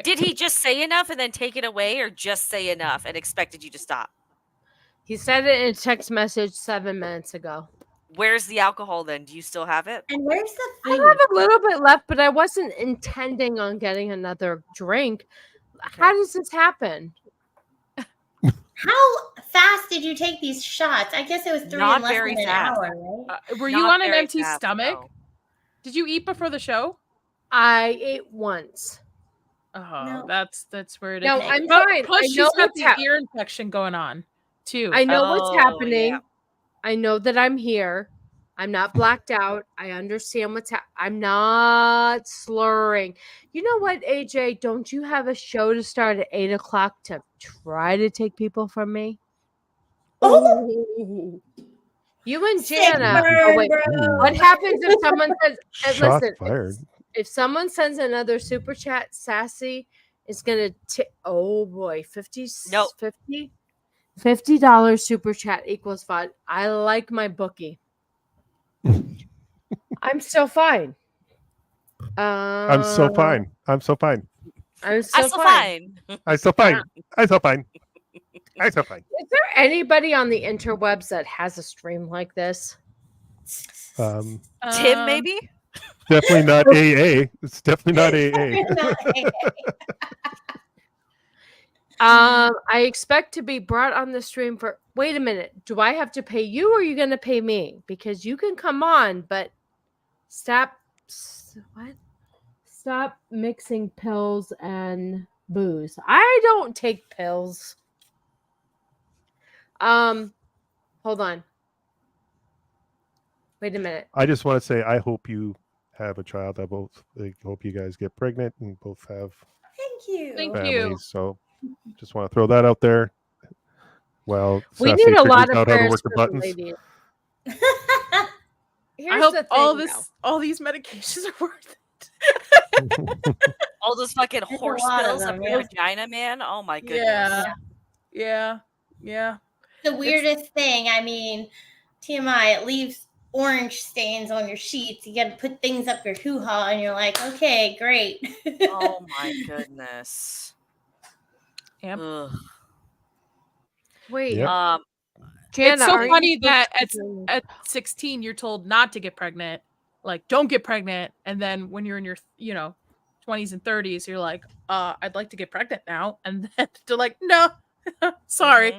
Did he just say enough and then take it away, or just say enough and expected you to stop? He said it in a text message 7 minutes ago. Where's the alcohol then? Do you still have it? And where's the food? I have a little bit left, but I wasn't intending on getting another drink. How does this happen? How fast did you take these shots? I guess it was 3 in less than an hour, right? Were you on an empty stomach? No. Did you eat before the show? I ate once. Oh, No. that's where it is. No, I'm Plus- fine. Plus, I she's know got what's the ear infection going on too. I know what's Oh, happening. yeah. I know that I'm here. I'm not blacked out. I understand what's I'm not slurring. You know what, AJ? Don't you have a show to start at 8 o'clock to try to take people from me? Oh, You and sick Jana. burn, Oh, wait. bro. What happens if someone says, Shots listen, fired. if someone sends another super chat, Sassy is going to, oh boy, 50? Nope. $50 super chat equals fun. I like my bookie. I'm still fine. I'm so fine. I'm so fine. I'm I'm still so fine. fine. I'm so fine. I'm so fine. I'm so fine. Is there anybody on the interwebs that has a stream like this? Tim, maybe? Definitely not AA. It's definitely not AA. I expect to be brought on the stream for. Wait a minute. Do I have to pay you, or are you going to pay me? Because you can come on, but stop. What? Stop mixing pills and booze. I don't take pills. Hold on. Wait a minute. I just want to say I hope you have a child. I hope you guys get pregnant and both have Thank you. Thank families. you. So just want to throw that out there. Well, We Sassy need a lot figures of out how to prayers work the for the buttons. ladies. I Here's hope the thing, all though. these medications are worth it. All those fucking There's a horse lot of pills up them, your yeah. vagina, man. Oh my goodness. Yeah. The weirdest thing, I mean, TMI, it leaves orange stains on your sheets. You got to put things up your hoo-ha, and you're like, okay, great. Oh my goodness. Yep. Ugh. Wait, Yep. Jana, It's so aren't funny you that supposed at 16 you're told not to get pregnant, like don't get pregnant, and then when you're in your 20s and 30s you're like, I'd like to get pregnant now, and then they're like, no, sorry.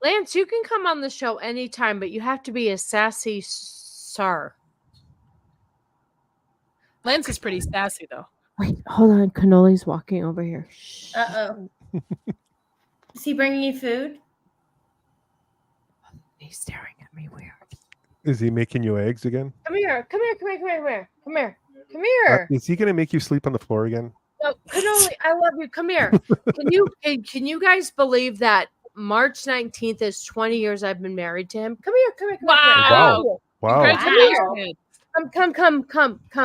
Lance, you can come on the show anytime, but you have to be a sassy sir. Lance is pretty sassy though. Wait, hold on. Cannoli's walking over here. Uh-oh. Is he bringing you food? He's staring at me weird. Is he making you eggs again? Come here. Is he going to make you sleep on the floor again? No, Cannoli, I love you. Come here. Can you guys believe that March 19th is 20 years I've been married to him? Come here. Wow. Wow. Congratulations. Come.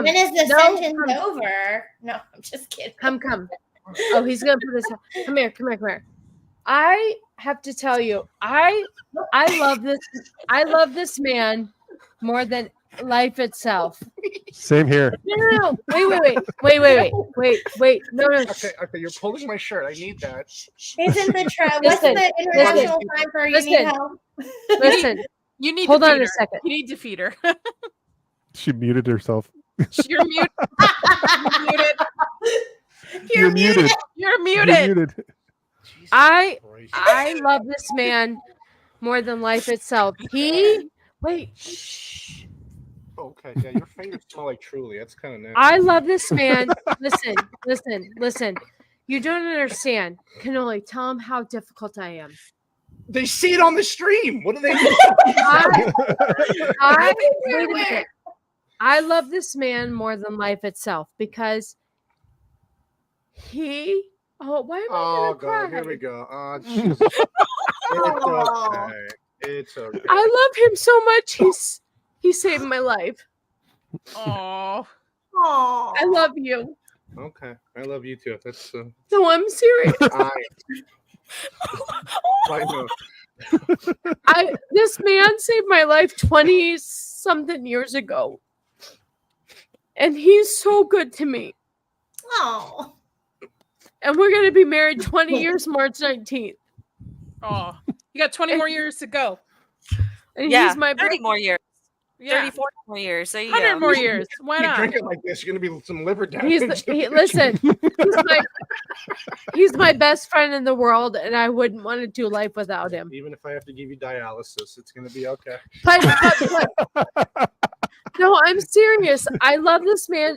When is the No, sentence come. over? No, I'm just kidding. Come. Oh, he's gonna put his. Come here. I have to tell you, I love this. I love this man more than life itself. Same here. No. Wait. No. Okay, you're pulling my shirt. I need that. Isn't the what's Listen, the international time for you need help? Listen. You need Hold to on feed a her. second. You need to feed her. She muted herself. You're muted. You're muted. You're muted. I love this man more than life itself. Wait. Shh. Okay, yeah, your fingers smell like Truly. That's kind of nasty. I love this man. Listen. You don't understand. Cannoli, tell him how difficult I am. They see it on the stream. What do they do? Wait a minute. I love this man more than life itself because he. Oh, why am I gonna cry? God, here we go. It's okay. It's okay. I love him so much. He saved my life. Oh. I love you. Okay, I love you too. That's No, I'm serious. I know. This man saved my life 20 something years ago. And he's so good to me. Oh. And we're going to be married 20 years, March 19th. Oh. You got 20 more years to go. And Yeah, he's my 30 more years. Yeah. 34 more years. There you 100 go. more years. Why You not? drink it like this, you're gonna be some liver damage. Listen, he's my best friend in the world, and I wouldn't want to do life without him. Even if I have to give you dialysis, it's gonna be okay. But no, I'm serious. I love this man.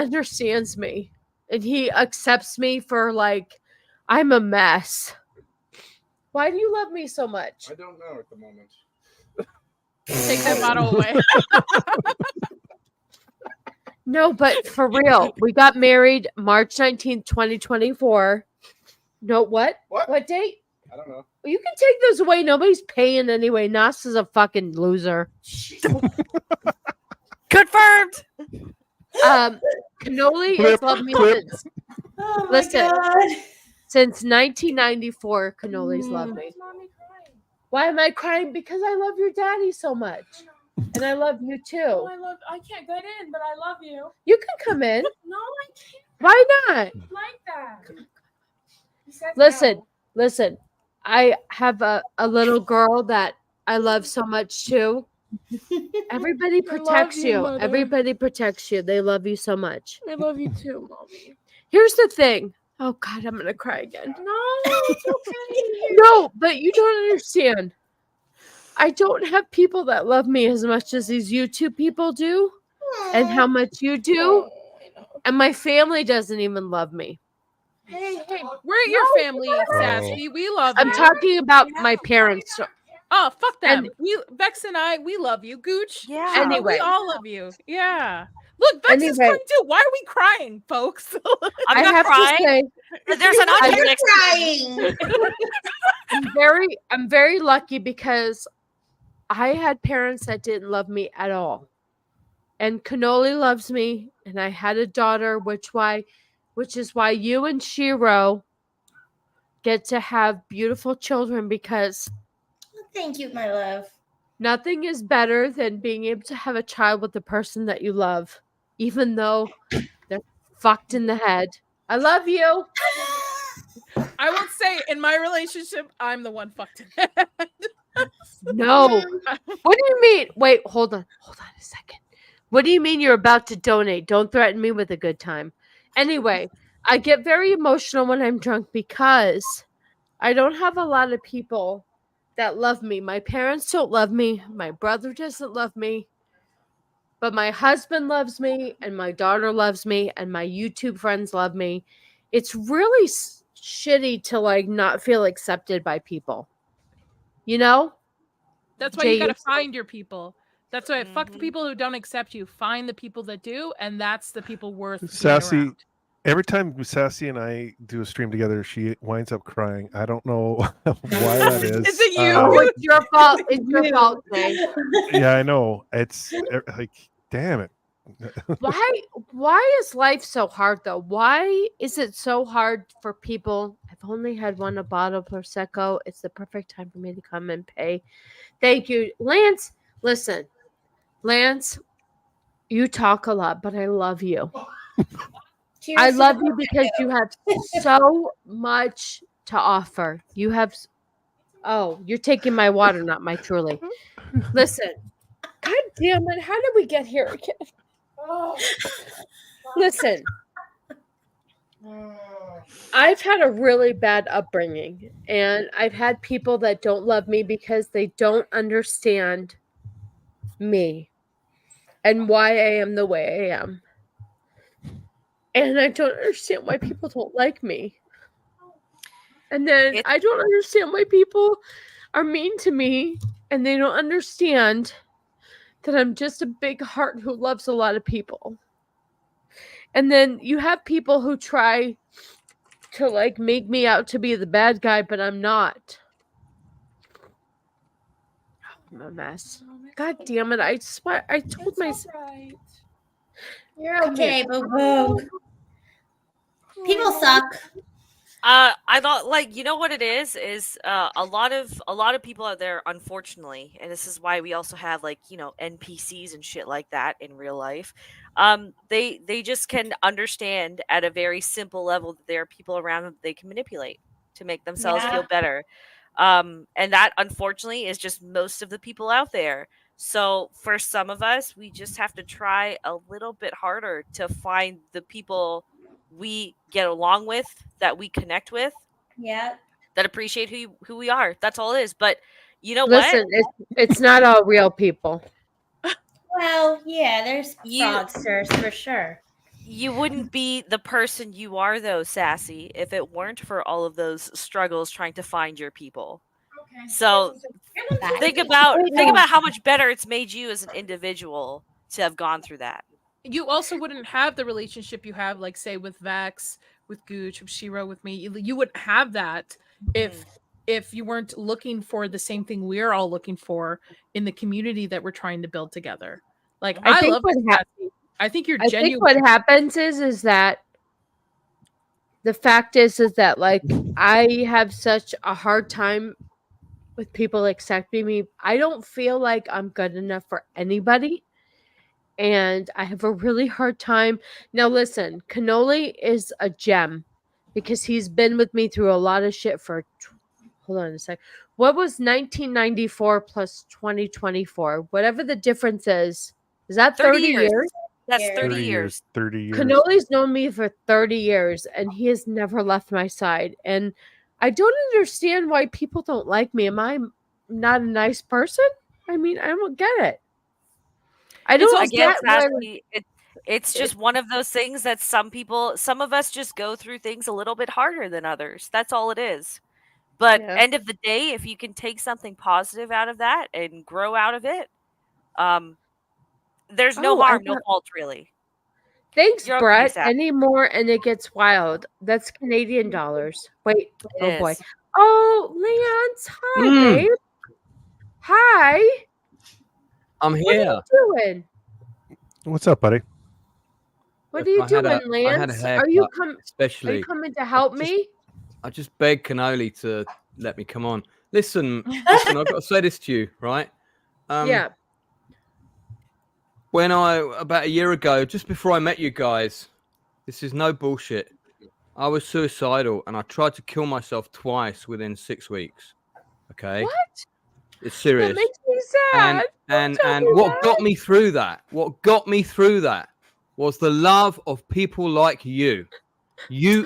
understands me and he accepts me for like I'm a mess. Why do you love me so much? I don't know at the moment. Take that bottle away. No, but for real, we got married March 19th, 2024. No, what? What date? I don't know. You can take those away. Nobody's paying anyway. Nas is a fucking loser. Confirmed. Cannoli has loved me since. Oh my Listen, God. since 1994, Cannoli's loved me. Why am I crying? Because I love your daddy so much. And I love you too. I can't get in, but I love you. You can come in. No, I can't Why not? like that. Listen. I have a little girl that I love so much too. Everybody protects you. Mother. Everybody protects you. They love you so much. I love you too, Mommy. Here's the thing. Oh God, I'm gonna cry again. No, it's okay. No, but you don't understand. I don't have people that love me as much as these YouTube people do, and how much you do. And my family doesn't even love me. Hey, we're your family, Sassy. We love you. I'm talking about my parents. Oh, fuck them. And- Vex and I, we love you, Gooch. Yeah. Anyway. We all love you. Yeah. Look, Vex is crying too. Why are we crying, folks? I'm not crying. There's an audience next crying. I'm very lucky because I had parents that didn't love me at all. And Cannoli loves me, and I had a daughter, which is why you and Shiro get to have beautiful children, because Thank you, my love. nothing is better than being able to have a child with the person that you love, even though they're fucked in the head. I love you. I will say, in my relationship, I'm the one fucked in the head. No. What do you mean? Wait, hold on a second. What do you mean you're about to donate? Don't threaten me with a good time. Anyway, I get very emotional when I'm drunk because I don't have a lot of people that love me. My parents don't love me. My brother doesn't love me. But my husband loves me, and my daughter loves me, and my YouTube friends love me. It's really shitty to like not feel accepted by people. You know? That's why you gotta find your people. That's why fuck the people who don't accept you. Find the people that do, and that's the people worth being Sassy. around. Every time Sassy and I do a stream together, she winds up crying. I don't know why that is. Is it you? Oh, it's your fault. It's your fault, Jay. Yeah, I know. It's like, damn it. Why is life so hard though? Why is it so hard for people? I've only had a bottle of Prosecco. It's the perfect time for me to come and pay. Thank you, Lance. Listen, Lance, you talk a lot, but I love you. I love you because you have so much to offer. You have. Oh, you're taking my water, not my Truly. Listen, God damn it! How did we get here again? Listen, I've had a really bad upbringing, and I've had people that don't love me because they don't understand me and why I am the way I am. And I don't understand why people don't like me. And then I don't understand why people are mean to me, and they don't understand that I'm just a big heart who loves a lot of people. And then you have people who try to like make me out to be the bad guy, but I'm not. I'm a mess. God damn it. I swear I told myself. Right. You're okay, boo boo. People suck. I thought, like, you know what it is a lot of people out there, unfortunately, and this is why we also have, like, you know, NPCs and shit like that in real life. They just can understand at a very simple level that there are people around them they can manipulate to make themselves feel better. And that, unfortunately, is just most of the people out there. So for some of us, we just have to try a little bit harder to find the people we get along with, that we connect with, that appreciate who we are. That's all it is. But you know what? Listen, it's not all real people. Well, yeah, there's fraudsters for sure. You wouldn't be the person you are, though, Sassy, if it weren't for all of those struggles trying to find your people. Okay. So think about how much better it's made you as an individual to have gone through that. You also wouldn't have the relationship you have, like, say, with Vex, with Gooch, with Shiro, with me. You wouldn't have that if you weren't looking for the same thing we're all looking for in the community that we're trying to build together. Like, I love Sassy. I think you're genuine. I think what happens is that the fact is that, like, I have such a hard time with people accepting me. I don't feel like I'm good enough for anybody. And I have a really hard time. Now, listen, Cannoli is a gem because he's been with me through a lot of shit for, hold on a sec. What was 1994 plus 2024? Whatever the difference is that 30 years? That's 30 years. 30 years. Cannoli's known me for 30 years and he has never left my side. And I don't understand why people don't like me. Am I not a nice person? I mean, I don't get it. I don't get Sassy, it's just one of those things that some of us just go through things a little bit harder than others. That's all it is. But end of the day, if you can take something positive out of that and grow out of it, there's no harm, no fault, really. Thanks, Brett. Any more and it gets wild. That's Canadian dollars. Wait. Boy. Oh, Lance. Hi, babe. Hi. I'm here. What are you doing? What's up, buddy? What are you doing, Lance? Are you coming to help me? I just begged Cannoli to let me come on. Listen, I've got to say this to you, right? Yeah. When about a year ago, just before I met you guys, this is no bullshit. I was suicidal and I tried to kill myself twice within 6 weeks. Okay. What? It's serious. That makes me sad. And what got me through that? What got me through that was the love of people like you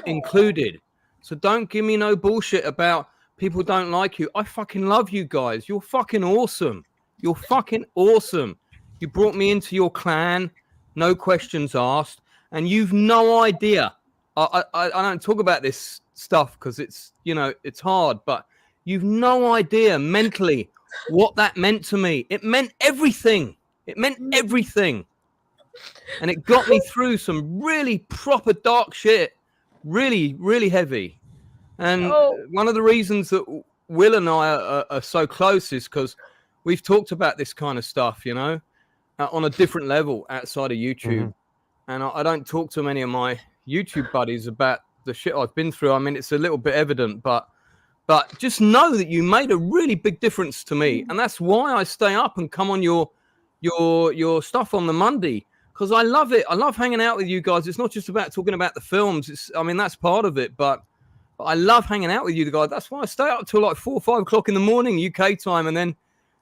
included. So don't give me no bullshit about people don't like you. I fucking love you guys. You're fucking awesome. You're fucking awesome. You brought me into your clan, no questions asked, and you've no idea. I don't talk about this stuff because it's, it's hard, but you've no idea mentally what that meant to me. It meant everything. It meant everything. And it got me through some really proper dark shit. Really, really heavy. And one of the reasons that Will and I are so close is because we've talked about this kind of stuff, on a different level outside of YouTube. And I don't talk to many of my YouTube buddies about the shit I've been through. I mean, it's a little bit evident, but just know that you made a really big difference to me. And that's why I stay up and come on your stuff on the Monday, because I love it. I love hanging out with you guys. It's not just about talking about the films. That's part of it, but I love hanging out with you guys. That's why I stay up till like 4 or 5 o'clock in the morning UK time, and then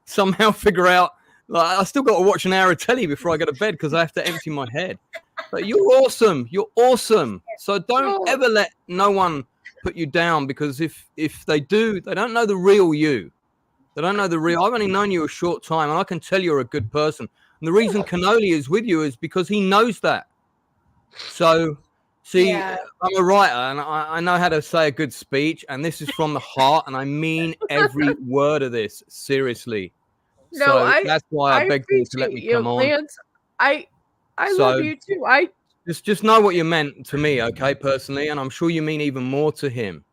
somehow figure out, like, I still got to watch an hour of telly before I go to bed because I have to empty my head. But you're awesome. You're awesome. So don't ever let no one put you down, because if they do, they don't know the real you. They don't know the real. I've only known you a short time, and I can tell you're a good person. And the reason Cannoli is with you is because he knows that. So, see, I'm a writer, and I know how to say a good speech, and this is from the heart, and I mean every word of this, seriously. No, so that's why I begged you to let me come on. Lance, I love you too. Just know what you meant to me, okay, personally, and I'm sure you mean even more to him.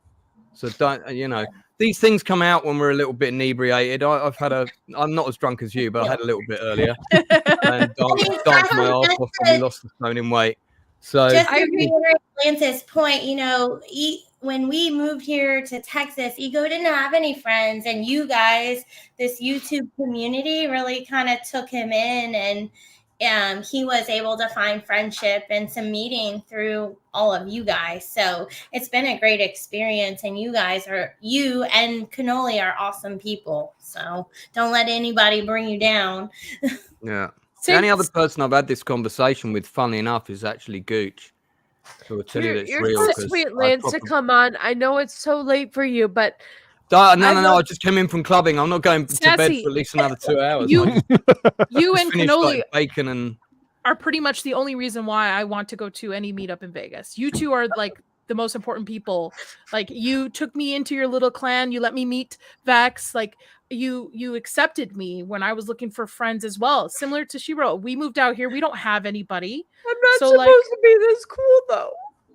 So don't, these things come out when we're a little bit inebriated. I'm not as drunk as you, but I had a little bit earlier and danced my ass off and we lost the stone in weight. So just to reiterate Lance's point, when we moved here to Texas, Ego didn't have any friends, and you guys, this YouTube community, really kind of took him in, and he was able to find friendship and some meeting through all of you guys. So it's been a great experience, and you and Cannoli are awesome people. So don't let anybody bring you down. Yeah. The only other person I've had this conversation with, funnily enough, is actually Gooch. So we'll tell you that it's real. You're so sweet, Lance, to come on. I know it's so late for you, but no. I just came in from clubbing. I'm not going to bed for at least another 2 hours. You and Cannoli bacon and are pretty much the only reason why I want to go to any meetup in Vegas. You two are like the most important people. Like, you took me into your little clan. You let me meet Vex. Like, you accepted me when I was looking for friends as well. Similar to Shiro, we moved out here. We don't have anybody. I'm not So, supposed like, to be this cool though.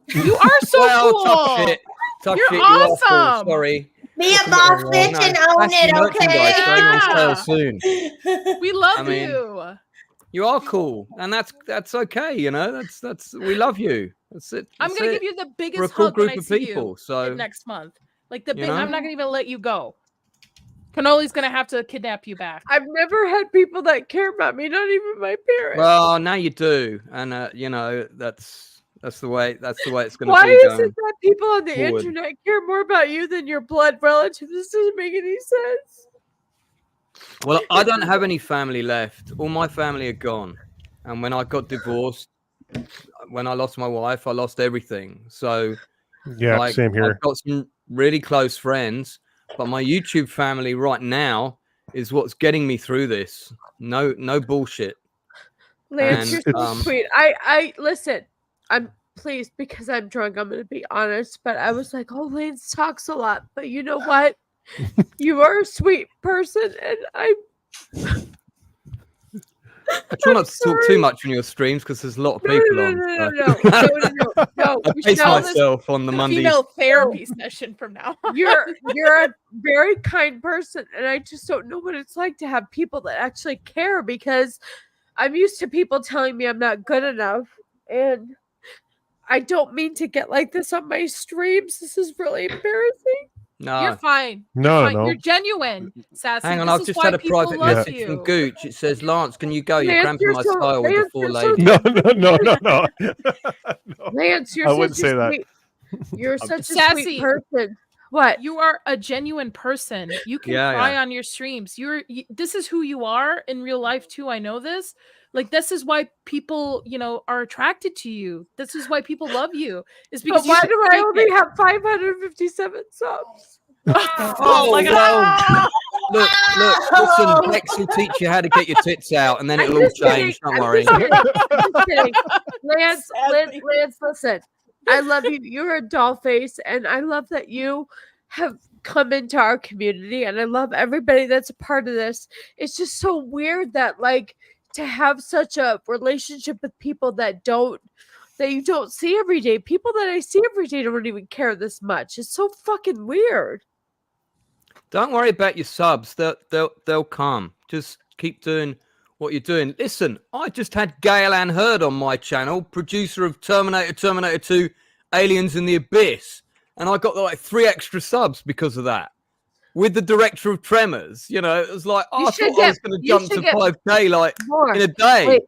You are so cool. Tough shit. Tough You're shit. You are cool. awesome. Sorry. Be a boss bitch and own That's the it, merchandise okay? going on Yeah. sale soon. We love I mean, you. You are cool, and that's okay. You know, that's we love you. That's it. I'm That's gonna it. give you the biggest We're a cool hug when group I of see people. you So next month. Like the you big, know? I'm not gonna even let you go. Cannoli's gonna have to kidnap you back. I've never had people that care about me, not even my parents. well, now you do, and you know that's the way it's going to Why be. is Going it that people on the forward. internet care more about you than your blood relatives? This doesn't make any sense. Well, I don't have any family left. All my family are gone, and when I got divorced, when I lost my wife, I lost everything. So Yeah, like, same here. I've got some really close friends, but my YouTube family right now is what's getting me through this. No bullshit. Lance, And, you're so sweet. I listen. I'm pleased because I'm drunk. I'm gonna be honest, but I was like, "Oh, Lance talks a lot," but you know what? You are a sweet person, and I try not to talk too much on your streams because there's a lot of people on. No. I pace myself on the Mondays. Female therapy session from now on. You're a very kind person, and I just don't know what it's like to have people that actually care, because I'm used to people telling me I'm not good enough, and I don't mean to get like this on my streams. This is really embarrassing. No, You're fine. No, Fine. no. You're genuine, Sassy. hang on. This I've is just why had a people private love message you. from Gooch. It says, "Lance, can you go? You're Lance, cramping you're my so- style with Lance, the four you're so ladies." No. No. Lance, you're I such wouldn't a say that. sweet, you're such a Sassy. sweet person. What? You are a genuine person. You can Yeah, cry yeah. on your streams. This is who you are in real life too. I know this. Like, this is why people, are attracted to you. This is why people love you. Is But because why you do I only have 557 subs? Oh my God! Look, listen. Bex will teach you how to get your tits out, and then I'm it'll all just kidding. change. Don't I'm worry. just kidding. I'm just kidding. Lance, listen. I love you. You're a doll face, and I love that you have come into our community, and I love everybody that's a part of this. It's just so weird that, like, to have such a relationship with people that you don't see every day. People that I see every day don't even care this much. It's so fucking weird. Don't worry about your subs. They'll come. Just keep doing what you're doing. Listen, I just had Gail Ann Hurd on my channel, producer of Terminator 2, Aliens in the Abyss, and I got like 3 extra subs because of that. With the director of Tremors, it was like, I thought I was going to jump to 5K like more in a day. Wait,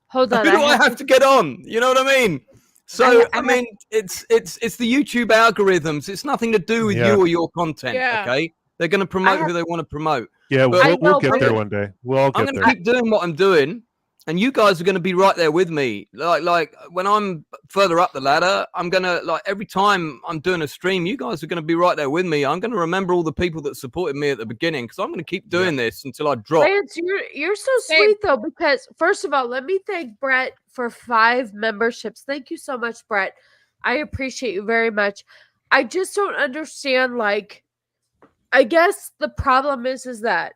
hold on. Who do I have to get on? You know what I mean? So I mean, it's the YouTube algorithms. It's nothing to do with you or your content. Yeah. Okay, they're going to promote who they want to promote. Yeah, But we'll get there one day. We'll all I'm get going there. to keep doing what I'm doing, and you guys are going to be right there with me. Like when I'm further up the ladder, I'm going to, every time I'm doing a stream, you guys are going to be right there with me. I'm going to remember all the people that supported me at the beginning, because I'm going to keep doing this until I drop. Lance, you're so sweet though, because first of all, let me thank Brett for 5 memberships. Thank you so much, Brett. I appreciate you very much. I just don't understand, I guess the problem is that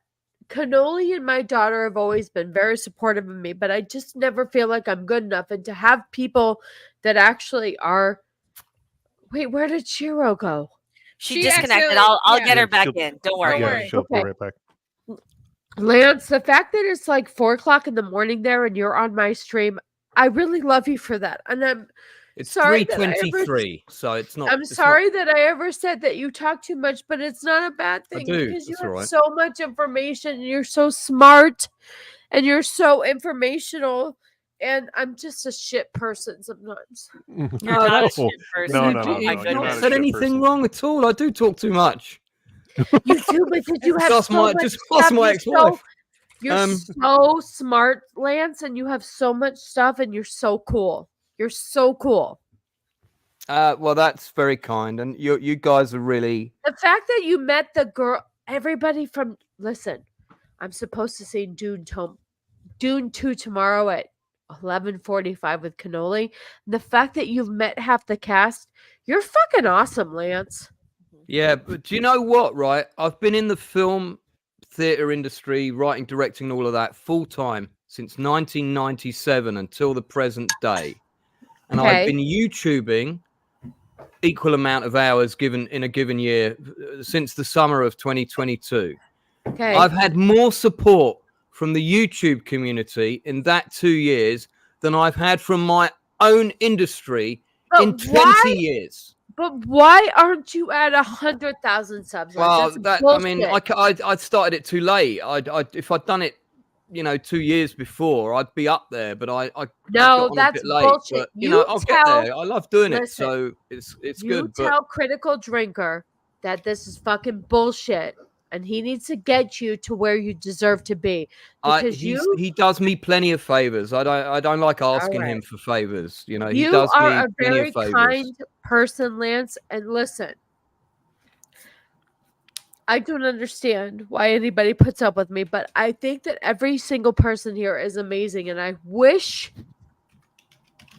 Cannoli and my daughter have always been very supportive of me, but I just never feel like I'm good enough. And to have people that actually are. Wait, where did Shiro go? She disconnected. I'll get her back in. Don't worry. Yeah, she'll go right back. Lance, the fact that it's like 4:00 in the morning there and you're on my stream, I really love you for that. And It's sorry 3:23, so it's not. I'm sorry that I ever said that you talk too much, but it's not a bad thing because you have so much information and you're so smart and you're so informational. And I'm just a shit person sometimes. No, not a shit person. No. You've not said anything wrong at all. I do talk too much. You do, because you have Just so much stuff. my ex-wife. You're so smart, Lance, and you have so much stuff, and you're so cool. You're so cool. Well, that's very kind, and you guys are really. The fact that you met the girl, everybody from. Listen, I'm supposed to see Dune 2 tomorrow at 11:45 with cannoli. The fact that you've met half the cast, you're fucking awesome, Lance. Yeah, but do you know what, right? I've been in the film theater industry, writing, directing, all of that full time since 1997 until the present day. And I've been YouTubing equal amount of hours given in a given year since the summer of 2022. Okay. I've had more support from the YouTube community in that 2 years than I've had from my own industry in 20 years. But why aren't you at 100,000 subs? Well, I mean, I started it too late. If I'd done it, 2 years before, I'd be up there. But I got on a bit late. Bullshit. But, I'll get there. I love doing it, so it's good. You tell Critical Drinker that this is fucking bullshit, and he needs to get you to where you deserve to be. Because he does me plenty of favors. I don't like asking him for favors. He does me You are a plenty very of favors. kind person, Lance. And listen, I don't understand why anybody puts up with me, but I think that every single person here is amazing, and I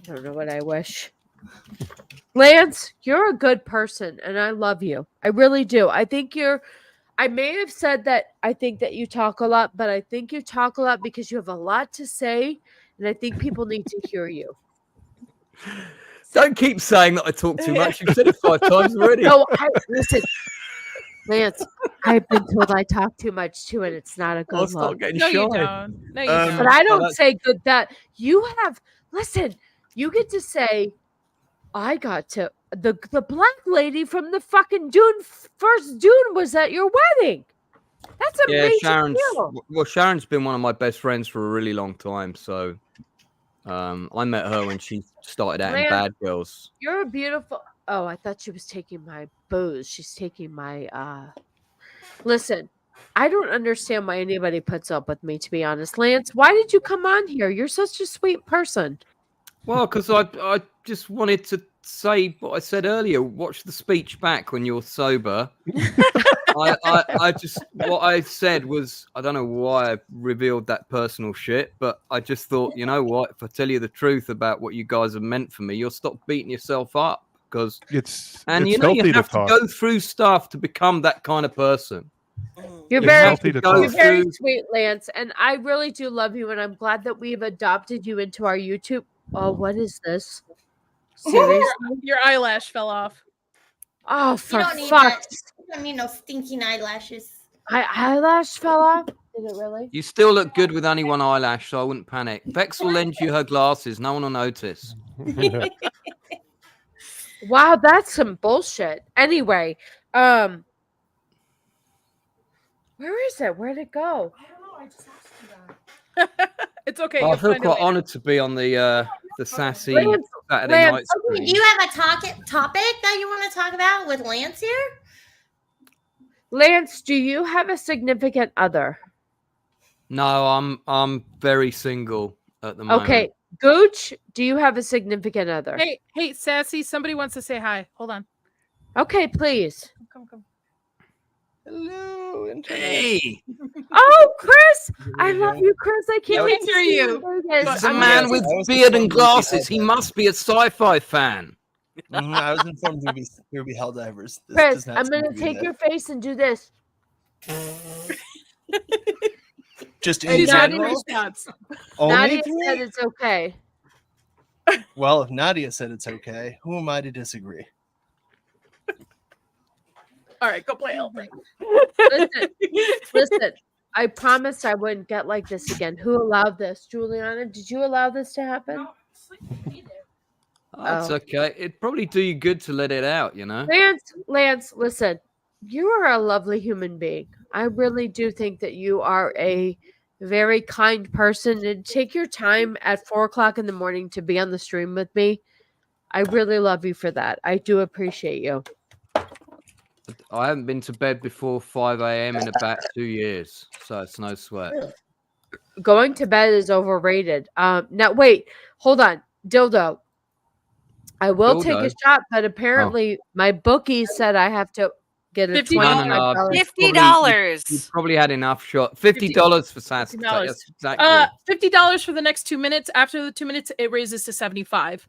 don't know what I wish. Lance, you're a good person, and I love you. I really do. I may have said that I think that you talk a lot, but I think you talk a lot because you have a lot to say, and I think people need to hear you. Don't keep saying that I talk too much. You've said it 5 times already. No, listen, Lance, I've been told I talk too much too, and it's not a good look. Stop getting No, shy. you don't. No, you don't. But I don't say good that you have. Listen, you get to say, I got to the black lady from the fucking first Dune was at your wedding. That's a major deal. Sharon's been one of my best friends for a really long time. So I met her when she started out in Bad Girls. You're a beautiful. Oh, I thought she was taking my booze. She's taking my. Listen, I don't understand why anybody puts up with me, to be honest. Lance, why did you come on here? You're such a sweet person. Well, because I just wanted to say what I said earlier. Watch the speech back when you're sober. What I said was, I don't know why I revealed that personal shit, but I just thought, you know what? If I tell you the truth about what you guys have meant for me, you'll stop beating yourself up. Because you have to go through stuff to become that kind of person. You're very sweet, Lance, and I really do love you, and I'm glad that we've adopted you into our YouTube. Oh, what is this? Seriously? Your eyelash fell off. Oh, for fuck's sake. You don't need no stinking eyelashes. My eyelash fell off? Did it really? You still look good with only one eyelash, so I wouldn't panic. Vex will lend you her glasses. No one will notice. Wow, that's some bullshit. Anyway, where is it? Where'd it go? I don't know. I just asked you that. It's okay. I feel quite honored to be on the sassy Saturday night stream. Do you have a topic that you want to talk about with Lance here? Lance, do you have a significant other? No, I'm very single at the moment. Okay. Gooch, do you have a significant other? Hey, Sassy, somebody wants to say hi. Hold on. Okay, please. Come. Hello. Hey. Oh, Chris. I love you, Chris. I can't wait to hear you. It's a man with beard and glasses. He must be a sci-fi fan. I was informed there would be hell divers. Chris, I'm going to take your face and do this. Just in general? Nadia said it's okay. Well, if Nadia said it's okay, who am I to disagree? All right, go play Elden. Listen, I promised I wouldn't get like this again. Who allowed this? Juliana, did you allow this to happen? That's okay. It'd probably do you good to let it out, you know? Lance, listen. You are a lovely human being. I really do think that you are a very kind person, and take your time at 4:00 in the morning to be on the stream with me. I really love you for that. I do appreciate you. I haven't been to bed before 5 a.m. in about 2 years, so it's no sweat. Going to bed is overrated. Now wait, hold on, Dildo. I will take a shot, but apparently my bookie said I have to get a $50. $25. $50. You probably had enough shot. $50 for Sask. $50. That's exactly. $50 for the next 2 minutes. After the 2 minutes, it raises to 75.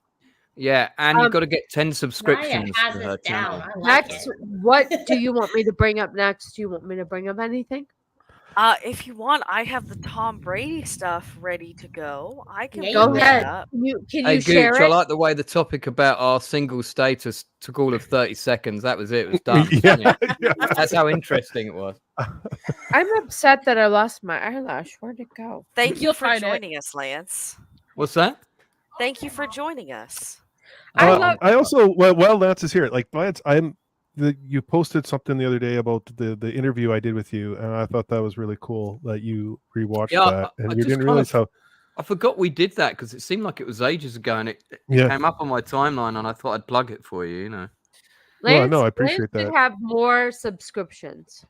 Yeah, and you've got to get 10 subscriptions has to us her down. channel. I like Next, it. what do you want me to bring up next? Do you want me to bring up anything? If you want, I have the Tom Brady stuff ready to go. I can Yeah, Go bring ahead. that up. Can Hey, you share Gooch, I it? like the way the topic about our single status took all of 30 seconds. That was it. It was done. Yeah, yeah. That's how interesting it was. I'm upset that I lost my eyelash. Where'd it go? Thank you You'll for find it. joining us, Lance. What's that? Thank you for joining us. I also while Lance is here, like Lance, you posted something the other day about the interview I did with you, and I thought that was really cool that you rewatched that, and I you just didn't realize how. I forgot we did that because it seemed like it was ages ago, and it came up on my timeline, and I thought I'd plug it for you. You know. Well, no, I appreciate Lance that. should have more subscriptions.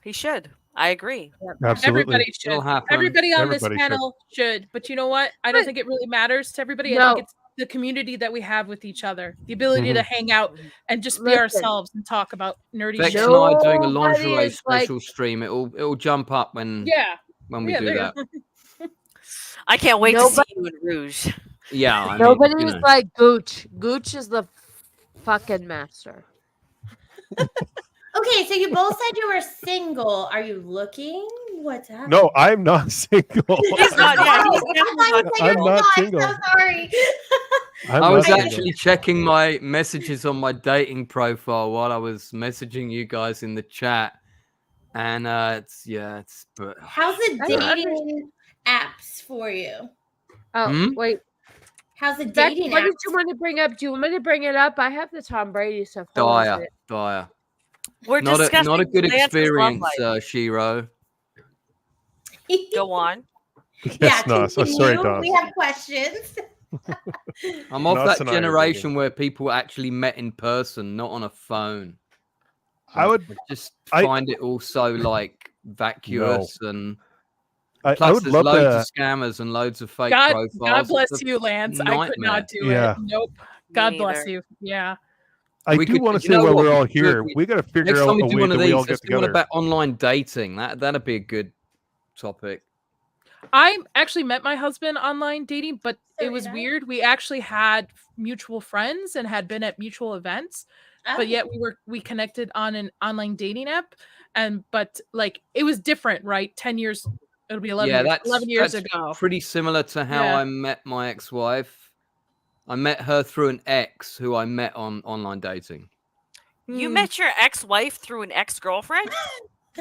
He should. I agree. Absolutely. Everybody should. It'll happen. Everybody on Everybody this panel should. But you know what? I don't think it really matters to everybody. I No. think it's the community that we have with each other, the ability to hang out and just be Listen. ourselves and talk about nerdy Vex shit. and I doing a Nobody lingerie is like- special stream. It'll jump up when we Yeah, do there you that. go. I can't wait to Nobody- see you in Rouge. Yeah, I mean, Nobody you is know. like Gooch. Gooch is the fucking master. Okay, so you both said you were single. Are you looking? What's happening? No, I'm not single. He's not. Yeah, he's definitely not I'm single. not I'm single. so sorry. I was not actually checking my messages on my dating profile while I was messaging you guys in the chat, and but How's the I don't dating apps for you? Oh, wait. How's the Beck, dating what did apps? you want to bring up? Do you want me to bring it up? I have the Tom Brady stuff. Hold on a dire. minute. We're Not discussing a good Lance's love experience, life. Shiro. Go on. Yes, no, so sorry, continue. Dawes. We have questions. I'm of Not that scenario generation where people actually met in person, not on a phone. I would just find it all so like vacuous and I plus would there's love loads to. of scammers and loads of fake God profiles. bless It's a you, Lance. I could not nightmare. do Yeah. it. Nope. God bless you. Yeah. I We do could- want you to say know while what we're we all could do? here, we got to figure Next out time we a do way one that of we all these, get let's do one together. about online dating. That'd be a good topic. I actually met my husband online dating, but it was weird. We actually had mutual friends and had been at mutual events, but yet we connected on an online dating app. But like it was different, right? 10 years, it'll be 11 Yeah, years, that's 11 years that's ago. pretty similar to how Yeah. I met my ex-wife. I met her through an ex who I met on online dating. You met your ex-wife through an ex-girlfriend?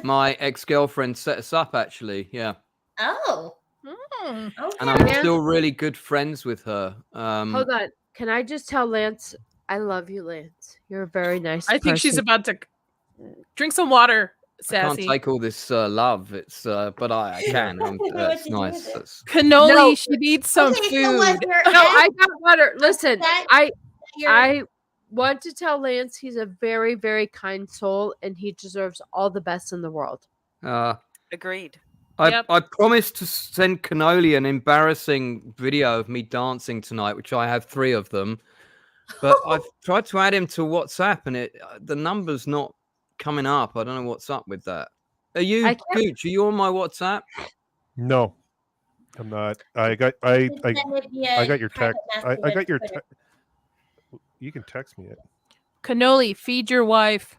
My ex-girlfriend set us up, actually. Yeah. Oh. Hmm. Okay. And I'm still really good friends with her. Hold on. Can I just tell Lance, I love you, Lance. You're a very nice I think she's person. about to drink some water, I can't Sassy. take all this love. It's but I can. It's nice. That's- Cannoli, No. she needs some Okay, food. so was your No, ex I got water. Listen, upset I want to tell Lance he's a very, very kind soul and he deserves all the best in the world. Agreed. I promised to send Cannoli an embarrassing video of me dancing tonight, which I have 3 of them. But I've tried to add him to WhatsApp, and the number's not coming up. I don't know what's up with that. Are you, Gooch? Are you on my WhatsApp? No, I'm not. I got your text. I got your text. You can text me it. Cannoli, feed your wife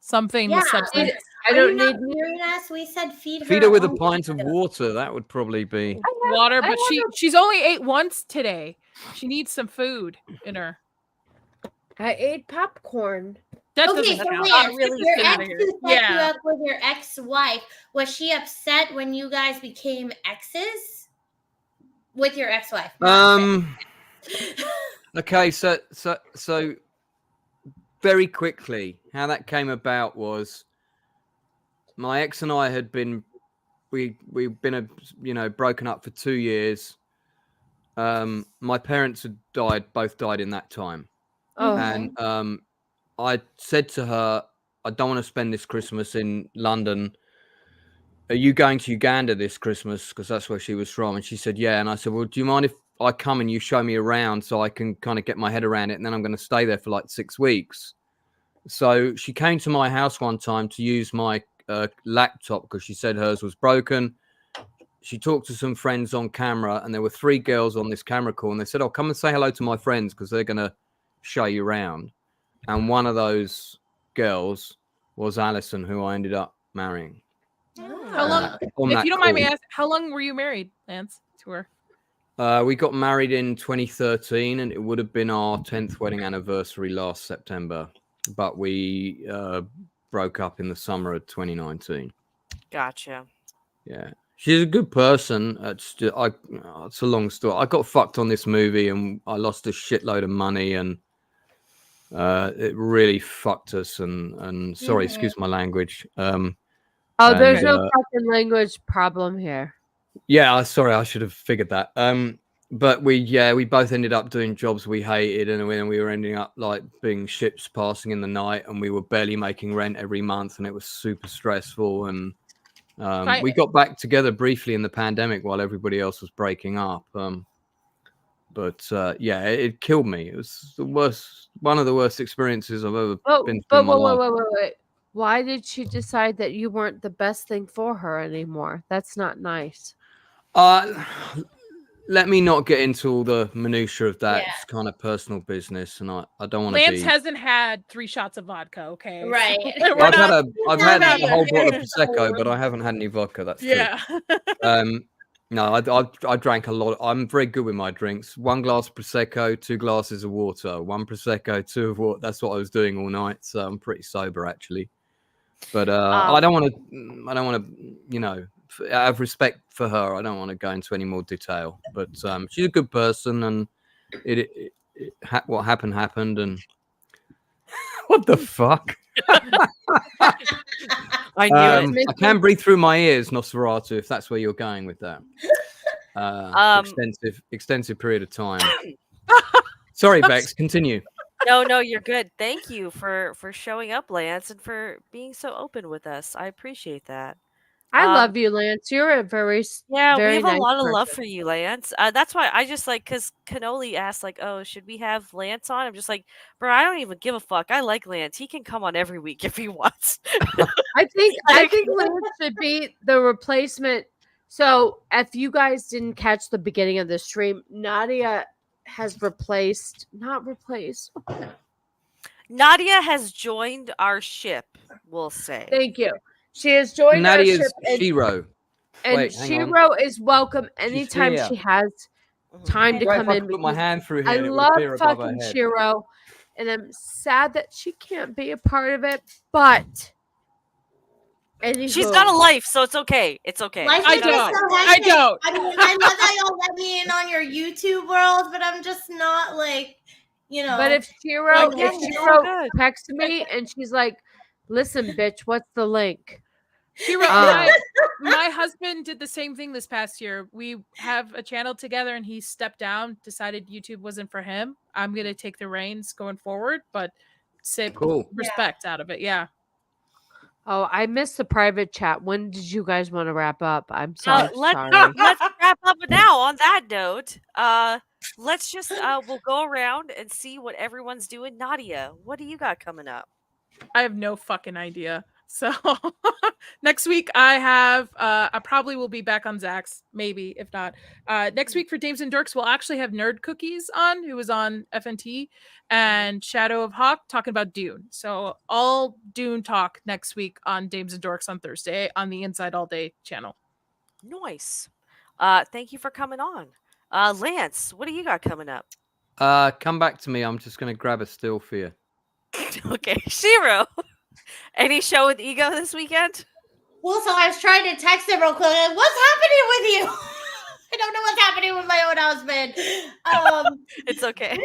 something with substance. I don't need hearing us. We said feed her. Feed her with a own pint of food. water. That would probably be. Water, but she's only ate once today. She needs some food in her. I ate popcorn. That Okay, doesn't so count. Lance, Really your get ex outta here. who set you Yeah. up with your ex-wife, was she upset when you guys became exes with your ex-wife? Okay, so very quickly, how that came about was my ex and I had been we've been broken up for 2 years. My parents had both died in that time. Oh. And I said to her, I don't want to spend this Christmas in London. Are you going to Uganda this Christmas? Because that's where she was from. And she said, yeah. And I said, well, do you mind if I come and you show me around so I can kind of get my head around it? And then I'm going to stay there for like 6 weeks. So she came to my house one time to use my laptop because she said hers was broken. She talked to some friends on camera, and there were 3 girls on this camera call, and they said, "Oh, come and say hello to my friends because they're going to show you around." And one of those girls was Alison, who I ended up marrying. How long? If you don't mind me asking, how long were you married, Lance, to her? We got married in 2013, and it would have been our 10th wedding anniversary last September, but we broke up in the summer of 2019. Gotcha. Yeah, she's a good person. It's a long story. I got fucked on this movie, and I lost a shitload of money, and it really fucked us. And sorry, excuse my language. There's no fucking language problem here. Yeah, sorry, I should have figured that. But we both ended up doing jobs we hated, and then we were ending up like being ships passing in the night, and we were barely making rent every month, and it was super stressful. And we got back together briefly in the pandemic while everybody else was breaking up. But it killed me. It was one of the worst experiences I've ever been through in my life. Wait. Why did she decide that you weren't the best thing for her anymore? That's not nice. Let me not get into all the minutiae of that. It's kind of personal business, and I don't want to. Lance hasn't had 3 shots of vodka, okay? Right. So I've had a whole bottle of prosecco, but I haven't had any vodka. That's true. No, I drank a lot. I'm very good with my drinks. 1 glass of prosecco, 2 glasses of water. 1 prosecco, 2 of water. That's what I was doing all night. So I'm pretty sober actually. But I don't want to. Out of respect for her, I don't want to go into any more detail. But she's a good person, and what happened, and what the fuck? I knew it. I can breathe through my ears, Nosferatu, if that's where you're going with that. Extensive period of time. Sorry, Bex, continue. No, you're good. Thank you for showing up, Lance, and for being so open with us. I appreciate that. I love you, Lance. You're a very we have nice a lot of love person. for you, Lance. That's why I just because Cannoli asked oh, should we have Lance on? I'm just like, bro, I don't even give a fuck. I like Lance. He can come on every week if he wants. I think Lance should be the replacement. So if you guys didn't catch the beginning of the stream, Nadia has Nadia has joined our ship, we'll say. Thank you. She has joined Nadia's our ship. Shiro. And Shiro is welcome anytime she has time to come in. Put my hand through here. I love fucking Shiro, and I'm sad that she can't be a part of it. But she's got a life, so it's okay. It's okay. I don't. I mean, I love that y'all let me in on your YouTube world, but I'm just not But if Shiro texts me and she's like, "Listen, bitch, what's the link?" My husband did the same thing this past year. We have a channel together, and he stepped down, decided YouTube wasn't for him. I'm gonna take the reins going forward, but say respect out of it. Yeah. Oh, I missed the private chat. When did you guys want to wrap up? I'm sorry. Let's wrap up now. On that note, let's just we'll go around and see what everyone's doing. Nadia, what do you got coming up? I have no fucking idea. So next week I probably will be back on Zach's, maybe if not. Next week for Dames and Dorks, we'll actually have Nerd Cookies on, who was on FNT, and Shadow of Hawk talking about Dune. So all Dune talk next week on Dames and Dorks on Thursday on the Inside All Day channel. Nice. Thank you for coming on. Lance, what do you got coming up? Come back to me. I'm just going to grab a still for you. Okay, Shiro. Any show with Ego this weekend? Well, so I was trying to text him real quick. What's happening with you? I don't know what's happening with my own husband. It's okay.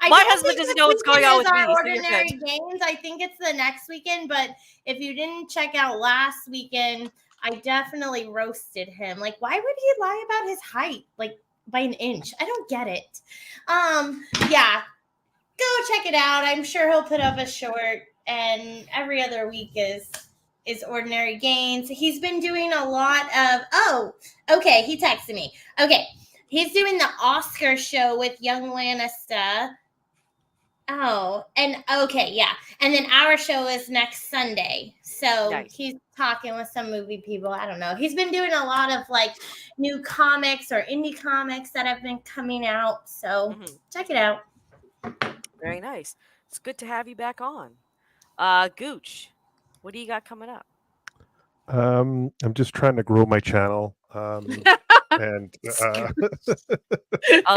My husband doesn't know what's going on with me. Ordinary Games. I think it's the next weekend, but if you didn't check out last weekend, I definitely roasted him. Like, why would he lie about his height? Like, by an inch? I don't get it. Yeah. Go check it out. I'm sure he'll put up a short, and every other week is Ordinary Gains. He's been doing a lot of he texted me. Okay. He's doing the Oscar show with Young Lanista. Oh, and okay, yeah. And then our show is next Sunday. So Nice. he's talking with some movie people. I don't know. He's been doing a lot of like new comics or indie comics that have been coming out. So check it out. Very nice. It's good to have you back on. Gooch, what do you got coming up? I'm just trying to grow my channel. And oh,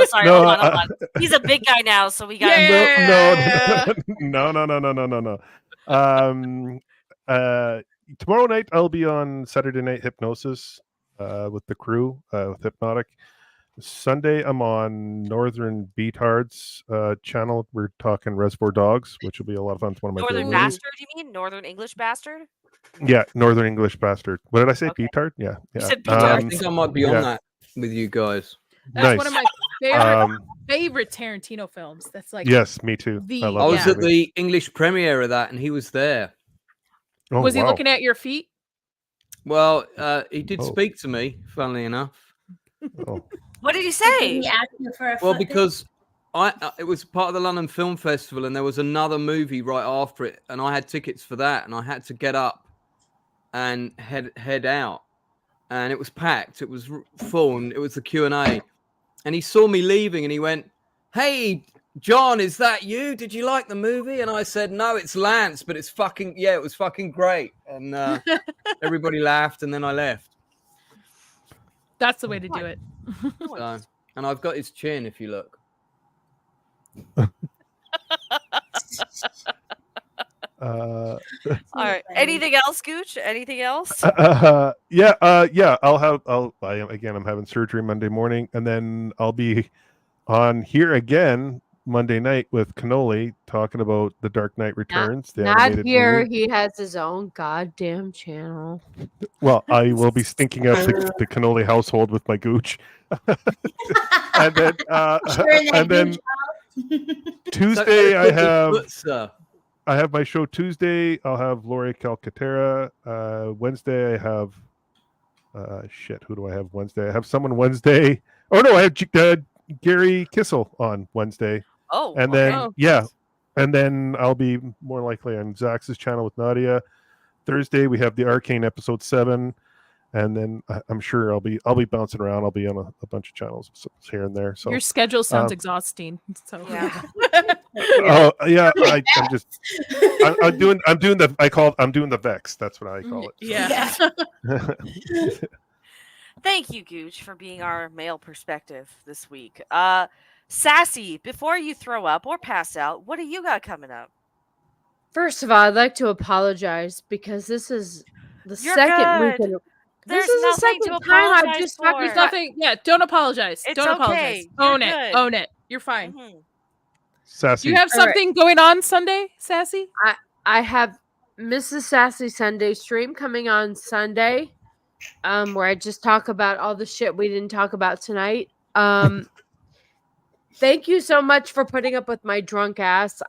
sorry, no, hold on. He's a big guy now, so we got no. Tomorrow night I'll be on Saturday Night Hypnosis with the crew with Hypnotic. Sunday I'm on Northern Beatards channel. We're talking Reservoir Dogs, which will be a lot of fun. It's one of my Northern favorite movies. Bastard, you mean? Northern English Bastard? Yeah, Northern English Bastard. What did I say? Okay. Beatard? Yeah. You said Beatard. I think I might be on that with you guys. That's one of my favorite Tarantino films. That's like yes, me too. I was at the English premiere of that, and he was there. Oh, was he looking at your feet? Well, he did speak to me, funnily enough. Oh. What did he say? Did he ask you for a well, because it was part of the London Film Festival, and there was another movie right after it, and I had tickets for that, and I had to get up and head out, and it was packed. It was full, and it was the Q&A, and he saw me leaving, and he went, "Hey, John, is that you? Did you like the movie?" And I said, "No, it's Lance, but it's fucking it was fucking great." And everybody laughed, and then I left. That's the way to do it. So, and I've got his chin, if you look. All right. Anything else, Gooch? Anything else? Yeah. I'm having surgery Monday morning, and then I'll be on here again Monday night with Cannoli talking about The Dark Knight Returns. Not here. Movie. He has his own goddamn channel. Well, I will be stinking up the Cannoli household with my Gooch. And then Tuesday I have my show Tuesday. I'll have Lori Calcaterra. Wednesday I have who do I have Wednesday? I have someone Wednesday. Oh no, I have Gary Kissel on Wednesday. Oh, and then and then I'll be more likely on Zax's channel with Nadia. Thursday we have the Arcane episode 7, and then I'm sure I'll be bouncing around. I'll be on a bunch of channels here and there. So your schedule sounds exhausting. So yeah. Oh yeah, I'm doing the Vex. That's what I call it. Yeah. Thank you, Gooch, for being our male perspective this week. Sassy, before you throw up or pass out, what do you got coming up? First of all, I'd like to apologize because this is the second weekend. There's this is the second time I've just There's nothing. Yeah, don't apologize. Don't apologize. Own it. Own it. You're fine. Mm-hmm. Sassy. Do you have something going on Sunday, Sassy? I have Mrs. Sassy Sunday stream coming on Sunday, where I just talk about all the shit we didn't talk about tonight. Thank you so much for putting up with my drunk ass.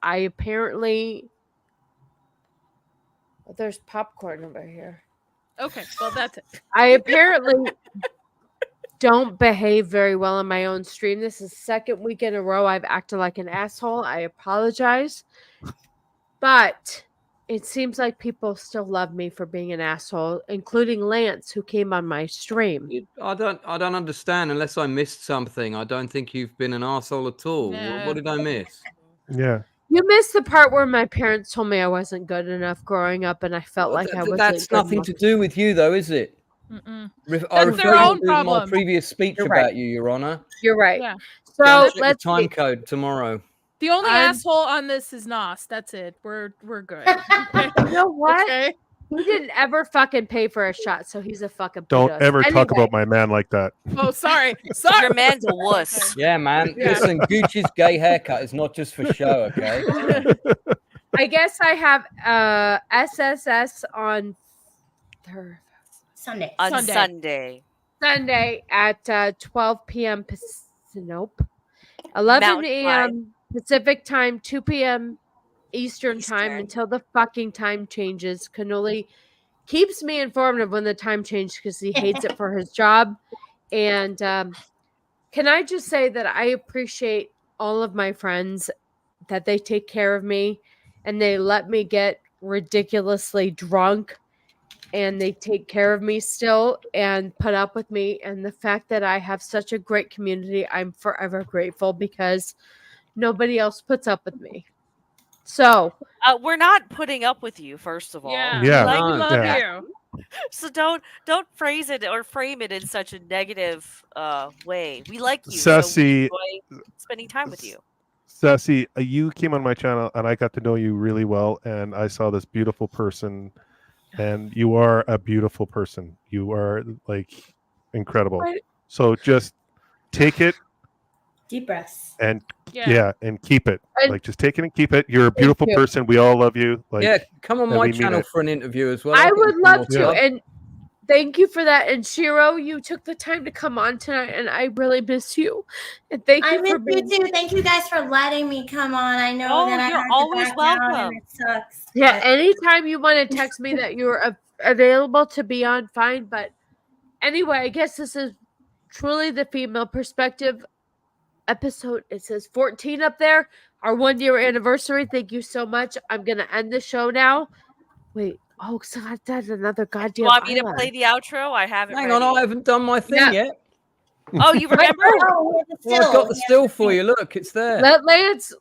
There's popcorn over here. Okay, well that's it. I apparently don't behave very well on my own stream. This is the second week in a row I've acted like an asshole. I apologize. But it seems like people still love me for being an asshole, including Lance, who came on my stream. I don't understand unless I missed something. I don't think you've been an asshole at all. No. What did I miss? Yeah. You missed the part where my parents told me I wasn't good enough growing up, and I felt like I wasn't. That's nothing to do with you, though, is it? Mm-mm. I That's their own to problem. my previous speech about you, Your Honor. You're right. Yeah. So let's time code tomorrow. The only asshole on this is Nos. That's it. We're good. You know what? Okay. He didn't ever fucking pay for a shot, so he's a fucking Don't pedos. ever talk about my man like that. Oh, sorry. Your man's a wuss. Yeah, man. Yeah. Listen, Gucci's gay haircut is not just for show, okay? I guess I have SSS on Sunday. On Sunday at 12 p.m. 11 a.m. Pacific time, 2 p.m. Eastern time until the fucking time changes. Cannoli keeps me informed of when the time changes because he hates it for his job. And can I just say that I appreciate all of my friends that they take care of me and they let me get ridiculously drunk and they take care of me still and put up with me. And the fact that I have such a great community, I'm forever grateful because nobody else puts up with me. So we're not putting up with you, first of all. Yeah, Yeah. we love Yeah. you. So don't phrase it or frame it in such a negative way. We like you, Sassy, so we enjoy spending time with you. Sassy, you came on my channel and I got to know you really well, and I saw this beautiful person, and you are a beautiful person. You are like incredible. So just take it, Deep breaths, and and keep it. Like just take it and keep it. You're a Thank beautiful you. person. We all love you. Like, Yeah, come on and my we mean channel it. for an interview as well. I I'll get would you love more to. time. And thank you for that. And Shiro, you took the time to come on tonight, and I really miss you. And thank you for miss being. you too. Thank you guys for letting me come on. I know Oh, that I you're had to always back out welcome. and it sucks. Yeah, but- anytime you want to text me that you're available to be on, fine. But anyway, I guess this is truly the female perspective episode. It says 14 up there. Our 1 year anniversary. Thank you so much. I'm gonna end the show now. Wait. Oh, so I did another goddamn. You want me to eyeliner. play the outro? I have it Hang ready. on, I haven't done my thing yet. Oh, you remember? Oh, Well, I've got the still for you. Look, it's there. Let Lance.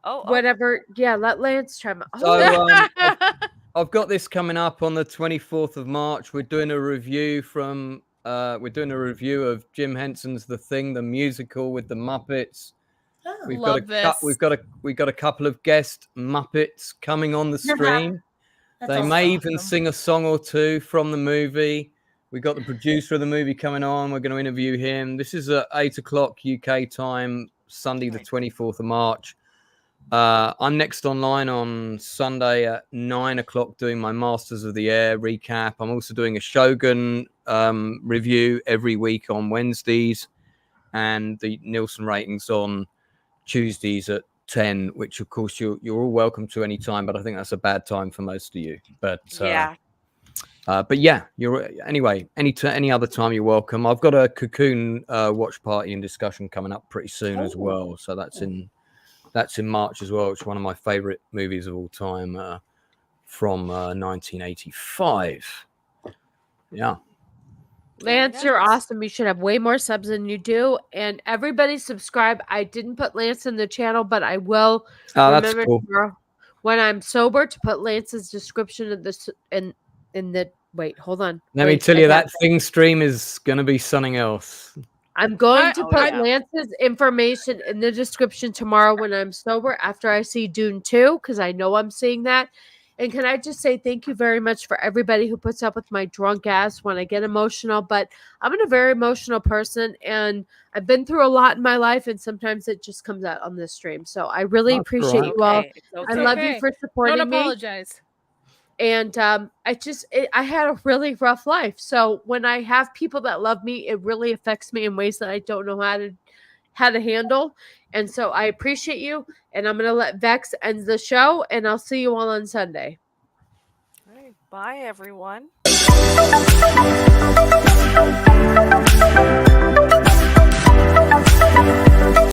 Oh, Whatever. Yeah, let Lance try my. So I've got this coming up on the 24th of March. We're doing a review of Jim Henson's The Thing, the musical with the Muppets. Oh. We've Love got a couple of guest Muppets coming on the stream. That's They may awesome. even sing a song or two from the movie. We got the producer of the movie coming on. We're going to interview him. This is at 8:00 UK time, Sunday, the 24th of March. I'm next online on Sunday at 9:00 doing my Masters of the Air recap. I'm also doing a Shogun review every week on Wednesdays, and the Nielsen ratings on Tuesdays at 10, which of course you're all welcome to any time, but I think that's a bad time for most of you. But yeah. But yeah, anyway, any other time you're welcome. I've got a Cocoon watch party and discussion coming up pretty soon as well. So that's in March as well. It's one of my favorite movies of all time from 1985. Yeah. Lance, you're awesome. You should have way more subs than you do. And everybody subscribe. I didn't put Lance in the channel, but I will remember tomorrow when I'm sober to put Lance's description of this in the wait, hold on. Let me tell you, that thing stream is gonna be something else. I'm going to put Lance's information in the description tomorrow when I'm sober after I see Dune 2, because I know I'm seeing that. And can I just say thank you very much for everybody who puts up with my drunk ass when I get emotional. But I'm a very emotional person, and I've been through a lot in my life, and sometimes it just comes out on this stream. So I really appreciate you all. I love you for supporting me. Don't apologize. And I had a really rough life. So when I have people that love me, it really affects me in ways that I don't know how to handle. And so I appreciate you. And I'm going to let Vex end the show, and I'll see you all on Sunday. All right. Bye, everyone.